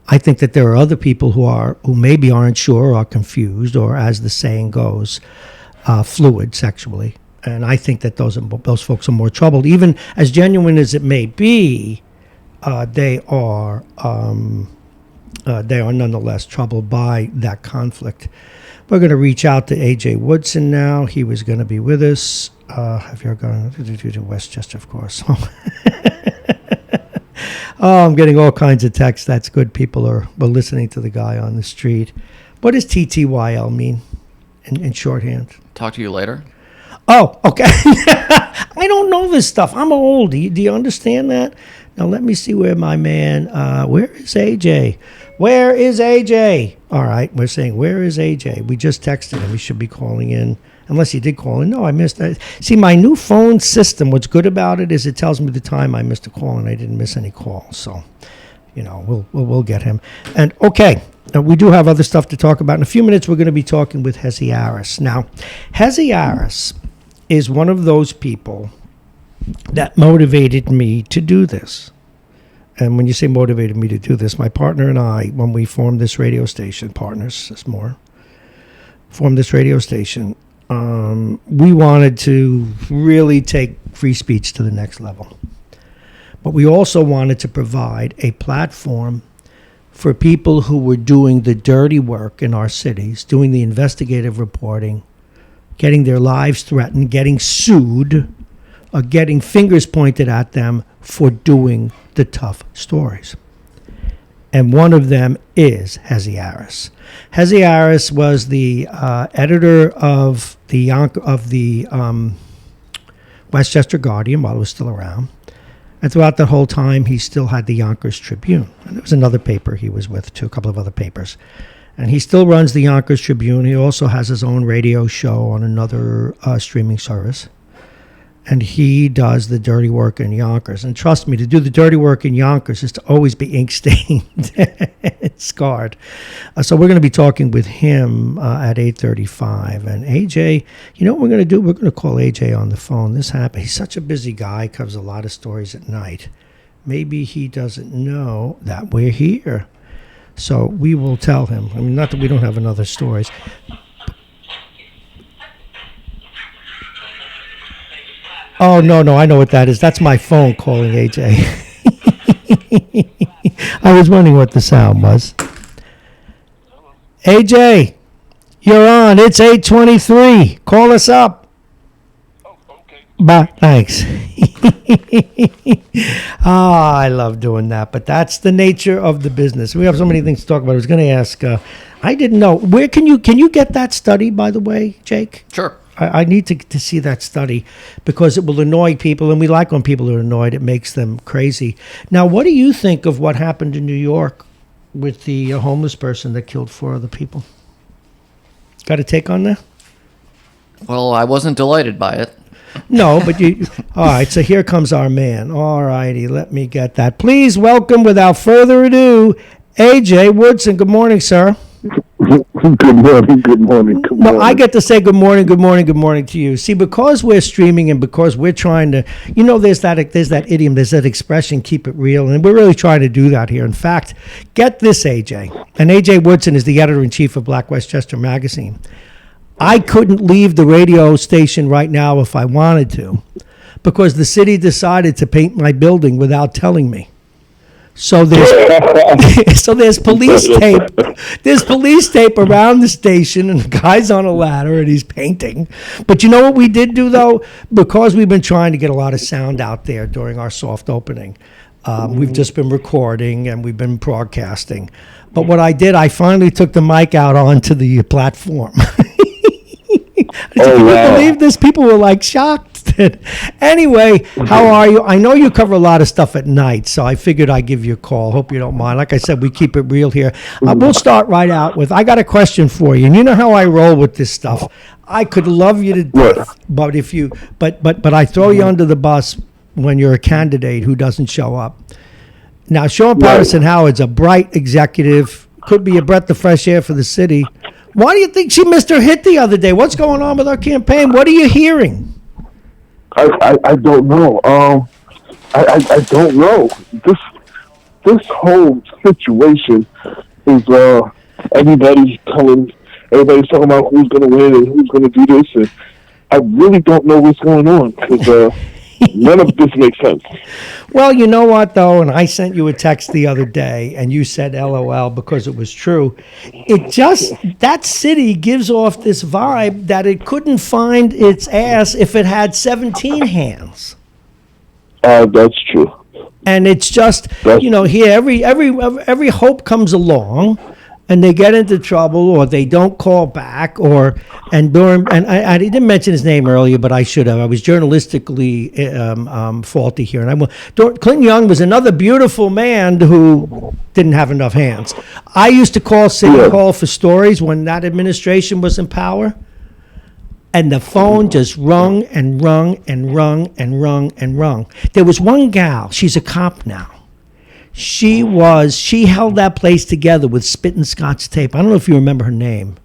Speaker 1: I think that there are other people who maybe aren't sure or are confused, or as the saying goes, fluid sexually. And I think that those folks are more troubled. Even as genuine as it may be, they are nonetheless troubled by that conflict. We're going to reach out to A.J. Woodson now. He was going to be with us. If you're going to Westchester, of course. Oh, I'm getting all kinds of texts. That's good. People were listening to the guy on the street. What does TTYL mean in shorthand?
Speaker 4: Talk to you later.
Speaker 1: Oh, okay. I don't know this stuff. I'm old. Do you understand that? Now, let me see where my man, where is AJ? Where is AJ? All right, we're saying, where is AJ? We just texted him. He should be calling in. Unless he did call in. No, I missed that. See, my new phone system, what's good about it is it tells me the time I missed a call, and I didn't miss any calls. So, we'll get him. And, okay, now we do have other stuff to talk about. In a few minutes, we're going to be talking with Hezi Aris. Now, Hezi Aris is one of those people that motivated me to do this. And when you say motivated me to do this, my partner and I, when we formed this radio station, partners, there's more, formed this radio station, we wanted to really take free speech to the next level. But we also wanted to provide a platform for people who were doing the dirty work in our cities, doing the investigative reporting, getting their lives threatened, getting sued, or getting fingers pointed at them for doing the tough stories. And one of them is Hezi Aris. Hezi Aris was the editor of the Westchester Guardian while it was still around. And throughout the whole time, he still had the Yonkers Tribune. And there was another paper he was with, too, a couple of other papers. And he still runs the Yonkers Tribune. He also has his own radio show on another streaming service. And he does the dirty work in Yonkers. And trust me, to do the dirty work in Yonkers is to always be ink-stained and scarred. So we're going to be talking with him at 8:35. And AJ, you know what we're going to do? We're going to call AJ on the phone. This happened. He's such a busy guy, covers a lot of stories at night. Maybe he doesn't know that we're here. So we will tell him. I mean, not that we don't have another stories. Oh, no, I know what that is. That's my phone calling AJ. I was wondering what the sound was. AJ, you're on. It's 8:23. Call us up.
Speaker 6: Oh, okay.
Speaker 1: Bye. Thanks. I love doing that, but that's the nature of the business. We have so many things to talk about. I was going to ask, I didn't know. Where can you get that study, by the way, Jake?
Speaker 4: Sure.
Speaker 1: I need to see that study because it will annoy people, and we like when people are annoyed. It makes them crazy. Now, what do you think of what happened in New York with the homeless person that killed 4 other people? Got a take on that?
Speaker 4: Well, I wasn't delighted by it.
Speaker 1: No, but you... All right, so here comes our man. All righty, let me get that. Please welcome, without further ado, A.J. Woodson. Good morning, sir.
Speaker 6: Good morning.
Speaker 1: No, I get to say good morning to you. See, because we're streaming and because we're trying to, there's that idiom, there's that expression, keep it real, and we're really trying to do that here. In fact, get this, AJ. And AJ Woodson is the editor-in-chief of Black Westchester magazine. I couldn't leave the radio station right now if I wanted to, because the city decided to paint my building without telling me. So there's police tape. There's police tape around the station, and the guy's on a ladder and he's painting. But you know what we did do though? Because we've been trying to get a lot of sound out there during our soft opening. We've just been recording and we've been broadcasting. But what I did, I finally took the mic out onto the platform. Can you believe this? People were like shocked. Anyway, how are you? I know you cover a lot of stuff at night, so I figured I'd give you a call. Hope you don't mind. Like I said, we keep it real here. We'll start right out with, I got a question for you. And you know how I roll with this stuff. I could love you to death, but but I throw you under the bus when you're a candidate who doesn't show up. Now, Sean
Speaker 6: Right.
Speaker 1: Patterson Howard's a bright executive, could be a breath of fresh air for the city. Why do you think she missed her hit the other day? What's going on with her campaign? What are you hearing?
Speaker 6: I don't know. I don't know. This whole situation is everybody's talking about who's going to win and who's going to do this, and I really don't know what's going on because none of this makes sense.
Speaker 1: Well, you know what, though, and I sent you a text the other day, and you said LOL because it was true. That city gives off this vibe that it couldn't find its ass if it had 17 hands.
Speaker 6: That's true.
Speaker 1: And it's just, here, every hope comes along, and they get into trouble, or they don't call back, and Durham, and I didn't mention his name earlier, but I should have. I was journalistically faulty here, and Clinton Young was another beautiful man who didn't have enough hands. I used to call City Hall for stories when that administration was in power, and the phone just rung and rung and rung and rung and rung. There was one gal, she's a cop now. She held that place together with spit and scotch tape. I don't know if you remember her name.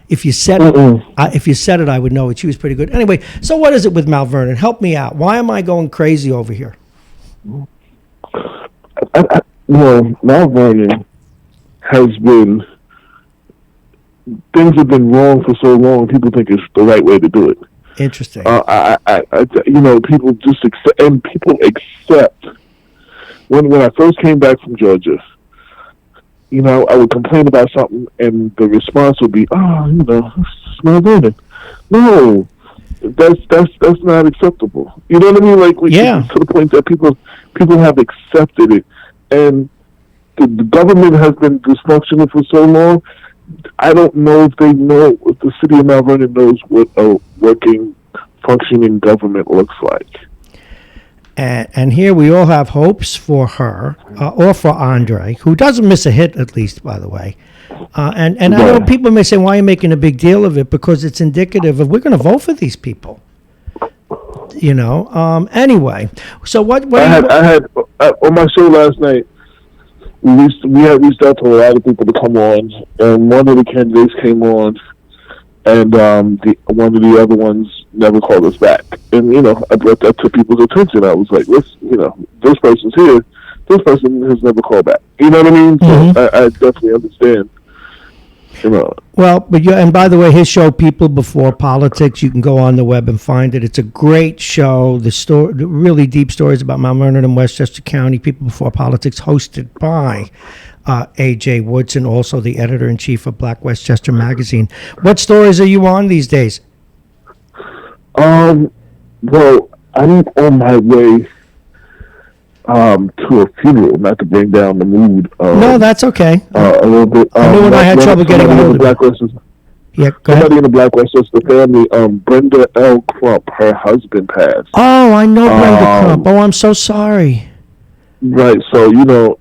Speaker 1: If you said it, I would know it. She was pretty good. Anyway, so what is it with Mount Vernon? Help me out. Why am I going crazy over here?
Speaker 6: Mount Vernon things have been wrong for so long. People think it's the right way to do it.
Speaker 1: Interesting.
Speaker 6: People just accept. When I first came back from Georgia, I would complain about something, and the response would be, it's Mount Vernon. No, that's not acceptable. You know what I mean? Like, to the point that people have accepted it, and the government has been dysfunctional for so long. I don't know if the city of Mount Vernon knows what a working, functioning government looks like.
Speaker 1: And here we all have hopes for her, or for Andre, who doesn't miss a hit, at least, by the way. And I know people may say, why are you making a big deal of it? Because it's indicative of we're going to vote for these people. Anyway, so what
Speaker 6: I had on my show last night, we reached out to a lot of people to come on, and one of the candidates came on, and one of the other ones never called us back. And I brought that to people's attention. I was like, this person's here. This person has never called back. You know what I mean?
Speaker 1: Mm-hmm.
Speaker 6: So I definitely understand.
Speaker 1: Well, but and by the way, his show, People Before Politics, you can go on the web and find it. It's a great show. The really deep stories about Mount Vernon and Westchester County, People Before Politics, hosted by A.J. Woodson, also the editor-in-chief of Black Westchester Magazine. What stories are you on these days?
Speaker 6: Well, I'm on my way to a funeral, not to bring down the mood.
Speaker 1: No, that's okay.
Speaker 6: A little bit.
Speaker 1: I knew when I had trouble getting a hold of it. Yeah, go ahead.
Speaker 6: Somebody in the Black Westchester family, Brenda L. Crump, her husband passed.
Speaker 1: Oh, I know Brenda Crump. Oh, I'm so sorry.
Speaker 6: Right, so,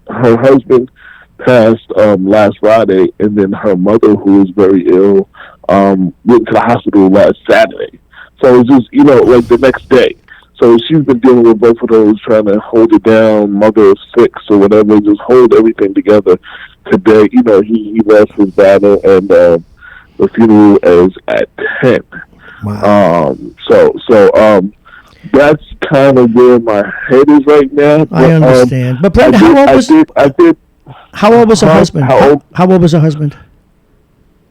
Speaker 6: her husband passed last Friday, and then her mother, who is very ill, went to the hospital last Saturday. So it was just, like the next day. So she's been dealing with both of those, trying to hold it down, mother of six or whatever, just hold everything together. Today, he left his battle, and the funeral is at 10.
Speaker 1: Wow.
Speaker 6: So that's kind of where my head is right now.
Speaker 1: I understand. But Brenda, how old was her husband? How old was her husband?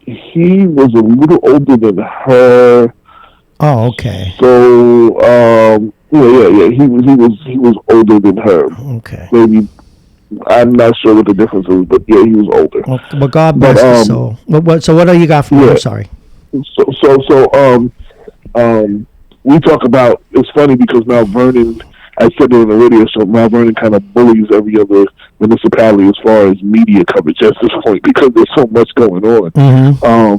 Speaker 6: He was a little older than her.
Speaker 1: Oh, okay.
Speaker 6: So, yeah. He was older than her.
Speaker 1: Okay.
Speaker 6: Maybe, I'm not sure what the difference is, but yeah, he was older.
Speaker 1: Well, God bless his soul. So what do you got for me? I'm sorry.
Speaker 6: So, we talk about, it's funny because Mount Vernon, I said it in the radio show, Mount Vernon kind of bullies every other municipality as far as media coverage at this point because there's so much going on.
Speaker 1: Mm-hmm.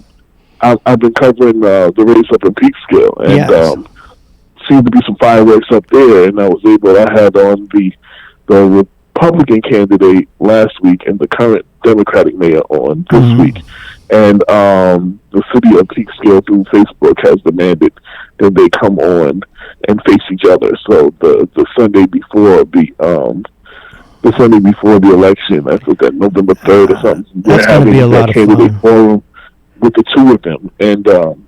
Speaker 6: I've been covering the race up in Peekskill, and seemed to be some fireworks up there, and I had on the Republican candidate last week and the current Democratic mayor on this week. And the city of Peekskill through Facebook has demanded that they come on and face each other. So the Sunday before the Sunday before the election, I think that November 3rd or something,
Speaker 1: That's going to be a lot of
Speaker 6: candidate
Speaker 1: fun.
Speaker 6: forum with the two of them, and I'm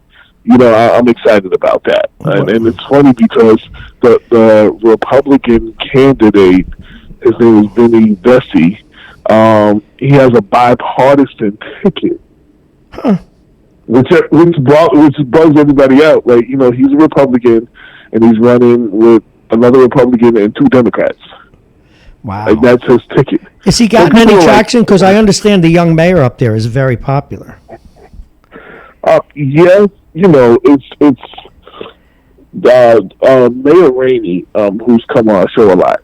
Speaker 6: excited about that. And it's funny because the Republican candidate, his name is Benny Vesey, he has a bipartisan ticket, which bugs everybody out. Like, he's a Republican, and he's running with another Republican and two Democrats.
Speaker 1: Wow.
Speaker 6: Like, that's his ticket.
Speaker 1: Has he gotten any traction? Because I understand the young mayor up there is very popular.
Speaker 6: Yes, it's Mayor Rainey, who's come on our show a lot.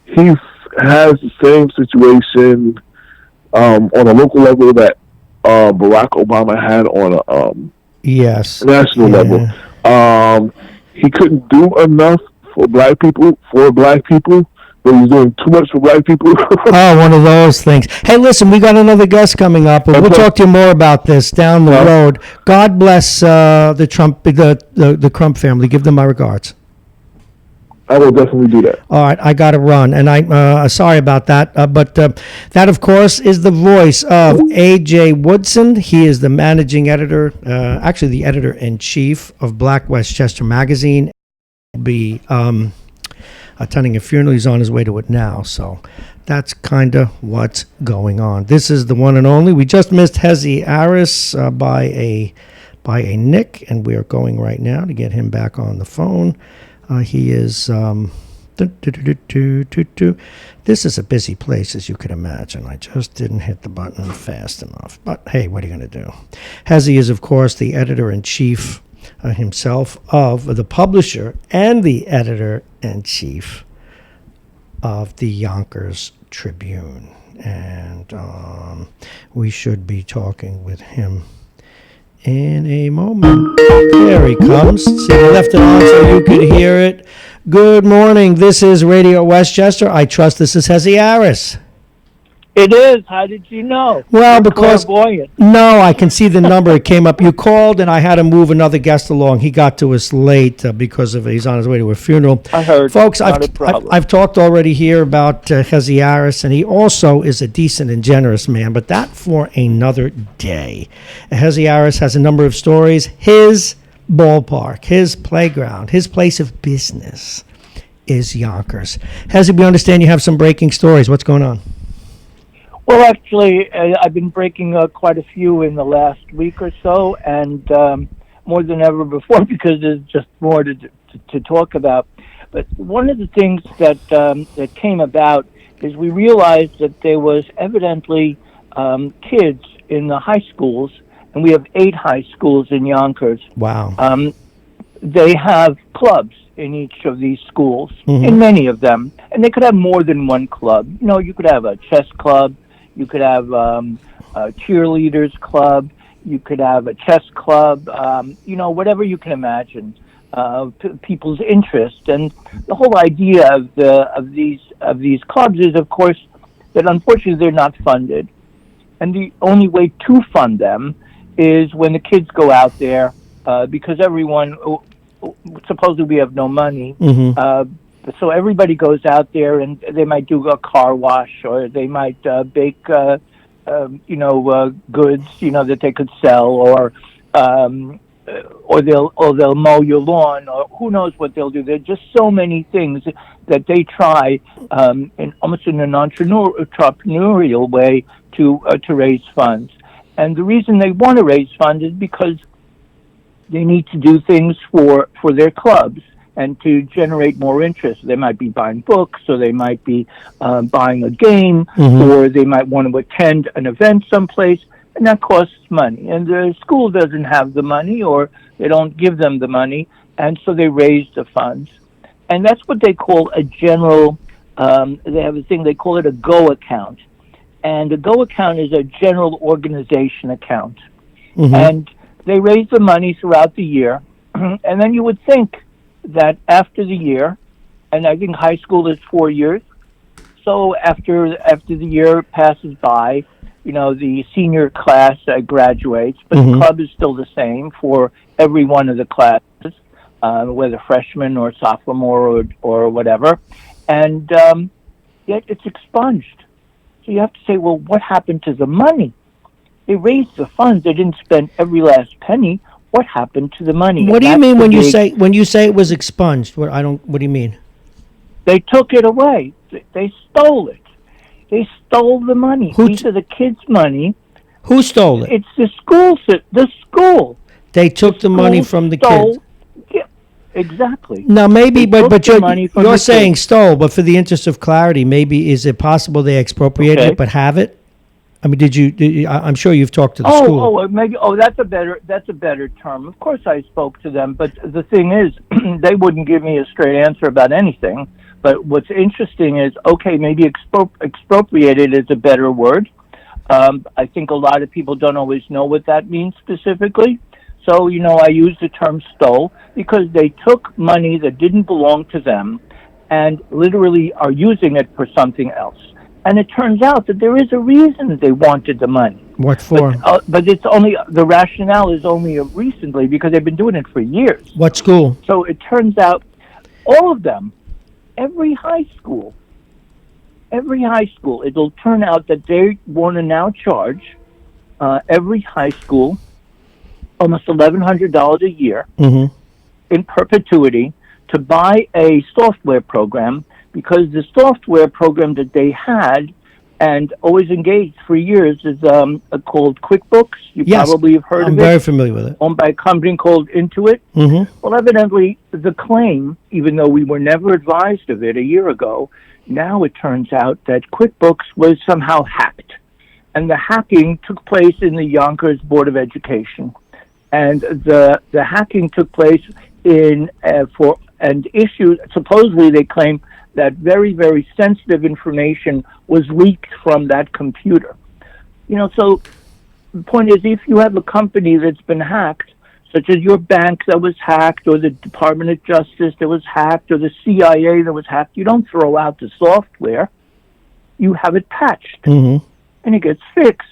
Speaker 6: He has the same situation on a local level that Barack Obama had on a national level. He couldn't do enough for black people, but he's doing too much for black people.
Speaker 1: Oh, one of those things. Hey, listen, we got another guest coming up, and we'll talk to you more about this down the road. God bless the Crump family. Give them my regards.
Speaker 6: I will definitely do that.
Speaker 1: All right, I got to run, and I'm sorry about that. But that, of course, is the voice of A.J. Woodson. He is the managing editor, actually the editor-in-chief of Black Westchester magazine. He'll be attending a funeral. He's on his way to it now, so that's kind of what's going on. This is the one and only. We just missed Hezi Aris by a nick, and we are going right now to get him back on the phone. He is this is a busy place, as you can imagine. I just didn't hit the button fast enough, but hey, what are you going to do? Hezi is, of course, the editor-in-chief himself of the publisher and the editor-in-chief of the Yonkers Tribune, and we should be talking with him in a moment. There he comes. See, I left it on so you could hear it. Good morning. This is Radio Westchester. I trust this is Hezi Aris.
Speaker 7: It is. How did you know?
Speaker 1: Well,
Speaker 7: You're
Speaker 1: because
Speaker 7: clairvoyant.
Speaker 1: no, I can see the number. It came up. You called, and I had to move another guest along. He got to us late because he's on his way to a funeral.
Speaker 7: I heard.
Speaker 1: Folks,
Speaker 7: Not a problem.
Speaker 1: I've talked already here about Hezi Aris, and he also is a decent and generous man, but that for another day. Hezi Aris has a number of stories. His ballpark, his playground, his place of business is Yonkers. Hezi, we understand you have some breaking stories. What's going on?
Speaker 7: Well, actually, I've been breaking quite a few in the last week or so, and more than ever before, because there's just more to talk about. But one of the things that came about is we realized that there was evidently kids in the high schools, and we have 8 high schools in Yonkers.
Speaker 1: Wow.
Speaker 7: They have clubs in each of these schools,
Speaker 1: Mm-hmm.
Speaker 7: in many of them, and they could have more than one club. You could have a chess club, you could have a cheerleaders club, you could have a chess club, whatever you can imagine, people's interest. And the whole idea of these clubs is, of course, that unfortunately they're not funded, and the only way to fund them is when the kids go out there, because everyone, supposedly we have no money, so everybody goes out there and they might do a car wash, or they might bake, goods, that they could sell, or they'll mow your lawn, or who knows what they'll do. There are just so many things that they try, almost in an entrepreneurial way to raise funds. And the reason they want to raise funds is because they need to do things for their clubs and to generate more interest. They might be buying books, or they might be buying a game, or they might want to attend an event someplace, and that costs money. And the school doesn't have the money, or they don't give them the money, and so they raise the funds. And that's what they call a general, they have a thing, they call it a GO account. And a GO account is a general organization account. And they raise the money throughout the year, and then you would think that after the year, and I think high school is 4 years, so after the year passes by, the senior class graduates, but the club is still the same for every one of the classes. whether freshman or sophomore or whatever, and yet it's expunged. So you have to say, well, what happened to the money? They raised the funds. They didn't spend every last penny. What happened to the money?
Speaker 1: What do you
Speaker 7: And
Speaker 1: mean
Speaker 7: that's the
Speaker 1: when you say it was expunged? What do you mean?
Speaker 7: They took it away. They stole it. They stole the money.
Speaker 1: Who
Speaker 7: These are the kids' money.
Speaker 1: Who stole it?
Speaker 7: It's the school. The school.
Speaker 1: They took the money
Speaker 7: School
Speaker 1: from the
Speaker 7: stole,
Speaker 1: kids.
Speaker 7: Yeah, exactly.
Speaker 1: Now maybe,
Speaker 7: They took
Speaker 1: but
Speaker 7: the money from
Speaker 1: you're
Speaker 7: the
Speaker 1: saying
Speaker 7: kids.
Speaker 1: stole. But for the interest of clarity, maybe is it possible they expropriated
Speaker 7: Okay.
Speaker 1: it but have it? I mean, did you? I'm sure you've talked to the school.
Speaker 7: Maybe. Oh, that's a better term. Of course, I spoke to them, but the thing is, they wouldn't give me a straight answer about anything. But what's interesting is, okay, maybe expropriated is a better word. I think a lot of people don't always know what that means specifically. So, I use the term stole because they took money that didn't belong to them and literally are using it for something else. And it turns out that there is a reason that they wanted the money.
Speaker 1: What for?
Speaker 7: But it's only, the rationale is only recently because they've been doing it for years.
Speaker 1: What school?
Speaker 7: So it turns out all of them, every high school, it'll turn out that they want to now charge every high school almost $1,100 a year in perpetuity to buy a software program, because the software program that they had and always engaged for years is called QuickBooks. You
Speaker 1: Yes,
Speaker 7: probably have heard
Speaker 1: I'm
Speaker 7: of it.
Speaker 1: very familiar with it.
Speaker 7: Owned by a company called Intuit. Well, evidently, the claim, even though we were never advised of it a year ago, now it turns out that QuickBooks was somehow hacked. And the hacking took place in the Yonkers Board of Education. And the hacking took place issued, supposedly they claim that very, very sensitive information was leaked from that computer. So the point is, if you have a company that's been hacked, such as your bank that was hacked, or the Department of Justice that was hacked, or the CIA that was hacked, you don't throw out the software. You have it patched. And it gets fixed,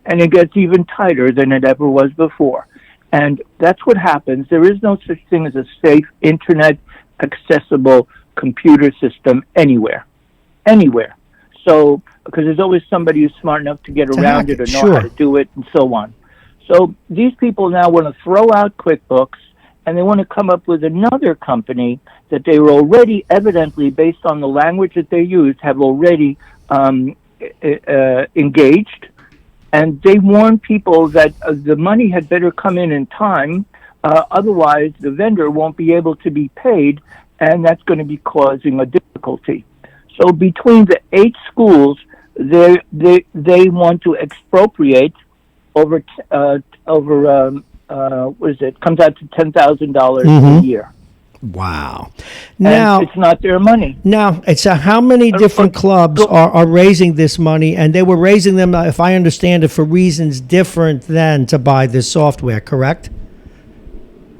Speaker 7: and it gets even tighter than it ever was before. And that's what happens. There is no such thing as a safe, internet accessible computer system anywhere. So, because there's always somebody who's smart enough to get around it or know how to do it and so on. So these people now want to throw out QuickBooks, and they want to come up with another company that they were already, evidently, based on the language that they used, have already engaged. And they warn people that the money had better come in time, otherwise the vendor won't be able to be paid, and that's going to be causing a difficulty. So between the 8 schools, they want to expropriate over what is it? Comes out to $10,000 a year.
Speaker 1: Wow.
Speaker 7: Now it's not their money.
Speaker 1: Now, it's how many different clubs are raising this money, and they were raising them, if I understand it, for reasons different than to buy this software, correct?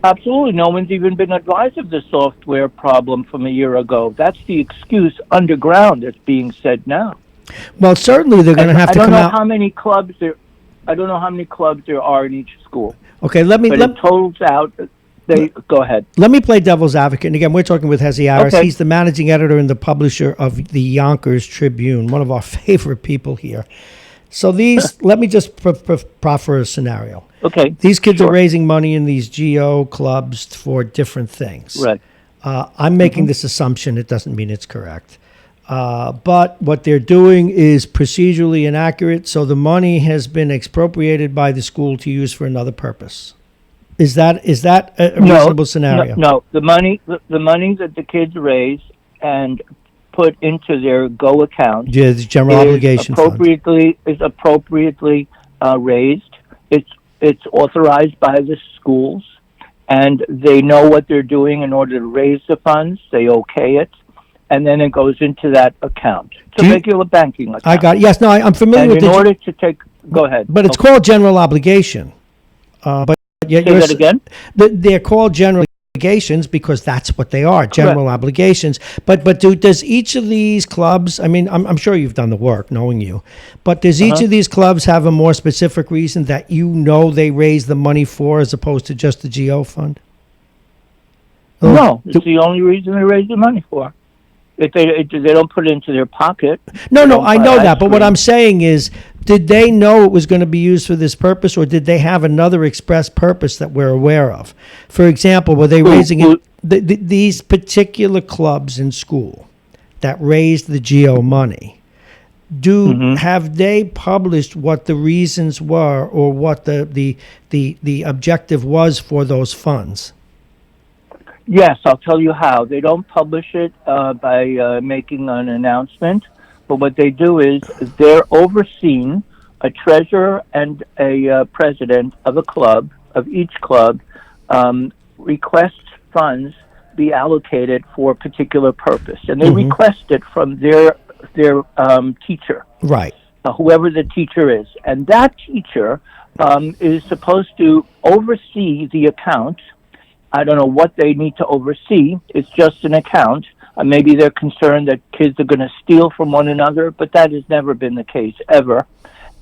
Speaker 7: Absolutely. No one's even been advised of the software problem from a year ago. That's the excuse underground that's being said now.
Speaker 1: Well, certainly they're going to have to come out.
Speaker 7: I don't know how many clubs there are in each school.
Speaker 1: Okay,
Speaker 7: it totals out. Go ahead.
Speaker 1: Let me play devil's advocate. And again, we're talking with Hezi Aris.
Speaker 7: Okay.
Speaker 1: He's the managing editor and the publisher of the Yonkers Tribune, one of our favorite people here. So let me just proffer a scenario.
Speaker 7: Okay.
Speaker 1: These kids are raising money in these GO clubs for different things.
Speaker 7: Right.
Speaker 1: I'm making this assumption. It doesn't mean it's correct. But what they're doing is procedurally inaccurate, so the money has been expropriated by the school to use for another purpose. Is that a reasonable scenario?
Speaker 7: No. The money that the kids raise and put into their Go account,
Speaker 1: The general obligation fund.
Speaker 7: is appropriately raised. It's authorized by the schools, and they know what they're doing in order to raise the funds. They okay it, and then it goes into that account. It's a regular banking account.
Speaker 1: I got it. Yes, no, I'm familiar with it.
Speaker 7: Go ahead.
Speaker 1: But it's called general obligation. But yet
Speaker 7: Say that again?
Speaker 1: They're called general obligations because that's what they are, general obligations. But does each of these clubs, I mean, I'm sure you've done the work knowing you, but does each of these clubs have a more specific reason that they raise the money for as opposed to just the GO fund?
Speaker 7: No, it's the only reason they raise the money for. If they don't put it into their pocket.
Speaker 1: No,
Speaker 7: don't
Speaker 1: I
Speaker 7: buy
Speaker 1: know
Speaker 7: ice
Speaker 1: that, but what
Speaker 7: cream.
Speaker 1: I'm saying is, did they know it was going to be used for this purpose, or did they have another express purpose that we're aware of? For example, were they raising it, these particular clubs in school that raised the GO money? Have they published what the reasons were, or what the objective was for those funds?
Speaker 7: Yes, I'll tell you how. They don't publish it by making an announcement, but what they do is they're overseen, a treasurer and a president of a club, of each club, requests funds be allocated for a particular purpose, and they request it from their teacher,
Speaker 1: Right.
Speaker 7: whoever the teacher is, and that teacher is supposed to oversee the account. I don't know what they need to oversee. It's just an account. Maybe they're concerned that kids are going to steal from one another, but that has never been the case ever.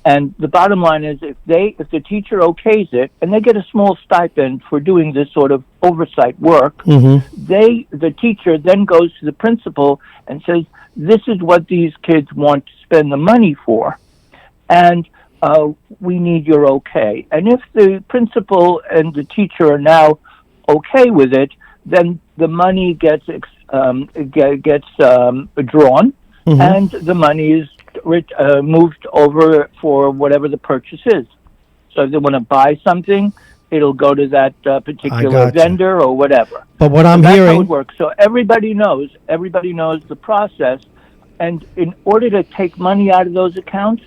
Speaker 7: And the bottom line is, if the teacher okays it, and they get a small stipend for doing this sort of oversight work, the teacher then goes to the principal and says, "This is what these kids want to spend the money for, and we need your okay." And if the principal and the teacher are now okay with it, then the money gets drawn, and the money is moved over for whatever the purchase is. So if they want to buy something, it'll go to that particular vendor or whatever.
Speaker 1: But what I'm
Speaker 7: that's
Speaker 1: hearing,
Speaker 7: how it works. So everybody knows the process. And in order to take money out of those accounts,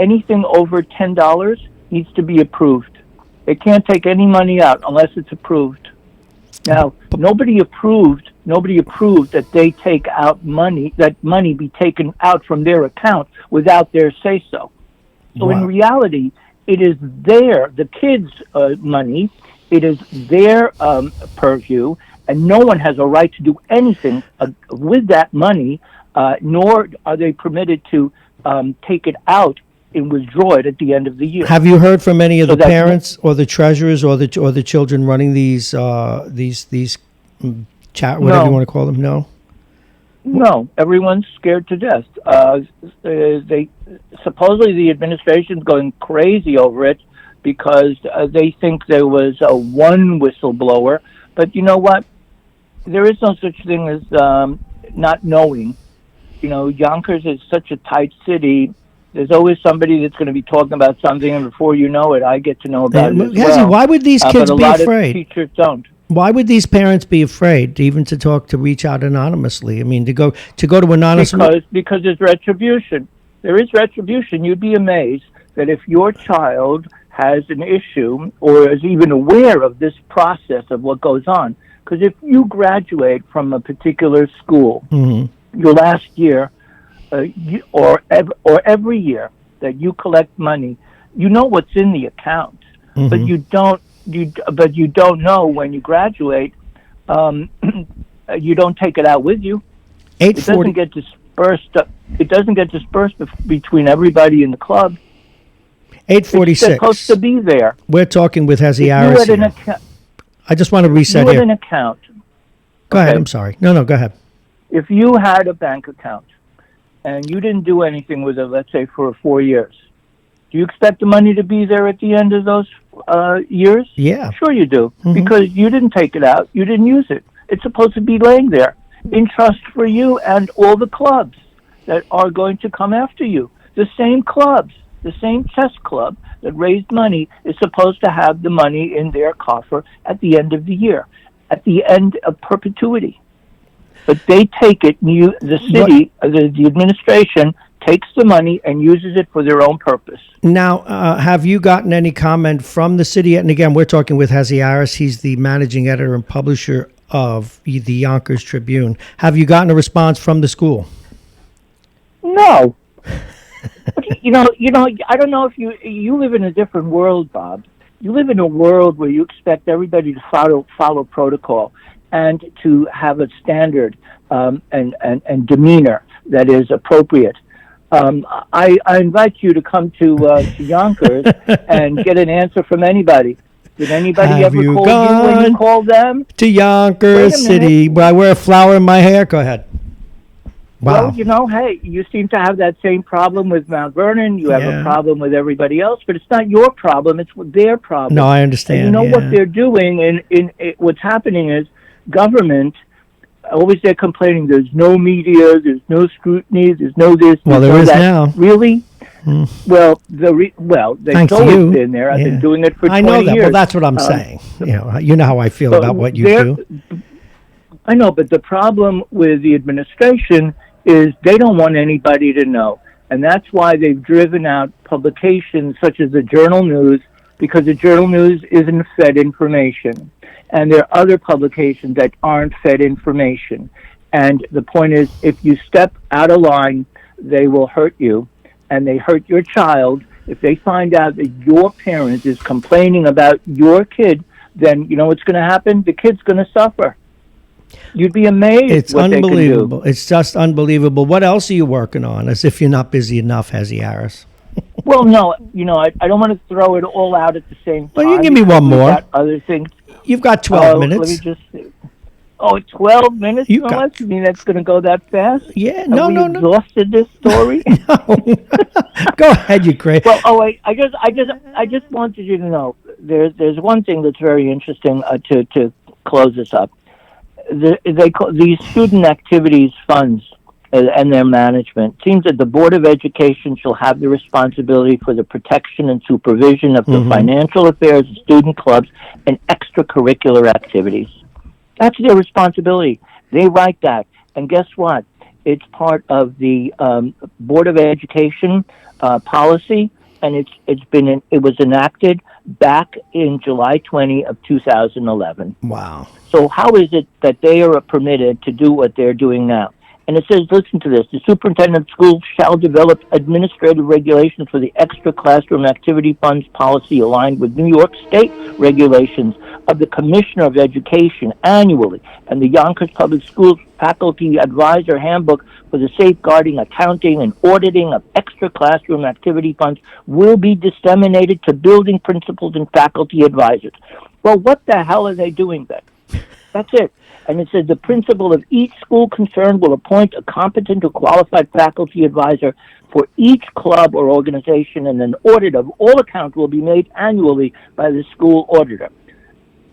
Speaker 7: anything over $10 needs to be approved. They can't take any money out unless it's approved. Now, nobody approved that they take out money, that money be taken out from their account without their say-so. So in reality, it is the kids' money, it is their purview, and no one has a right to do anything with that money, nor are they permitted to take it out and withdraw it at the end of the year.
Speaker 1: have you heard from any of the parents or the treasurers or the children running these chat, whatever you want to call them?
Speaker 7: No, everyone's scared to death. They supposedly the administration's going crazy over it because they think there was one whistleblower. But you know what? There is no such thing as not knowing. You know, Yonkers is such a tight city. There's always somebody that's going to be talking about something, and before you know it, I get to know about it as well.
Speaker 1: Why would these kids be
Speaker 7: But a lot
Speaker 1: afraid?
Speaker 7: of teachers don't.
Speaker 1: Why would these parents be afraid even to reach out anonymously? I mean, to go to anonymous.
Speaker 7: Because there's retribution. There is retribution. You'd be amazed that if your child has an issue or is even aware of this process of what goes on, because if you graduate from a particular school, your last year, or every year that you collect money, you know what's in the account, but you don't know when you graduate. You don't take it out with you. It doesn't get dispersed. It doesn't get dispersed between everybody in the club.
Speaker 1: 846.
Speaker 7: It's supposed to be there.
Speaker 1: We're talking with Hezi Aris here. I just want to reset
Speaker 7: you
Speaker 1: here.
Speaker 7: had an account.
Speaker 1: Go ahead. I'm sorry. No, go ahead.
Speaker 7: If you had a bank account and you didn't do anything with it, let's say for 4 years, do you expect the money to be there at the end of those years?
Speaker 1: Yeah.
Speaker 7: Sure you do, because you didn't take it out. You didn't use it. It's supposed to be laying there in trust for you and all the clubs that are going to come after you. The same clubs, the same chess club that raised money is supposed to have the money in their coffer at the end of the year, at the end of perpetuity. But they take it, the city, the administration takes the money and uses it for their own purpose.
Speaker 1: Now, have you gotten any comment from the city? And again, we're talking with Hezi Aris. He's the managing editor and publisher of the Yonkers Tribune. Have you gotten a response from the school?
Speaker 7: No. you know, I don't know if you live in a different world, Bob. You live in a world where you expect everybody to follow protocol and to have a standard and demeanor that is appropriate. I invite you to come to Yonkers and get an answer from anybody. Did anybody
Speaker 1: Have
Speaker 7: ever
Speaker 1: you
Speaker 7: call you when you
Speaker 1: gone
Speaker 7: called them?
Speaker 1: to Yonkers
Speaker 7: Wait a
Speaker 1: City,
Speaker 7: minute.
Speaker 1: where I wear a flower in my hair? Go ahead. Wow.
Speaker 7: Well, hey, you seem to have that same problem with Mount Vernon. You have a
Speaker 1: Yeah.
Speaker 7: problem with everybody else, but it's not your problem. It's their problem.
Speaker 1: No, I
Speaker 7: And
Speaker 1: understand.
Speaker 7: you know what
Speaker 1: yeah.
Speaker 7: they're doing, what's happening is government, always they're complaining there's no media, there's no scrutiny, there's no this,
Speaker 1: Well,
Speaker 7: there's
Speaker 1: there
Speaker 7: no
Speaker 1: is
Speaker 7: that.
Speaker 1: now.
Speaker 7: Really? Well, they've
Speaker 1: Thanks to
Speaker 7: always
Speaker 1: you.
Speaker 7: been there. I've
Speaker 1: Yeah.
Speaker 7: been doing it for 20
Speaker 1: I know that.
Speaker 7: years.
Speaker 1: Well, that's what I'm saying. You know how I feel
Speaker 7: So
Speaker 1: about what you
Speaker 7: they're-
Speaker 1: do.
Speaker 7: I know, but the problem with the administration is they don't want anybody to know. And that's why they've driven out publications such as the Journal News, because the Journal News isn't fed information. And there are other publications that aren't fed information. And the point is, if you step out of line, they will hurt you, and they hurt your child. If they find out that your parent is complaining about your kid, then you know what's going to happen? The kid's going to suffer. You'd be amazed
Speaker 1: It's
Speaker 7: what they can do.
Speaker 1: unbelievable. It's just unbelievable. What else are you working on? As if you're not busy enough, Hezzy Harris.
Speaker 7: Well, no, I don't want to throw it all out at the same time.
Speaker 1: Well, you can give me
Speaker 7: because
Speaker 1: one
Speaker 7: we've
Speaker 1: more.
Speaker 7: got other things.
Speaker 1: You've got 12
Speaker 7: Let me
Speaker 1: minutes.
Speaker 7: just see. Oh, 12 minutes?
Speaker 1: You
Speaker 7: No,
Speaker 1: got-
Speaker 7: you mean that's going to go that fast?
Speaker 1: Yeah,
Speaker 7: Have
Speaker 1: no,
Speaker 7: we
Speaker 1: no, no.
Speaker 7: exhausted this story?
Speaker 1: Go ahead, you crazy.
Speaker 7: Well, wait. I just wanted you to know there's one thing that's very interesting to close this up. They call these student activities funds and their management. It seems that the Board of Education shall have the responsibility for the protection and supervision of the financial affairs of student clubs and extracurricular activities. That's their responsibility. They write that, and guess what? It's part of the Board of Education policy, and it was enacted back in July 20 of 2011.
Speaker 1: Wow.
Speaker 7: So how is it that they are permitted to do what they're doing now? And it says, listen to this, the superintendent of schools shall develop administrative regulations for the extra classroom activity funds policy aligned with New York State regulations of the Commissioner of Education annually and the Yonkers Public Schools Faculty Advisor Handbook for the safeguarding, accounting, and auditing of extra classroom activity funds will be disseminated to building principals and faculty advisors. Well, what the hell are they doing then? That's it. And it says the principal of each school concerned will appoint a competent or qualified faculty advisor for each club or organization, and an audit of all accounts will be made annually by the school auditor.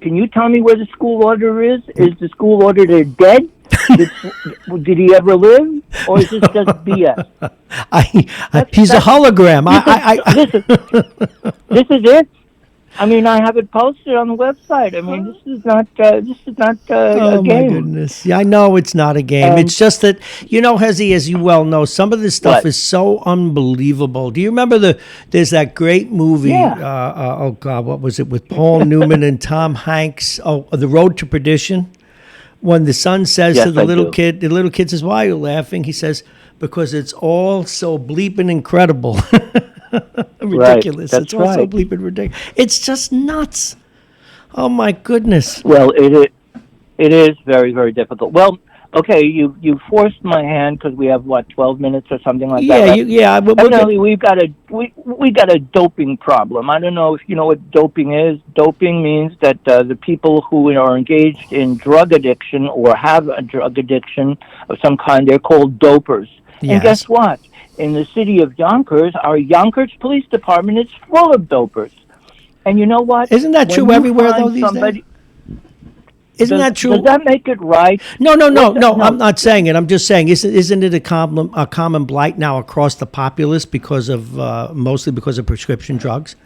Speaker 7: Can you tell me where the school auditor is? Is the school auditor dead? Did he ever live? Or is this just BS?
Speaker 1: He's a hologram.
Speaker 7: This is it. I mean, I have it posted on the website. I mean, this is not
Speaker 1: Oh
Speaker 7: a
Speaker 1: my
Speaker 7: game.
Speaker 1: goodness! Yeah, I know it's not a game. It's just that Hezzy, as you well know, some of this stuff
Speaker 7: What?
Speaker 1: is so unbelievable. Do you remember there's that great movie?
Speaker 7: Yeah.
Speaker 1: Oh God, what was it with Paul Newman and Tom Hanks? Oh, The Road to Perdition. When the son says
Speaker 7: Yes,
Speaker 1: to the
Speaker 7: I
Speaker 1: little
Speaker 7: do.
Speaker 1: kid, the little kid says, "Why are you laughing?" He says, "Because it's all so bleeping incredible." Ridiculous.
Speaker 7: That's
Speaker 1: It's all so
Speaker 7: right.
Speaker 1: bleeping ridiculous. It's just nuts. Oh my goodness.
Speaker 7: Well, it is very, very difficult. Well, okay, you forced my hand because we have 12 minutes or something like that.
Speaker 1: Yeah,
Speaker 7: Right?
Speaker 1: we're
Speaker 7: Evidently, we got a doping problem. I don't know if you know what doping is. Doping means that the people who are engaged in drug addiction or have a drug addiction of some kind, they're called dopers.
Speaker 1: Yes.
Speaker 7: And guess what? In the city of Yonkers, our Yonkers Police Department is full of dopers. And you know what?
Speaker 1: Isn't that
Speaker 7: When
Speaker 1: true
Speaker 7: you
Speaker 1: everywhere,
Speaker 7: find
Speaker 1: though, these days? Isn't
Speaker 7: does,
Speaker 1: that true?
Speaker 7: Does that make it right?
Speaker 1: No.
Speaker 7: No.
Speaker 1: I'm not saying it. I'm just saying, isn't it a common blight now across the populace because of mostly because of prescription drugs?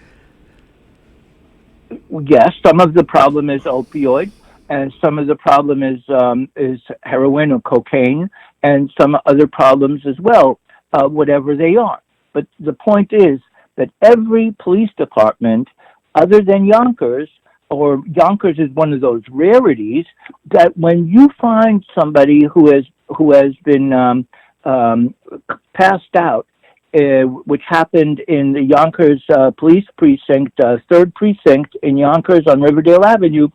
Speaker 7: Yes, some of the problem is opioid, and some of the problem is heroin or cocaine, and some other problems as well, whatever they are. But the point is that every police department, other than Yonkers, or Yonkers is one of those rarities, that when you find somebody who has been passed out, which happened in the Yonkers police precinct, 3rd precinct in Yonkers on Riverdale Avenue,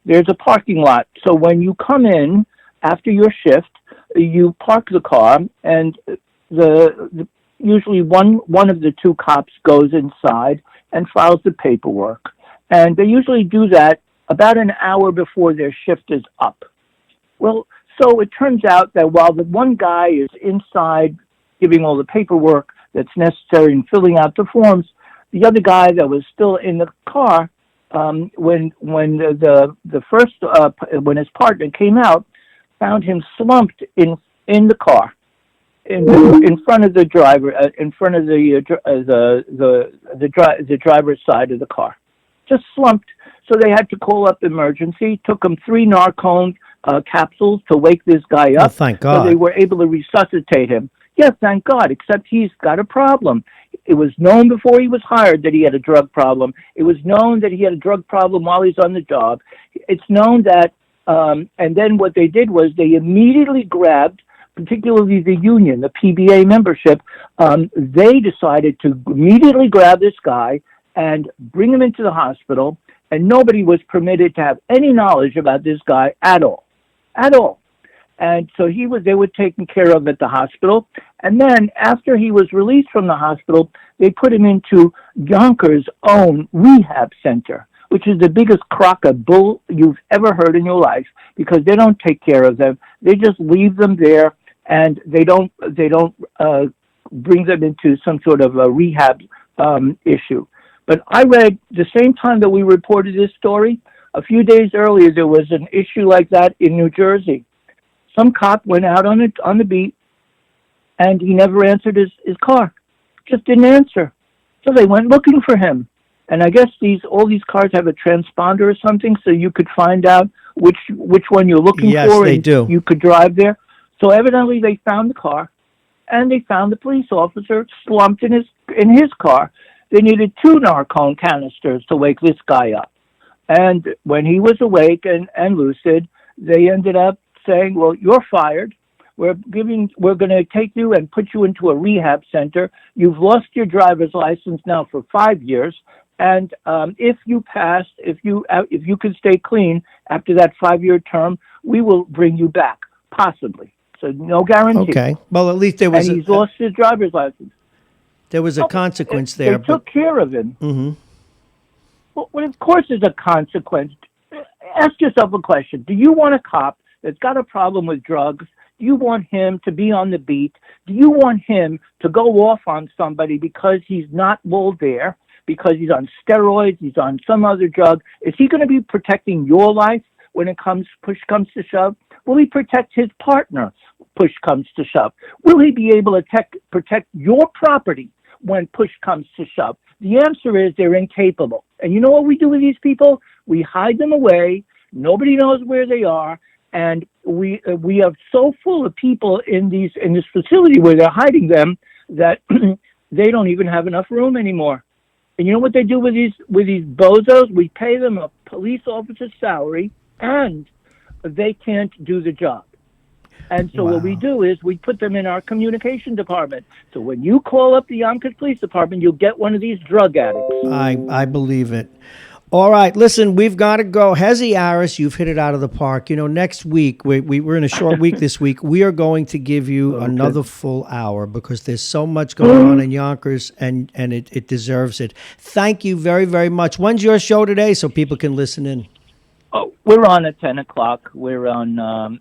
Speaker 7: there's a parking lot. So when you come in after your shift, you park the car, and usually one of the two cops goes inside and files the paperwork. And they usually do that about an hour before their shift is up. Well, so it turns out that while the one guy is inside giving all the paperwork that's necessary and filling out the forms, the other guy that was still in the car, when his partner came out, found him slumped in the car, in front of the driver, in front of the driver's side of the car, just slumped. So they had to call up emergency. Took them 3 Narcan capsules to wake this guy up.
Speaker 1: Oh, thank God.
Speaker 7: So they were able to resuscitate him. Yes, thank God, except he's got a problem. It was known before he was hired that he had a drug problem. It was known that he had a drug problem while he's on the job. It's known that, and then what they did was they immediately grabbed, particularly the union, the PBA membership, they decided to immediately grab this guy and bring him into the hospital, and nobody was permitted to have any knowledge about this guy at all. At all. And so they were taken care of at the hospital. And then after he was released from the hospital, they put him into Yonkers' own rehab center, which is the biggest crock of bull you've ever heard in your life, because they don't take care of them. They just leave them there, and they don't bring them into some sort of a rehab issue. But I read the same time that we reported this story, a few days earlier, there was an issue like that in New Jersey. Some cop went out on the beat, and he never answered his car. Just didn't answer. So they went looking for him. And I guess all these cars have a transponder or something, so you could find out which one you're looking for.
Speaker 1: Yes, they
Speaker 7: and
Speaker 1: do.
Speaker 7: You could drive there. So evidently they found the car, and they found the police officer slumped in his car. They needed 2 Narcan canisters to wake this guy up. And when he was awake and lucid, they ended up saying, well, you're fired. We're going to take you and put you into a rehab center. You've lost your driver's license now for 5 years. And if you pass, if you can stay clean after that 5-year term, we will bring you back, possibly. So no guarantee.
Speaker 1: Okay. Well, at least there was
Speaker 7: and he's lost his driver's license.
Speaker 1: There was a consequence there.
Speaker 7: They took care of him.
Speaker 1: Mm-hmm.
Speaker 7: Well, of course there's a consequence. Ask yourself a question. Do you want a cop that's got a problem with drugs? Do you want him to be on the beat? Do you want him to go off on somebody because he's not well there, because he's on steroids, he's on some other drug? Is he going to be protecting your life when push comes to shove? Will he protect his partner, push comes to shove? Will he be able to protect your property when push comes to shove? The answer is they're incapable. And you know what we do with these people? We hide them away. Nobody knows where they are. And we are so full of people in this facility where they're hiding them that they don't even have enough room anymore. And you know what they do with these bozos? We pay them a police officer's salary, and they can't do the job. And so what we do is we put them in our communication department. So when you call up the Yonkers Police Department, you'll get one of these drug addicts.
Speaker 1: I believe it. All right, listen, we've got to go. Hezi Aris, you've hit it out of the park. You know, next week, we're in a short week this week. We are going to give you another full hour because there's so much going on in Yonkers, and it deserves it. Thank you very, very much. When's your show today so people can listen in?
Speaker 7: Oh, we're on at 10 o'clock. We're on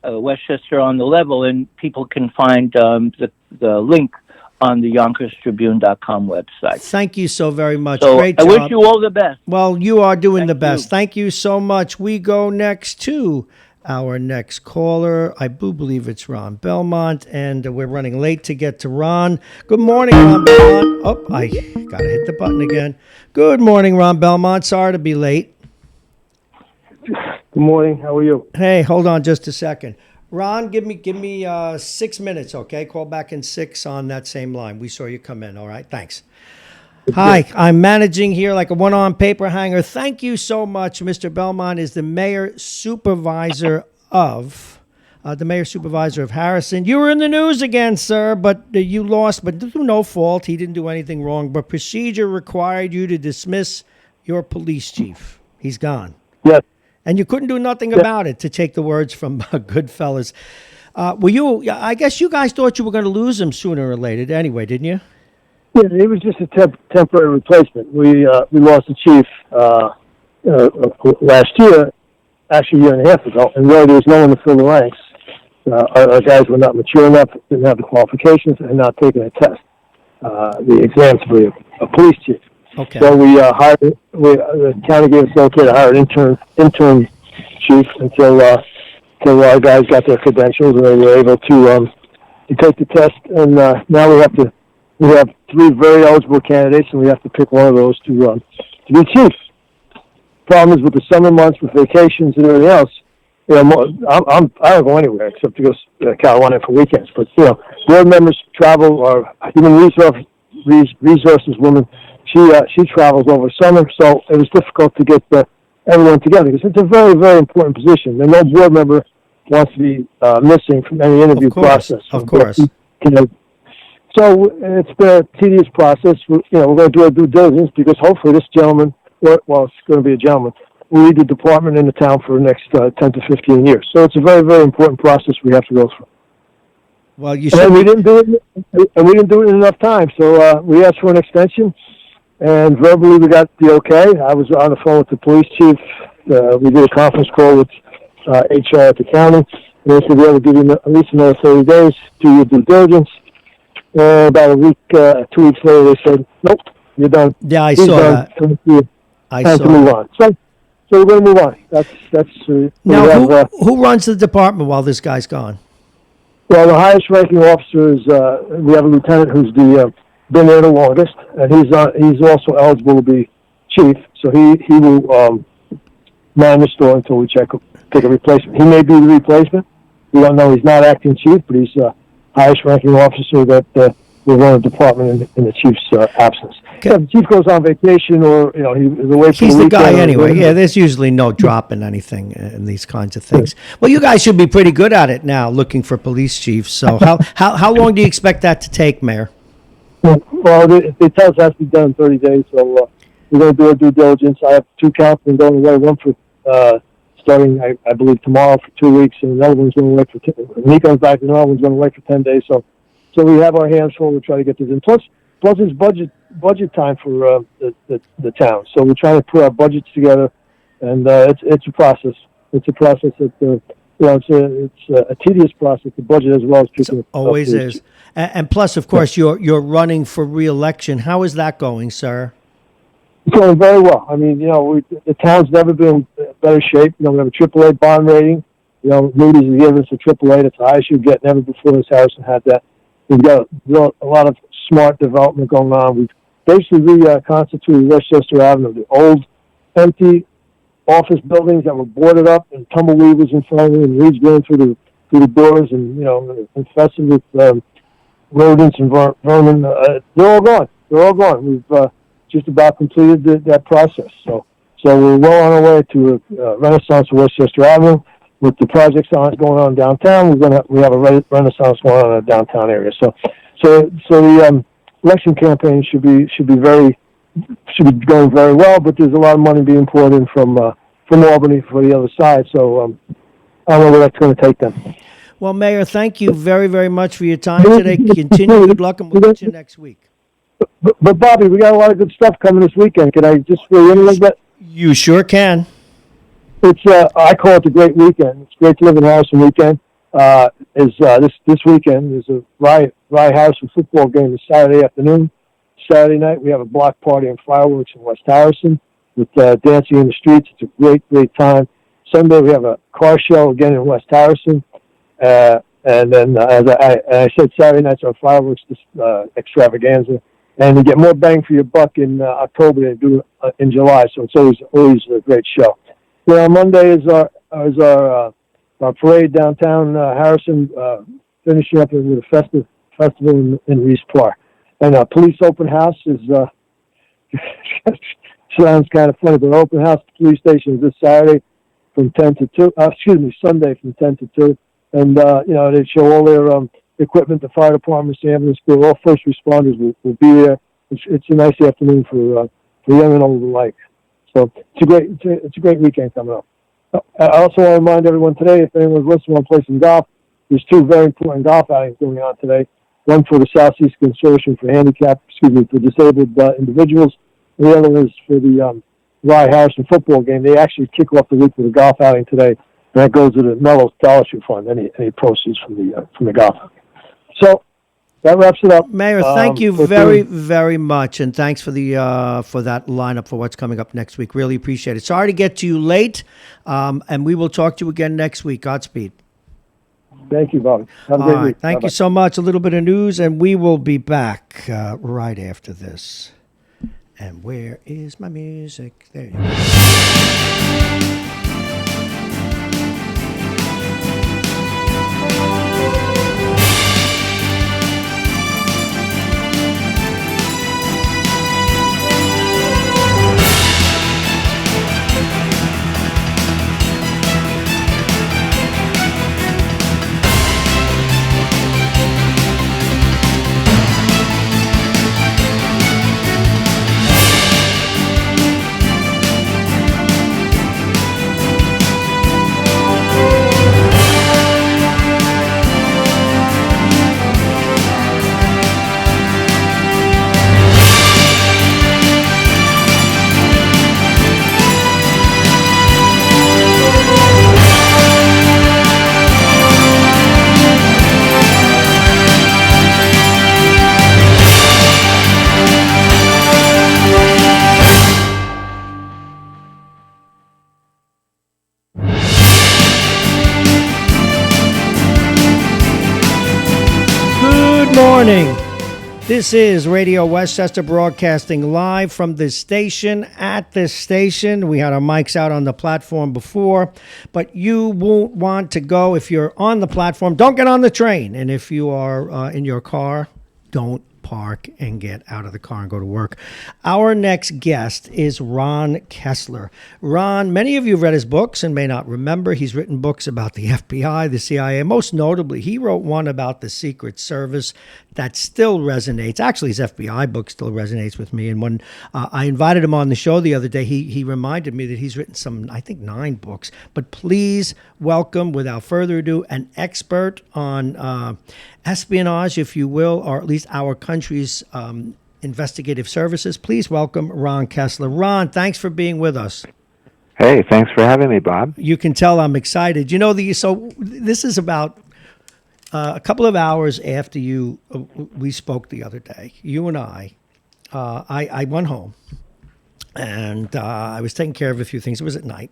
Speaker 7: Westchester on the level, and people can find the link on the YonkersTribune.com website.
Speaker 1: Thank you so very much.
Speaker 7: So
Speaker 1: Great
Speaker 7: I
Speaker 1: job.
Speaker 7: wish you all the best.
Speaker 1: Well, you are doing the best.
Speaker 7: You.
Speaker 1: Thank you so much. We go next to our next caller. I do believe it's Ron Belmont, and we're running late to get to Ron. Good morning, Ron Belmont. Oh, I got to hit the button again. Good morning, Ron Belmont. Sorry to be late.
Speaker 8: Good morning. How are you?
Speaker 1: Hey, hold on just a second. Ron, give me 6 minutes, okay? Call back in 6 on that same line. We saw you come in, all right? Thanks. Hi, I'm managing here like a one-on paper hanger. Thank you so much. Mr. Belmont is the mayor supervisor of Harrison. You were in the news again, sir, but you lost, but through no fault. He didn't do anything wrong, but procedure required you to dismiss your police chief. He's gone.
Speaker 8: Yes.
Speaker 1: And you couldn't do nothing about it, to take the words from Goodfellas. I guess you guys thought you were going to lose him sooner or later anyway, didn't you?
Speaker 8: Yeah, it was just a temporary replacement. We lost the chief last year, actually a year and a half ago, and really there was no one to fill the ranks. Our guys were not mature enough, didn't have the qualifications, and not taking a test, the exams to be a police chief.
Speaker 1: Okay.
Speaker 8: So we hired. The county gave us okay to hire an intern chief until our guys got their credentials and they were able to take the test. And now we have three very eligible candidates, and we have to pick one of those to be chief. Problem is with the summer months, with vacations and everything else. I don't go anywhere except to go to Carolina for weekends. But board members travel. Our human resources woman, she travels over summer, so it was difficult to get everyone together because it's a very, very important position. And no board member wants to be missing from any interview process.
Speaker 1: Of course.
Speaker 8: So it's been a tedious process. We're going to do our due diligence because hopefully this gentleman, it's going to be a gentleman, will lead the department in the town for the next 10 to 15 years. So it's a very, very important process we have to go through.
Speaker 1: Well,
Speaker 8: and we didn't do it in enough time. So we asked for an extension, and verbally we got the okay. I was on the phone with the police chief. We did a conference call with HR at the county. And they said, we'll give you at least another 30 days to your due diligence. About a week, 2 weeks later, they said, nope, you're done.
Speaker 1: Yeah, I saw that.
Speaker 8: Time to move on. So we're going to move on. That's
Speaker 1: now, who runs the department while this guy's gone?
Speaker 8: Well, the highest ranking officer is, we have a lieutenant who's been there the longest, and he's also eligible to be chief, so he will man the store until we pick a replacement. He may be the replacement. We don't know. He's not acting chief, but he's highest ranking officer that will run a department in the chief's absence.
Speaker 1: Okay.
Speaker 8: So if the chief goes on vacation or he's away for
Speaker 1: He's
Speaker 8: the
Speaker 1: the guy
Speaker 8: weekend
Speaker 1: anyway. Yeah, there's usually no drop in anything in these kinds of things. Well, you guys should be pretty good at it now, looking for police chiefs. So how long do you expect that to take, Mayor?
Speaker 8: Well, they tell us it has to be done in 30 days, so we're going to do our due diligence. I have two councilmen going away, one for starting, I believe, tomorrow for 2 weeks, and another one's going away when he comes back, another one's going away for 10 days. So we have our hands full. We're trying to get this in. Plus it's budget time for the town. So we're trying to put our budgets together, and it's a process. It's a process that it's a tedious process. The budget as well as picking
Speaker 1: It always is. And plus, of course, you're running for re-election. How is that going, sir?
Speaker 8: It's going very well. I mean, the town's never been in better shape. We have a AAA bond rating. Moody's has given us a AAA. It's the highest you get. Never before has Harrison had that. We've got a lot of smart development going on. We've basically reconstituted Westchester Avenue. The old, empty office buildings that were boarded up and tumbleweed was in front of them, and weeds going through the doors, and infested with rodents and vermin. They're all gone. They're all gone. We've just about completed that process. So we're well on our way to a renaissance of Westchester Avenue. With the projects going on downtown, we have a renaissance going on in the downtown area. So the election campaign should be going very well. But there's a lot of money being poured in from Albany for the other side. So I don't know where that's going to take them.
Speaker 1: Well, Mayor, thank you very, very much for your time today. Continue good luck, and we'll get you next week.
Speaker 8: But Bobby, we got a lot of good stuff coming this weekend. Can I just fill in a little bit?
Speaker 1: You sure can.
Speaker 8: It's I call it the Great Weekend. It's Great to Live in Harrison weekend. This weekend is a Rye Harrison football game this Saturday afternoon. Saturday night we have a block party and fireworks in West Harrison with dancing in the streets. It's a great time. Sunday we have a car show again in West Harrison. And then, as I said, Saturday night's our fireworks extravaganza. And you get more bang for your buck in October than you do in July. So it's always a great show. Monday is our parade downtown Harrison, finishing up with a festival in Reese Park. And police open house is sounds kind of funny, but open house at the police station is this Saturday from 10 to 2. Sunday from 10 to 2. And they show all their equipment. The fire departments, the ambulance crew, all first responders will be there. It's a nice afternoon for young and old alike. So it's a great weekend coming up. I also want to remind everyone today, if anyone's listening, want to play some golf. There's two very important golf outings going on today. one for the Southeast Consortium for for disabled individuals. And the other is for the Rye Harrison football game. They actually kick off the week with a golf outing today. And that goes to the Mellow Scholarship Fund, any proceeds from the golf outing. So that wraps it up.
Speaker 1: Mayor, thank you very, very much, and thanks for the for that lineup for what's coming up next week. Really appreciate it. Sorry to get to you late, and we will talk to you again next week. Godspeed.
Speaker 8: Thank you, Bobby. Have a great week.
Speaker 1: Thank
Speaker 8: Bye-bye.
Speaker 1: you so much. A little bit of news, and we will be back right after this. And where is my music? There you go. Good morning. This is Radio Westchester broadcasting live from the station at the station. We had our mics out on the platform before, but you won't want to go if you're on the platform. Don't get on the train. And if you are in your car, don't park and get out of the car and go to work. Our next guest is Ron Kessler. Ron, many of you have read his books and may not remember. He's written books about the FBI, the CIA. Most notably, he wrote one about the Secret Service that still resonates. Actually, his FBI book still resonates with me. And when I invited him on the show the other day, he reminded me that he's written some, I think, 9 books. But please welcome, without further ado, an expert on espionage, if you will, or at least our country's investigative services. Please welcome Ron Kessler. Ron, thanks for being with us.
Speaker 9: Hey, thanks for having me, Bob.
Speaker 1: You can tell I'm excited. You know, so this is about a couple of hours after we spoke the other day. You and I went home, and I was taking care of a few things. It was at night.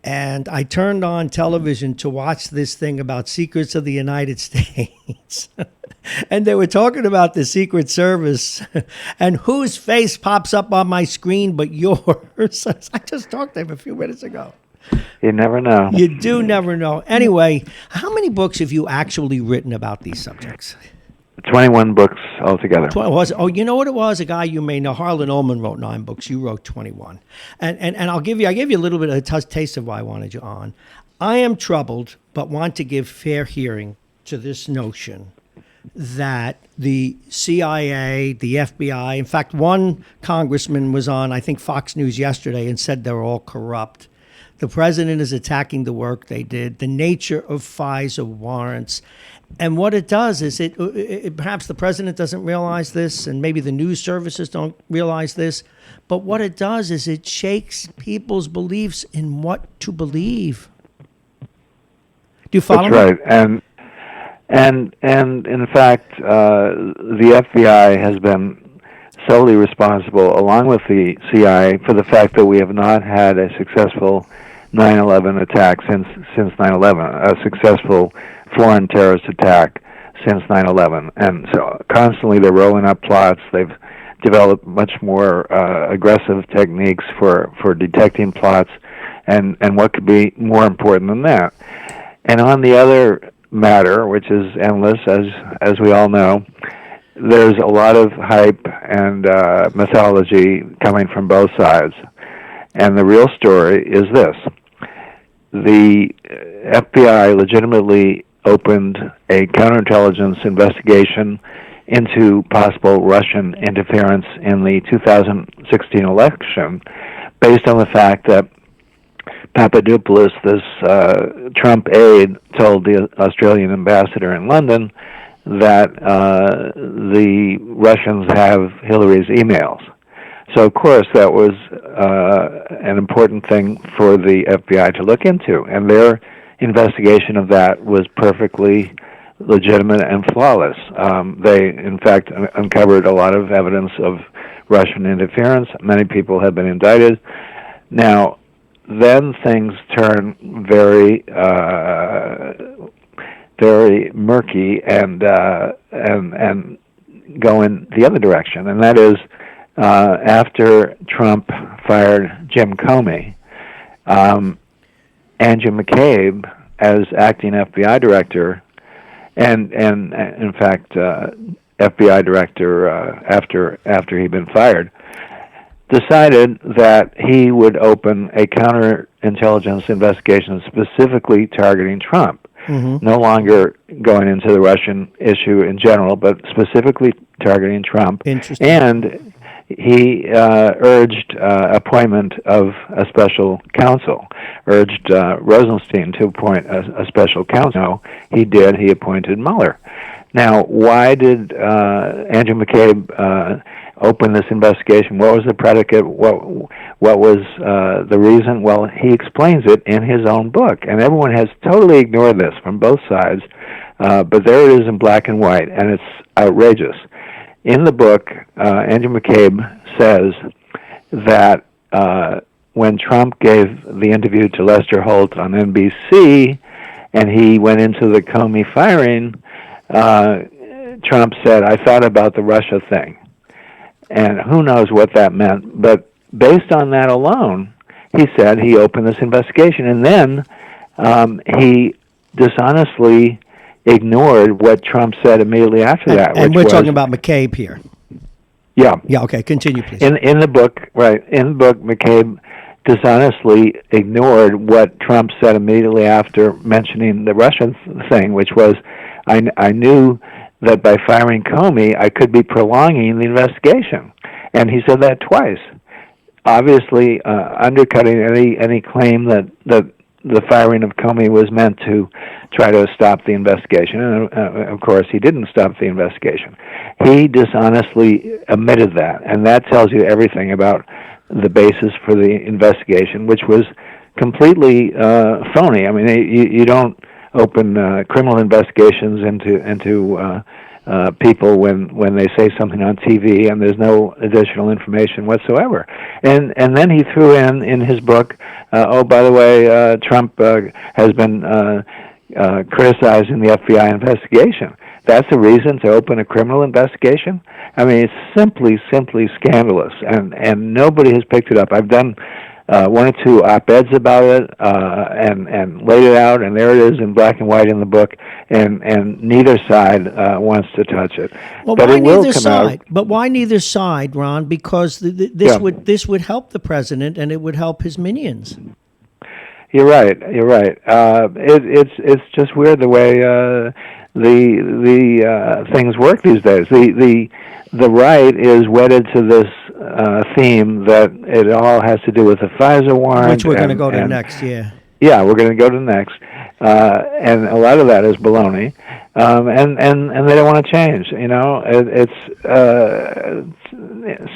Speaker 1: And I turned on television to watch this thing about secrets of the United States. And they were talking about the Secret Service and whose face pops up on my screen but yours. I just talked to him a few minutes ago.
Speaker 9: You never know.
Speaker 1: You do never know. Anyway, how many books have you actually written about these subjects?
Speaker 9: 21 books altogether.
Speaker 1: You know what it was? A guy you may know, Harlan Ullman, wrote 9 books. You wrote 21. And I gave you a little bit of a taste of why I wanted you on. I am troubled, but want to give fair hearing to this notion that the CIA, the FBI, in fact, one congressman was on, I think, Fox News yesterday and said they're all corrupt. The president is attacking the work they did, the nature of FISA warrants. And what it does is it perhaps the president doesn't realize this, and maybe the news services don't realize this, but what it does is it shakes people's beliefs in what to believe. Do you follow me?
Speaker 9: That's right. And in fact, the FBI has been solely responsible, along with the CIA, for the fact that we have not had a successful 9/11 attack since 9/11, a successful foreign terrorist attack since 9/11. And so constantly they're rolling up plots. They've developed much more aggressive techniques for detecting plots. And what could be more important than that? And on the other matter, which is endless, as we all know, there's a lot of hype and mythology coming from both sides. And the real story is this. The FBI legitimately opened a counterintelligence investigation into possible Russian interference in the 2016 election based on the fact that Papadopoulos, this Trump aide, told the Australian ambassador in London that the Russians have Hillary's emails. So, of course, that was an important thing for the FBI to look into, and their investigation of that was perfectly legitimate and flawless. They, in fact, uncovered a lot of evidence of Russian interference. Many people have been indicted. Now, then things turn very, very murky and go in the other direction, and that is after Trump fired Jim Comey, Andrew McCabe, as acting FBI director, and in fact FBI director after he'd been fired, decided that he would open a counterintelligence investigation specifically targeting Trump. No longer going into the Russian issue in general, but specifically targeting Trump.
Speaker 1: Interesting.
Speaker 9: And he urged appointment of a special counsel, urged Rosenstein to appoint a special counsel. No, he did. He appointed Mueller. Now, why did Andrew McCabe open this investigation? What was the predicate? What was the reason? Well, he explains it in his own book, and everyone has totally ignored this from both sides, but there it is in black and white, and it's outrageous. In the book, Andrew McCabe says that when Trump gave the interview to Lester Holt on NBC, and he went into the Comey firing, Trump said, "I thought about the Russia thing." And who knows what that meant. But based on that alone, he said he opened this investigation. And then he dishonestly ignored what Trump said immediately after that.
Speaker 1: And we're talking about McCabe here.
Speaker 9: Yeah.
Speaker 1: Yeah, okay, continue, please.
Speaker 9: In the book, right, in the book, McCabe dishonestly ignored what Trump said immediately after mentioning the Russian thing, which was, I knew that by firing Comey, I could be prolonging the investigation. And he said that twice, obviously undercutting any claim that the firing of Comey was meant to try to stop the investigation. And, of course, he didn't stop the investigation. He dishonestly admitted that, and that tells you everything about the basis for the investigation, which was completely phony. I mean, you don't open criminal investigations into people when they say something on TV and there's no additional information whatsoever. And then he threw in his book, oh, by the way, Trump has been criticizing the FBI investigation. That's a reason to open a criminal investigation? I mean, it's simply scandalous, and nobody has picked it up. I've done one or two op-eds about it and laid it out, and there it is in black and white in the book, and neither side wants to touch it.
Speaker 1: Well,
Speaker 9: but
Speaker 1: why
Speaker 9: it will
Speaker 1: neither
Speaker 9: come
Speaker 1: side?
Speaker 9: out.
Speaker 1: But why neither side, Ron? Because this would help the president, and it would help his minions.
Speaker 9: You're right. It's just weird the way the things work these days. The right is wedded to this theme that it all has to do with the FISA warrant,
Speaker 1: Which we're going to go to next, yeah.
Speaker 9: Yeah, we're going to go to next, and a lot of that is baloney, and they don't want to change. You know, it's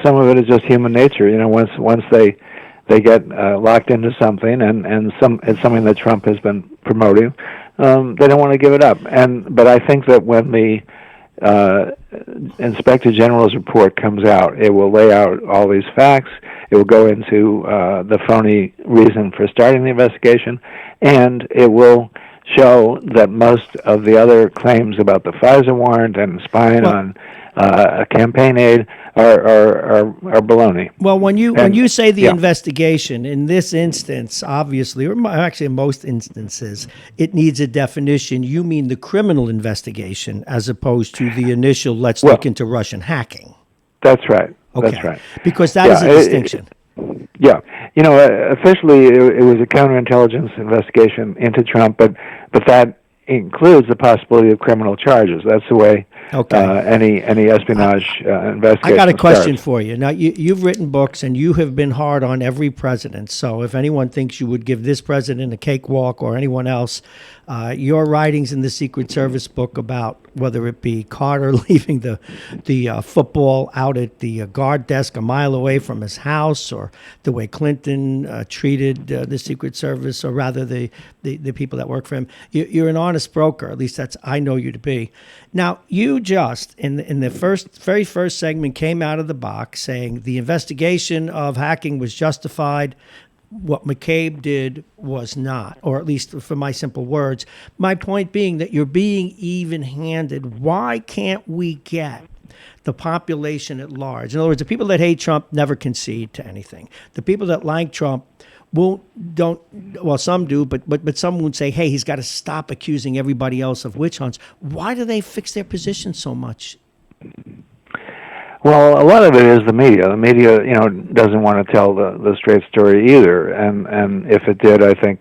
Speaker 9: some of it is just human nature. You know, once they get locked into something, and it's something that Trump has been promoting, they don't want to give it up. But I think that when the Inspector General's report comes out, it will lay out all these facts. It will go into the phony reason for starting the investigation, and it will show that most of the other claims about the FISA warrant and spying on campaign aid are baloney.
Speaker 1: Well, when you say the investigation, in this instance, obviously, or actually in most instances, it needs a definition. You mean the criminal investigation as opposed to the initial, let's look into Russian hacking.
Speaker 9: That's right.
Speaker 1: Okay.
Speaker 9: That's right.
Speaker 1: Because that is a distinction.
Speaker 9: Officially, it was a counterintelligence investigation into Trump, but that includes the possibility of criminal charges. That's the way any espionage investigation
Speaker 1: I got a question
Speaker 9: starts.
Speaker 1: for you. Now, you've written books, and you have been hard on every president. So if anyone thinks you would give this president a cakewalk or anyone else, Your writings in the Secret Service book about whether it be Carter leaving the football out at the guard desk a mile away from his house, or the way Clinton treated the Secret Service, or rather the people that work for him. You're an honest broker. At least that's I know you to be. Now, you just in the very first segment came out of the box saying the investigation of hacking was justified. What McCabe did was not, or at least for my simple words. My point being that you're being even-handed. Why can't we get the population at large? In other words, the people that hate Trump never concede to anything. The people that like Trump some do, but some won't say, hey, he's got to stop accusing everybody else of witch hunts. Why do they fix their position so much?
Speaker 9: Well, a lot of it is the media. The media, doesn't want to tell the straight story either. And if it did, I think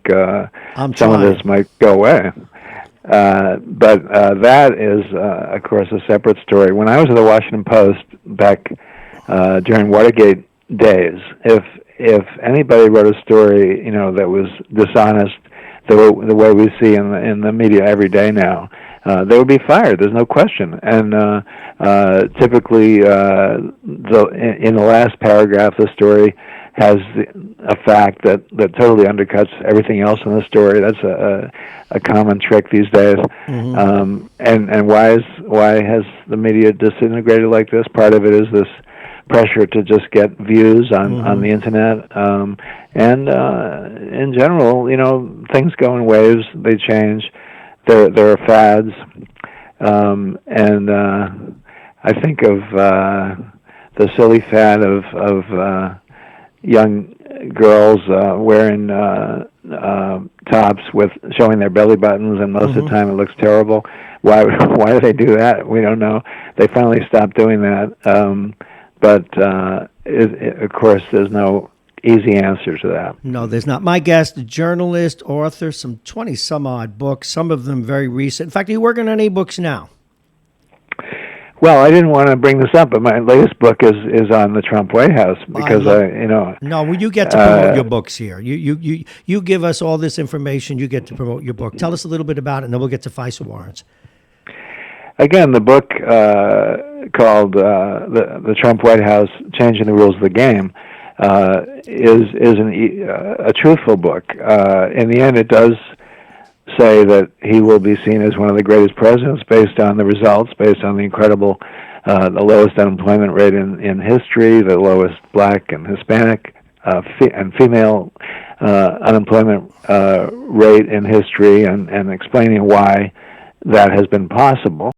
Speaker 9: some of this might go away. But that is, of course, a separate story. When I was at the Washington Post back during Watergate days, if anybody wrote a story, that was dishonest, the way we see in the media every day now, they would be fired. There's no question. And typically, in the last paragraph, the story has a fact that totally undercuts everything else in the story. That's a common trick these days. Mm-hmm. And why has the media disintegrated like this? Part of it is this pressure to just get views on the internet. And in general, things go in waves. They change. There are fads, and I think of the silly fad of young girls wearing tops with showing their belly buttons, and most of the time it looks terrible. Why do they do that? We don't know. They finally stopped doing that, but of course, there's no easy answer to that.
Speaker 1: No, there's not. My guest, a journalist, author, some 20-some-odd books, some of them very recent. In fact, are you working on any books now?
Speaker 9: Well, I didn't want to bring this up, but my latest book is on the Trump White House because
Speaker 1: No, well, you get to promote your books here. You give us all this information. You get to promote your book. Tell us a little bit about it, and then we'll get to FISA warrants.
Speaker 9: Again, the book called the Trump White House: Changing the Rules of the Game is a truthful book. In the end, it does say that he will be seen as one of the greatest presidents based on the results, based on the incredible, the lowest unemployment rate in history, the lowest black and Hispanic and female unemployment rate in history, and explaining why that has been possible.